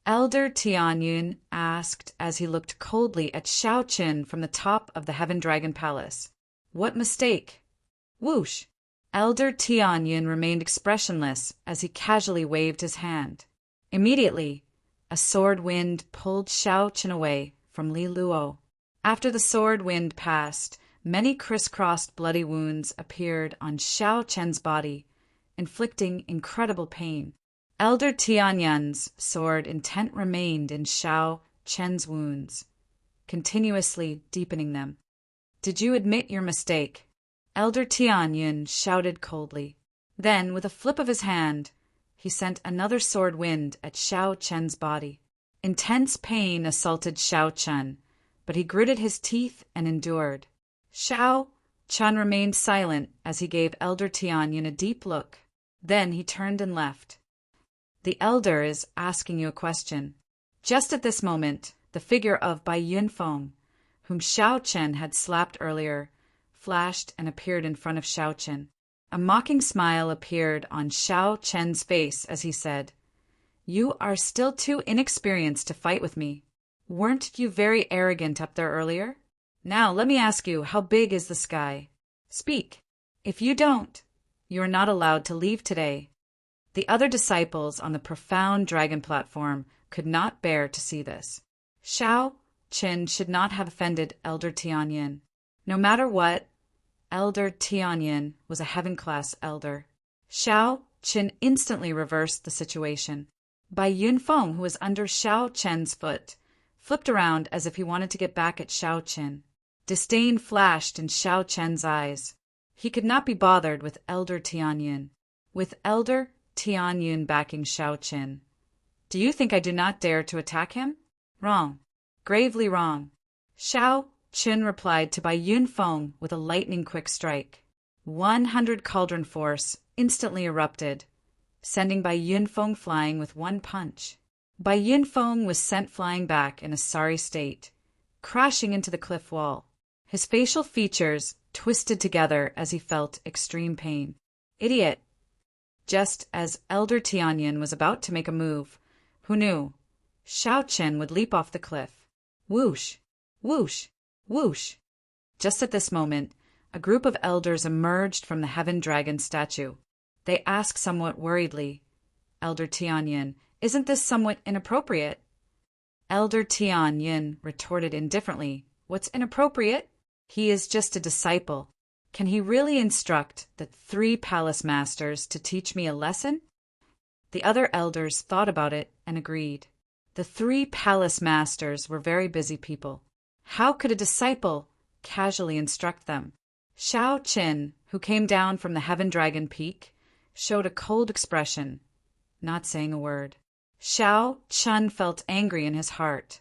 Elder Tianyun asked as he looked coldly at Xiao Chen from the top of the Heaven Dragon Palace. What mistake? Whoosh! Elder Tianyun remained expressionless as he casually waved his hand. Immediately, a sword wind pulled Xiao Chen away from Li Luo. After the sword wind passed, many crisscrossed bloody wounds appeared on Xiao Chen's body, inflicting incredible pain. Elder Tianyun's sword intent remained in Xiao Chen's wounds, continuously deepening them. Did you admit your mistake? Elder Tianyun shouted coldly. Then, with a flip of his hand, he sent another sword wind at Xiao Chen's body. Intense pain assaulted Xiao Chen, but he gritted his teeth and endured. Xiao Chen remained silent as he gave Elder Tianyun a deep look. Then he turned and left. The elder is asking you a question. Just at this moment, the figure of Bai Yin Feng, whom Xiao Chen had slapped earlier, flashed and appeared in front of Xiao Chen. A mocking smile appeared on Xiao Chen's face as he said, "You are still too inexperienced to fight with me. Weren't you very arrogant up there earlier? Now let me ask you, how big is the sky? Speak. If you don't, you are not allowed to leave today." The other disciples on the profound dragon platform could not bear to see this. Xiao Chen should not have offended Elder Tianyun. No matter what, Elder Tianyun was a heaven-class elder. Xiao Chen instantly reversed the situation. Bai Yin Feng, who was under Xiao Chen's foot, flipped around as if he wanted to get back at Xiao Chen. Disdain flashed in Xiao Chen's eyes. He could not be bothered with Elder Tianyun. With Elder Tianyun backing Xiao Chen. Do you think I do not dare to attack him? Wrong. Gravely wrong. Xiao Chen replied to Bai Yin Feng with a lightning-quick strike. 100 cauldron force instantly erupted, sending Bai Yin Feng flying with one punch. Bai Yin Feng was sent flying back in a sorry state. crashing into the cliff wall. His facial features twisted together as he felt extreme pain. Idiot! Just as Elder Tianyin was about to make a move, who knew? Xiao Chen would leap off the cliff. Whoosh! Whoosh! Whoosh! Just at this moment, a group of elders emerged from the Heaven Dragon statue. They asked somewhat worriedly, Elder Tianyin, isn't this somewhat inappropriate? Elder Tianyin retorted indifferently, what's inappropriate? He is just a disciple. Can he really instruct the 3 palace masters to teach me a lesson? The other elders thought about it and agreed. The 3 palace masters were very busy people. How could a disciple casually instruct them? Xiao Qin, who came down from the Heaven Dragon Peak, showed a cold expression, not saying a word. Xiao Chun felt angry in his heart,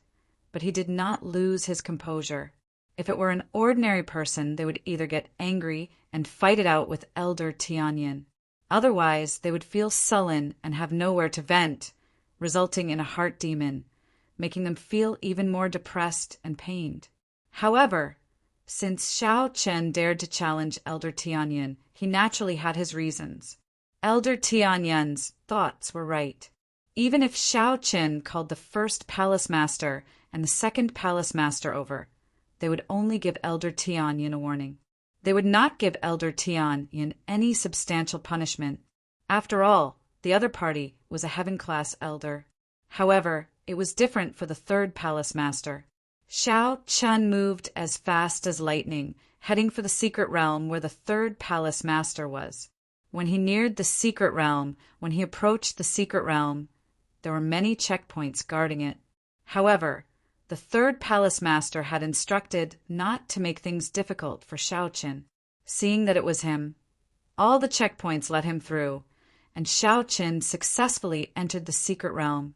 but he did not lose his composure. If it were an ordinary person, they would either get angry and fight it out with Elder Tianyin. Otherwise, they would feel sullen and have nowhere to vent, resulting in a heart demon, making them feel even more depressed and pained. However, since Xiao Chen dared to challenge Elder Tianyin, he naturally had his reasons. Elder Tianyin's thoughts were right. Even if Xiao Chen called the first palace master and the second palace master over, they would only give Elder Tianyin a warning. They would not give Elder Tianyin any substantial punishment. After all, the other party was a heaven-class elder. However, it was different for the 3rd palace master. Xiao Chun moved as fast as lightning, heading for the secret realm where the 3rd palace master was. When he neared the secret realm, when he approached the secret realm, there were many checkpoints guarding it. However, the 3rd palace master had instructed not to make things difficult for Xiao Qin. Seeing that it was him, all the checkpoints let him through, and Xiao Qin successfully entered the secret realm.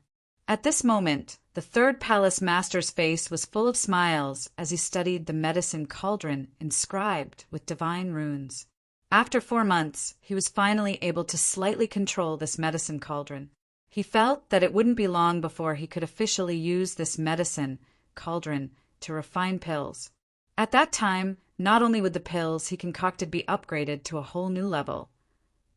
At this moment, the 3rd palace master's face was full of smiles as he studied the medicine cauldron inscribed with divine runes. After 4 months, he was finally able to slightly control this medicine cauldron. He felt that it wouldn't be long before he could officially use this medicine cauldron to refine pills. At that time, not only would the pills he concocted be upgraded to a whole new level,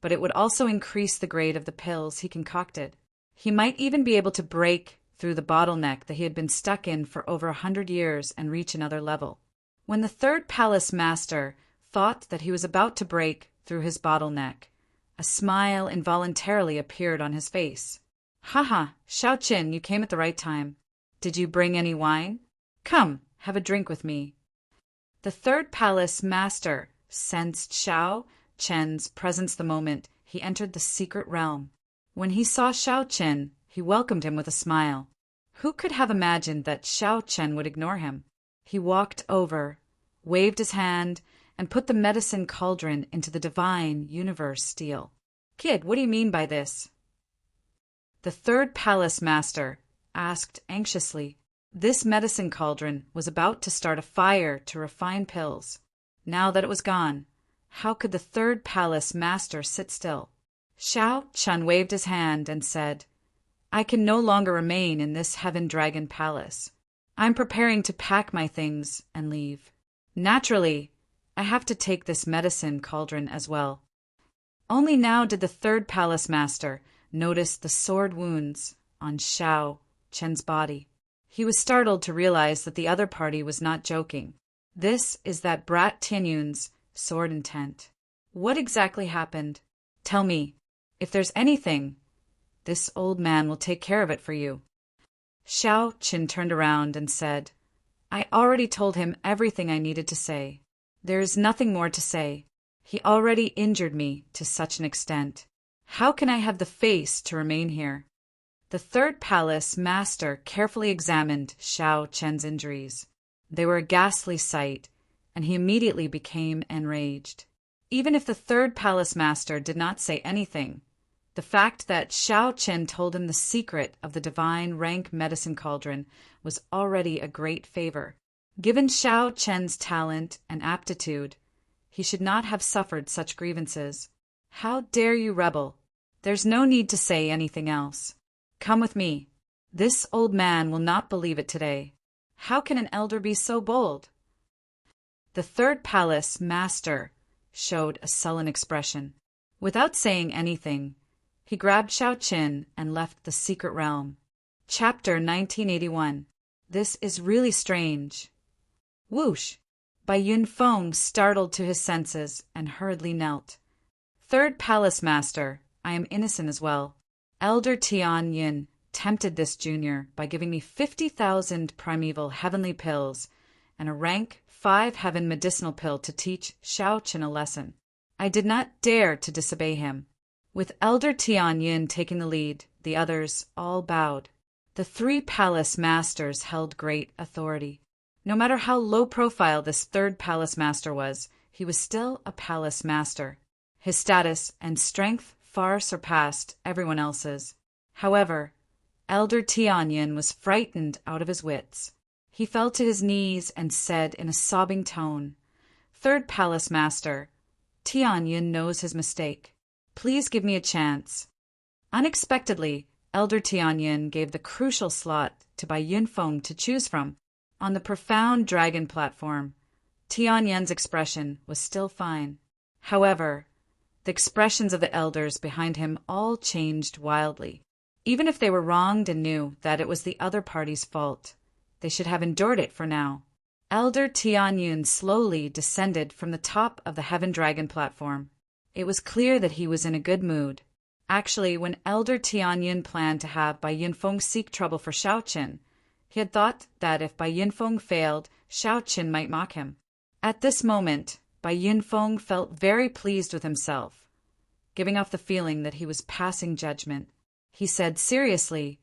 but it would also increase the grade of the pills he concocted. He might even be able to break through the bottleneck that he had been stuck in for over 100 years and reach another level. When the 3rd palace master thought that he was about to break through his bottleneck, a smile involuntarily appeared on his face. Haha, Xiao Qin, you came at the right time. Did you bring any wine? Come, have a drink with me. The 3rd palace master sensed Xiao Chen's presence the moment he entered the secret realm. When he saw Xiao Chen, he welcomed him with a smile. Who could have imagined that Xiao Chen would ignore him? He walked over, waved his hand, and put the medicine cauldron into the divine universe steel. Kid, what do you mean by this? The 3rd palace master asked anxiously. This medicine cauldron was about to start a fire to refine pills. Now that it was gone, how could the 3rd palace master sit still? Xiao Chun waved his hand and said, I can no longer remain in this Heaven Dragon Palace. I'm preparing to pack my things and leave. Naturally, I have to take this medicine cauldron as well. Only now did the 3rd palace master notice the sword wounds on Xiao Chen's body. He was startled to realize that the other party was not joking. This is that brat Tianyun's sword intent. What exactly happened? Tell me. If there's anything, this old man will take care of it for you. Xiao Qin turned around and said, I already told him everything I needed to say. There is nothing more to say. He already injured me to such an extent. How can I have the face to remain here? The 3rd palace master carefully examined Xiao Chen's injuries. They were a ghastly sight, and he immediately became enraged. Even if the 3rd palace master did not say anything, the fact that Xiao Chen told him the secret of the divine rank medicine cauldron was already a great favor. Given Xiao Chen's talent and aptitude, he should not have suffered such grievances. How dare you rebel? There's no need to say anything else. Come with me. This old man will not believe it today. How can an elder be so bold? The third palace master showed a sullen expression. Without saying anything, he grabbed Xiao Qin and left the secret realm. Chapter 1981. This is really strange. Whoosh! Bai Yunfeng startled to his senses and hurriedly knelt. Third palace master, I am innocent as well. Elder Tian Yin tempted this junior by giving me 50,000 primeval heavenly pills and a rank 5 heaven medicinal pill to teach Xiao Qin a lesson. I did not dare to disobey him. With Elder Tian Yin taking the lead, the others all bowed. The 3 palace masters held great authority. No matter how low profile this third palace master was, he was still a palace master. His status and strength far surpassed everyone else's. However, Elder Tian Yin was frightened out of his wits. He fell to his knees and said in a sobbing tone, Third palace master, Tian Yin knows his mistake. Please give me a chance. Unexpectedly, Elder Tian Yin gave the crucial slot to Bai Yunfeng to choose from. On the profound dragon platform, Tian Yin's expression was still fine. However, the expressions of the elders behind him all changed wildly. Even if they were wronged and knew that it was the other party's fault, they should have endured it for now. Elder Tian Yin slowly descended from the top of the Heaven Dragon platform. It was clear that he was in a good mood. Actually, when Elder Tian Yin planned to have Bai Yunfeng seek trouble for Xiao Qin, he had thought that if Bai Yunfeng failed, Xiao Qin might mock him. At this moment, Bai Yunfeng felt very pleased with himself, giving off the feeling that he was passing judgment. He said seriously,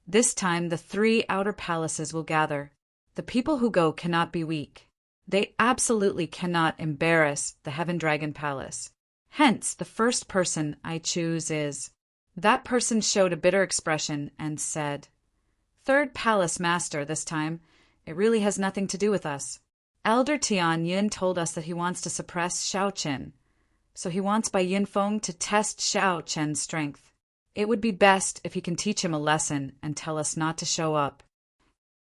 This time the 3 outer palaces will gather. The people who go cannot be weak. They absolutely cannot embarrass the Heaven Dragon Palace. Hence, the first person I choose is... That person showed a bitter expression and said, Third palace master this time. It really has nothing to do with us. Elder Tian Yin told us that he wants to suppress Xiao Qin. So he wants Bai Yunfeng to test Xiao Qin's strength. It would be best if he can teach him a lesson and tell us not to show up.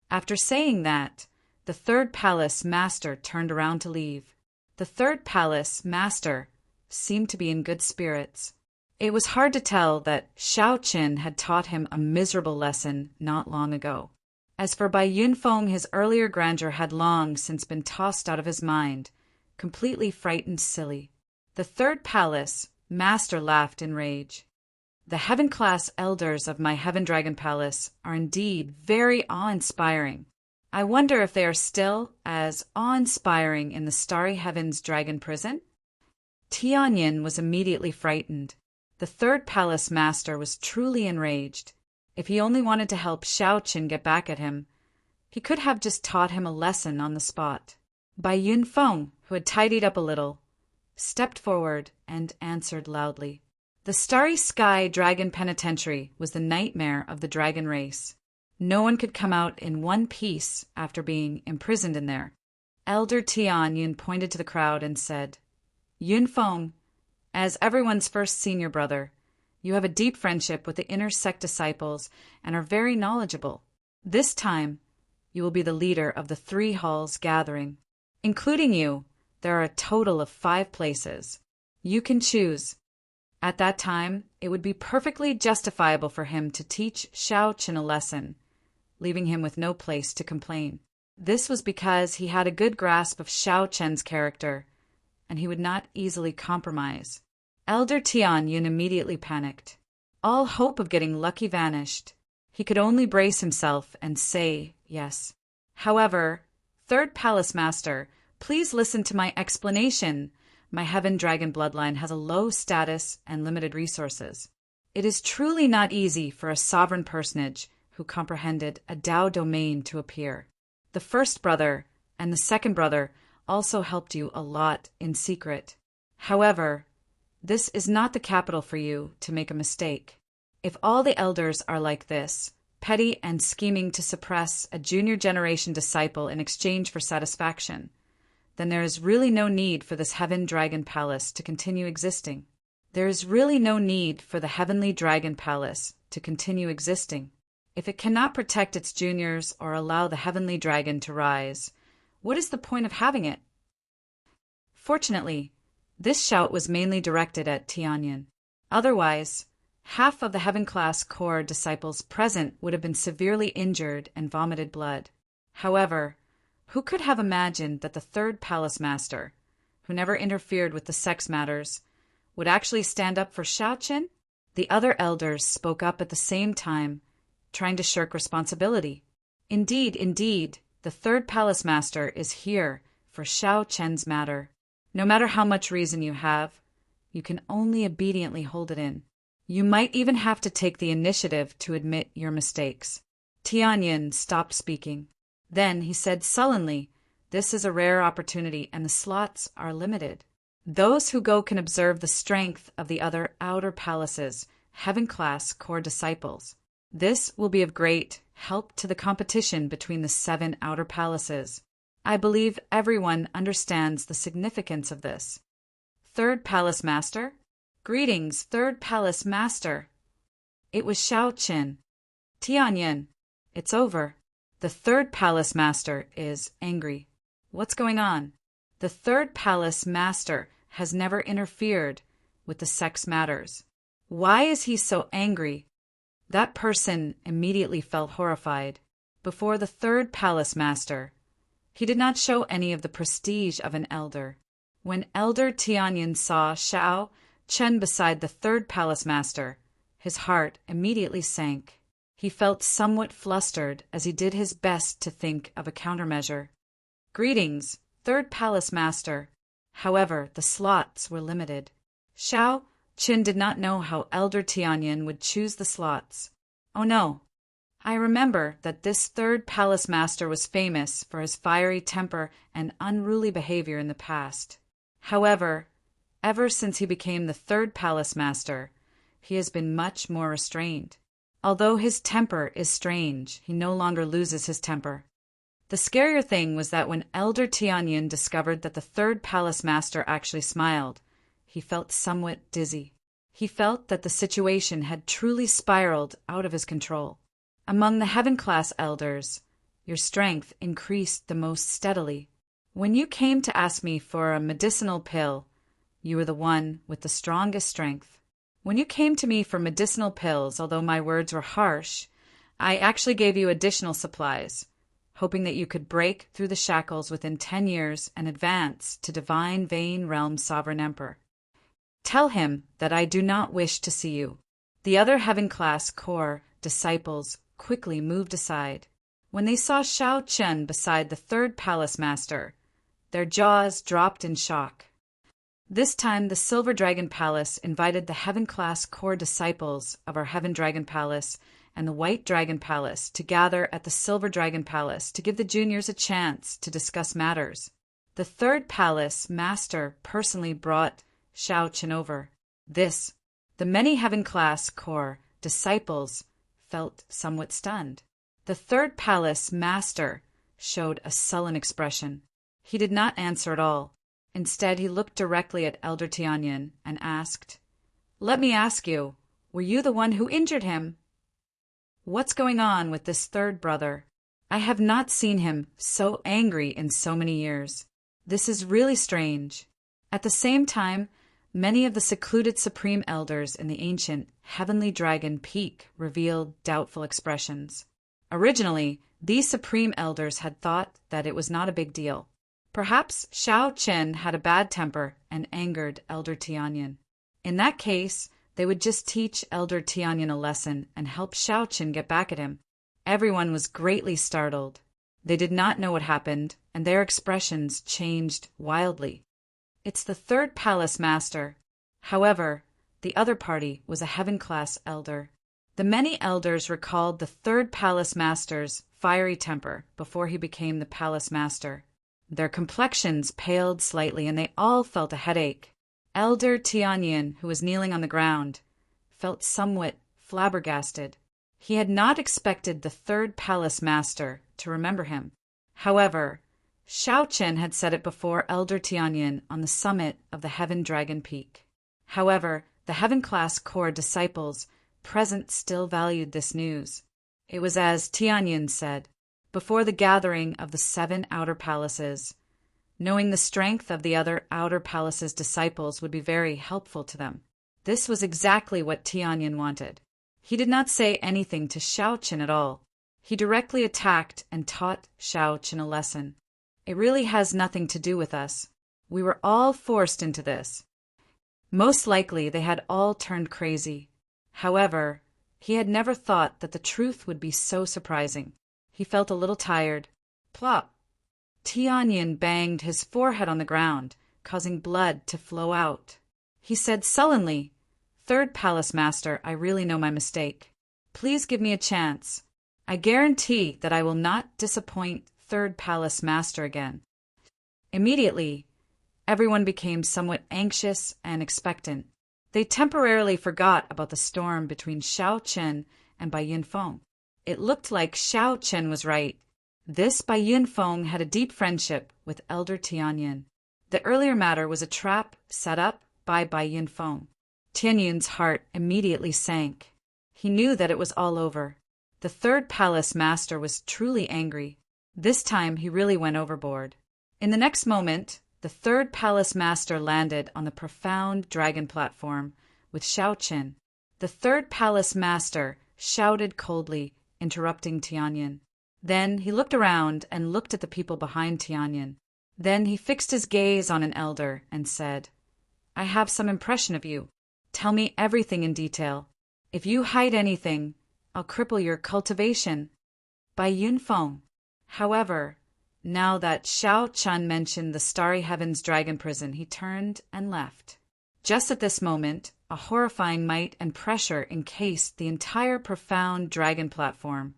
After saying that, the third palace master turned around to leave. The third palace master seemed to be in good spirits. It was hard to tell that Xiao Qin had taught him a miserable lesson not long ago. As for Bai Yunfeng, his earlier grandeur had long since been tossed out of his mind, completely frightened silly. The third palace master laughed in rage. The heaven-class elders of my Heaven Dragon Palace are indeed very awe-inspiring. I wonder if they are still as awe-inspiring in the Starry Heavens Dragon Prison? Tian Yin was immediately frightened. The third palace master was truly enraged. If he only wanted to help Xiao Qin get back at him, he could have just taught him a lesson on the spot. Bai Yunfeng, who had tidied up a little, stepped forward and answered loudly. The Starry Sky Dragon Penitentiary was the nightmare of the dragon race. No one could come out in one piece after being imprisoned in there. Elder Tian Yin pointed to the crowd and said, Yunfeng, as everyone's first senior brother, you have a deep friendship with the inner sect disciples and are very knowledgeable. This time, you will be the leader of the 3 halls gathering. Including you, there are a total of 5 places. You can choose. At that time, it would be perfectly justifiable for him to teach Xiao Qin a lesson, leaving him with no place to complain. This was because he had a good grasp of Xiao Qin's character, and he would not easily compromise. Elder Tian Yin immediately panicked. All hope of getting lucky vanished. He could only brace himself and say yes. However, third palace master, please listen to my explanation. My Heaven Dragon bloodline has a low status and limited resources. It is truly not easy for a sovereign personage who comprehended a Dao domain to appear. The first brother and the second brother also helped you a lot in secret. However, this is not the capital for you to make a mistake. If all the elders are like this, petty and scheming to suppress a junior generation disciple in exchange for satisfaction, then there is really no need for this Heaven Dragon Palace to continue existing. There is really no need for the Heavenly Dragon Palace to continue existing. If it cannot protect its juniors or allow the heavenly dragon to rise, what is the point of having it? Fortunately, this shout was mainly directed at Tianyin. Otherwise, half of the Heaven-class Corps disciples present would have been severely injured and vomited blood. However, who could have imagined that the third palace master, who never interfered with the sex matters, would actually stand up for Xiaoqin? The other elders spoke up at the same time, trying to shirk responsibility. Indeed, the third palace master is here for Xiaoqian's matter. No matter how much reason you have, you can only obediently hold it in. You might even have to take the initiative to admit your mistakes. Tianyin stopped speaking. Then he said sullenly, "This is a rare opportunity and the slots are limited. Those who go can observe the strength of the other outer palaces, Heaven-class Corps disciples. This will be of great help to the competition between the 7 outer palaces. I believe everyone understands the significance of this." Third Palace Master? Greetings, Third Palace Master. It was Xiaoqin. Tianyin, it's over. The Third Palace Master is angry. What's going on? The Third Palace Master has never interfered with the sex matters. Why is he so angry? That person immediately felt horrified. Before the Third Palace Master, he did not show any of the prestige of an elder. When Elder Tianyin saw Xiao Chen beside the Third Palace Master, his heart immediately sank. He felt somewhat flustered as he did his best to think of a countermeasure. Greetings, Third Palace Master. However, the slots were limited. Xiao Chen did not know how Elder Tianyin would choose the slots. Oh no. I remember that this Third Palace Master was famous for his fiery temper and unruly behavior in the past. However, ever since he became the Third Palace Master, he has been much more restrained. Although his temper is strange, he no longer loses his temper. The scarier thing was that when Elder Tianyin discovered that the Third Palace Master actually smiled, he felt somewhat dizzy. He felt that the situation had truly spiraled out of his control. Among the Heaven-class elders, your strength increased the most steadily. When you came to ask me for a medicinal pill, you were the one with the strongest strength. When you came to me for medicinal pills, although my words were harsh, I actually gave you additional supplies, hoping that you could break through the shackles within 10 years and advance to Divine Vane Realm Sovereign Emperor. Tell him that I do not wish to see you." The other Heaven-class Corps disciples quickly moved aside. When they saw Xiao Chen beside the Third Palace Master, their jaws dropped in shock. This time the Silver Dragon Palace invited the Heaven-class Corps disciples of our Heaven Dragon Palace and the White Dragon Palace to gather at the Silver Dragon Palace to give the juniors a chance to discuss matters. The Third Palace Master personally brought Xiao Chen over. The many Heaven-class Corps disciples felt somewhat stunned. The Third Palace Master showed a sullen expression. He did not answer at all. Instead, he looked directly at Elder Tianyin and asked, "Let me ask you, were you the one who injured him? What's going on with this third brother? I have not seen him so angry in so many years. This is really strange." At the same time, many of the secluded supreme elders in the ancient Heavenly Dragon Peak revealed doubtful expressions. Originally, these supreme elders had thought that it was not a big deal. Perhaps Xiao Chen had a bad temper and angered Elder Tianyin. In that case, they would just teach Elder Tianyin a lesson and help Xiao Chen get back at him. Everyone was greatly startled. They did not know what happened, and their expressions changed wildly. It's the Third Palace Master. However, the other party was a Heaven-class elder. The many elders recalled the Third Palace Master's fiery temper before he became the Palace Master. Their complexions paled slightly, and they all felt a headache. Elder Tianyin, who was kneeling on the ground, felt somewhat flabbergasted. He had not expected the Third Palace Master to remember him. However, Xiao Chen had said it before Elder Tianyin on the summit of the Heaven Dragon Peak. However, the Heaven-class Corps disciples present still valued this news. It was as Tianyin said, before the gathering of the 7 outer palaces. Knowing the strength of the other outer palaces' disciples would be very helpful to them. This was exactly what Tianyin wanted. He did not say anything to Shaoqin at all. He directly attacked and taught Shaoqin a lesson. It really has nothing to do with us. We were all forced into this. Most likely they had all turned crazy. However, he had never thought that the truth would be so surprising. He felt a little tired. Plop! Tianyin banged his forehead on the ground, causing blood to flow out. He said sullenly, "Third Palace Master, I really know my mistake. Please give me a chance. I guarantee that I will not disappoint Third Palace Master again." Immediately, everyone became somewhat anxious and expectant. They temporarily forgot about the storm between Shaoqin and Bai Yunfeng. It looked like Shaoqin was right. This Bai Yunfeng had a deep friendship with Elder Tianyin. The earlier matter was a trap set up by Bai Yunfeng. Tianyin's heart immediately sank. He knew that it was all over. The Third Palace Master was truly angry. This time he really went overboard. In the next moment, the Third Palace Master landed on the profound dragon platform with Shaoqin. The Third Palace Master shouted coldly, interrupting Tianyin. Then he looked around and looked at the people behind Tianyin. Then he fixed his gaze on an elder and said, "I have some impression of you. Tell me everything in detail. If you hide anything, I'll cripple your cultivation." Bai Yunfeng. However, now that Shaoqin mentioned the Starry Heavens Dragon Prison, he turned and left. Just at this moment, a horrifying might and pressure encased the entire profound dragon platform,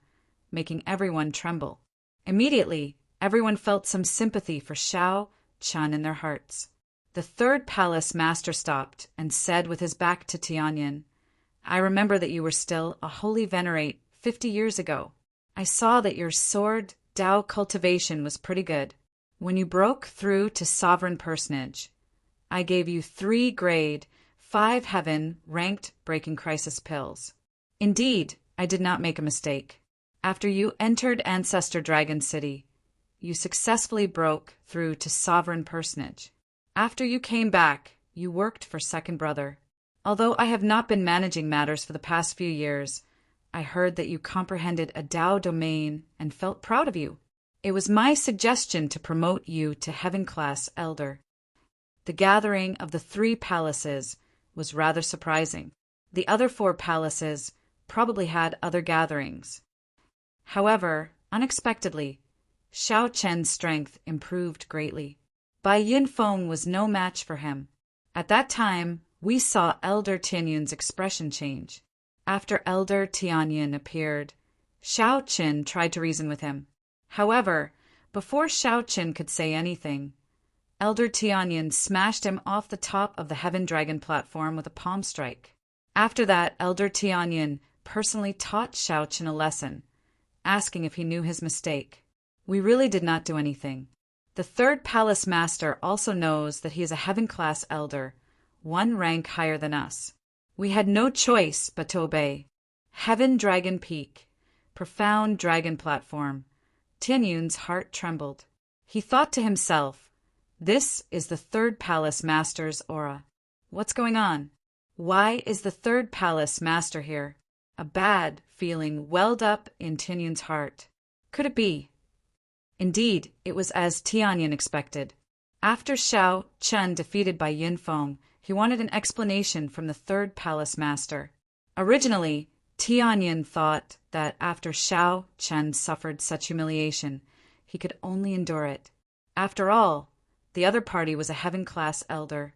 making everyone tremble. Immediately, everyone felt some sympathy for Shaoqin in their hearts. The Third Palace Master stopped and said with his back to Tianyin, "I remember that you were still a holy venerate 50 years ago. I saw that your sword Dao cultivation was pretty good. When you broke through to sovereign personage, I gave you 3 grade, 5 heaven ranked breaking crisis pills. Indeed, I did not make a mistake. After you entered Ancestor Dragon City, you successfully broke through to sovereign personage. After you came back, you worked for Second Brother. Although I have not been managing matters for the past few years, I heard that you comprehended a Dao domain and felt proud of you. It was my suggestion to promote you to Heaven Class Elder." The gathering of the 3 palaces was rather surprising. The other 4 palaces probably had other gatherings. However, unexpectedly, Shaoqin's strength improved greatly. Bai Yunfeng was no match for him. At that time, we saw Elder Tianyin's expression change. After Elder Tianyin appeared, Shaoqin tried to reason with him. However, before Shaoqin could say anything, Elder Tianyin smashed him off the top of the Heaven Dragon platform with a palm strike. After that, Elder Tianyin personally taught Shaoqin a lesson, asking if he knew his mistake. We really did not do anything. The Third Palace Master also knows that he is a Heaven Class Elder, 1 rank higher than us. We had no choice but to obey. Heaven Dragon Peak, profound dragon platform. Tianyin's heart trembled. He thought to himself, "This is the Third Palace Master's aura. What's going on? Why is the Third Palace Master here?" A bad feeling welled up in Tianyin's heart. Could it be? Indeed, it was as Tianyin expected. After Shaoqin defeated Bai Yunfeng, he wanted an explanation from the Third Palace Master. Originally, Tianyin thought that after Shaoqin suffered such humiliation, he could only endure it. After all, the other party was a Heaven Class Elder.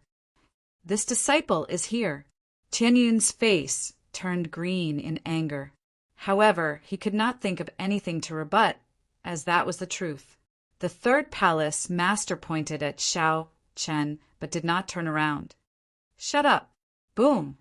This disciple is here. Tianyin's face turned green in anger. However, he could not think of anything to rebut, as that was the truth. The Third Palace Master pointed at Shaoqin, but did not turn around. "Shut up." Boom.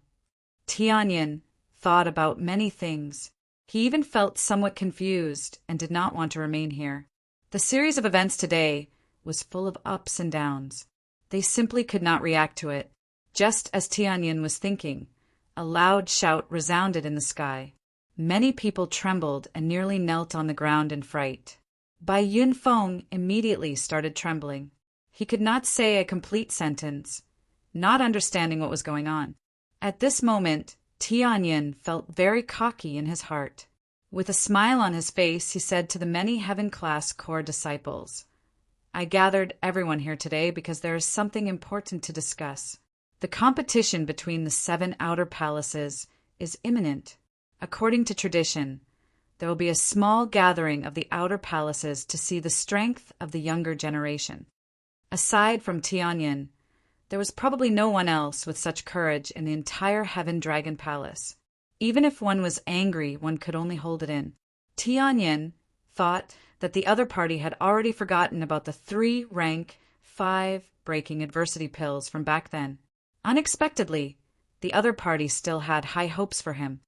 Tianyin thought about many things. He even felt somewhat confused and did not want to remain here. The series of events today was full of ups and downs. They simply could not react to it. Just as Tianyin was thinking, a loud shout resounded in the sky. Many people trembled and nearly knelt on the ground in fright. Bai Yunfeng immediately started trembling. He could not say a complete sentence, not understanding what was going on. At this moment, Tianyin felt very cocky in his heart. With a smile on his face, he said to the many heaven-class core disciples, "I gathered everyone here today because there is something important to discuss. The competition between the 7 outer palaces is imminent. According to tradition, there will be a small gathering of the outer palaces to see the strength of the younger generation." Aside from Tianyin, there was probably no one else with such courage in the entire Heaven Dragon Palace. Even if one was angry, one could only hold it in. Tianyin thought that the other party had already forgotten about the 3 rank, 5 breaking adversity pills from back then. Unexpectedly, the other party still had high hopes for him.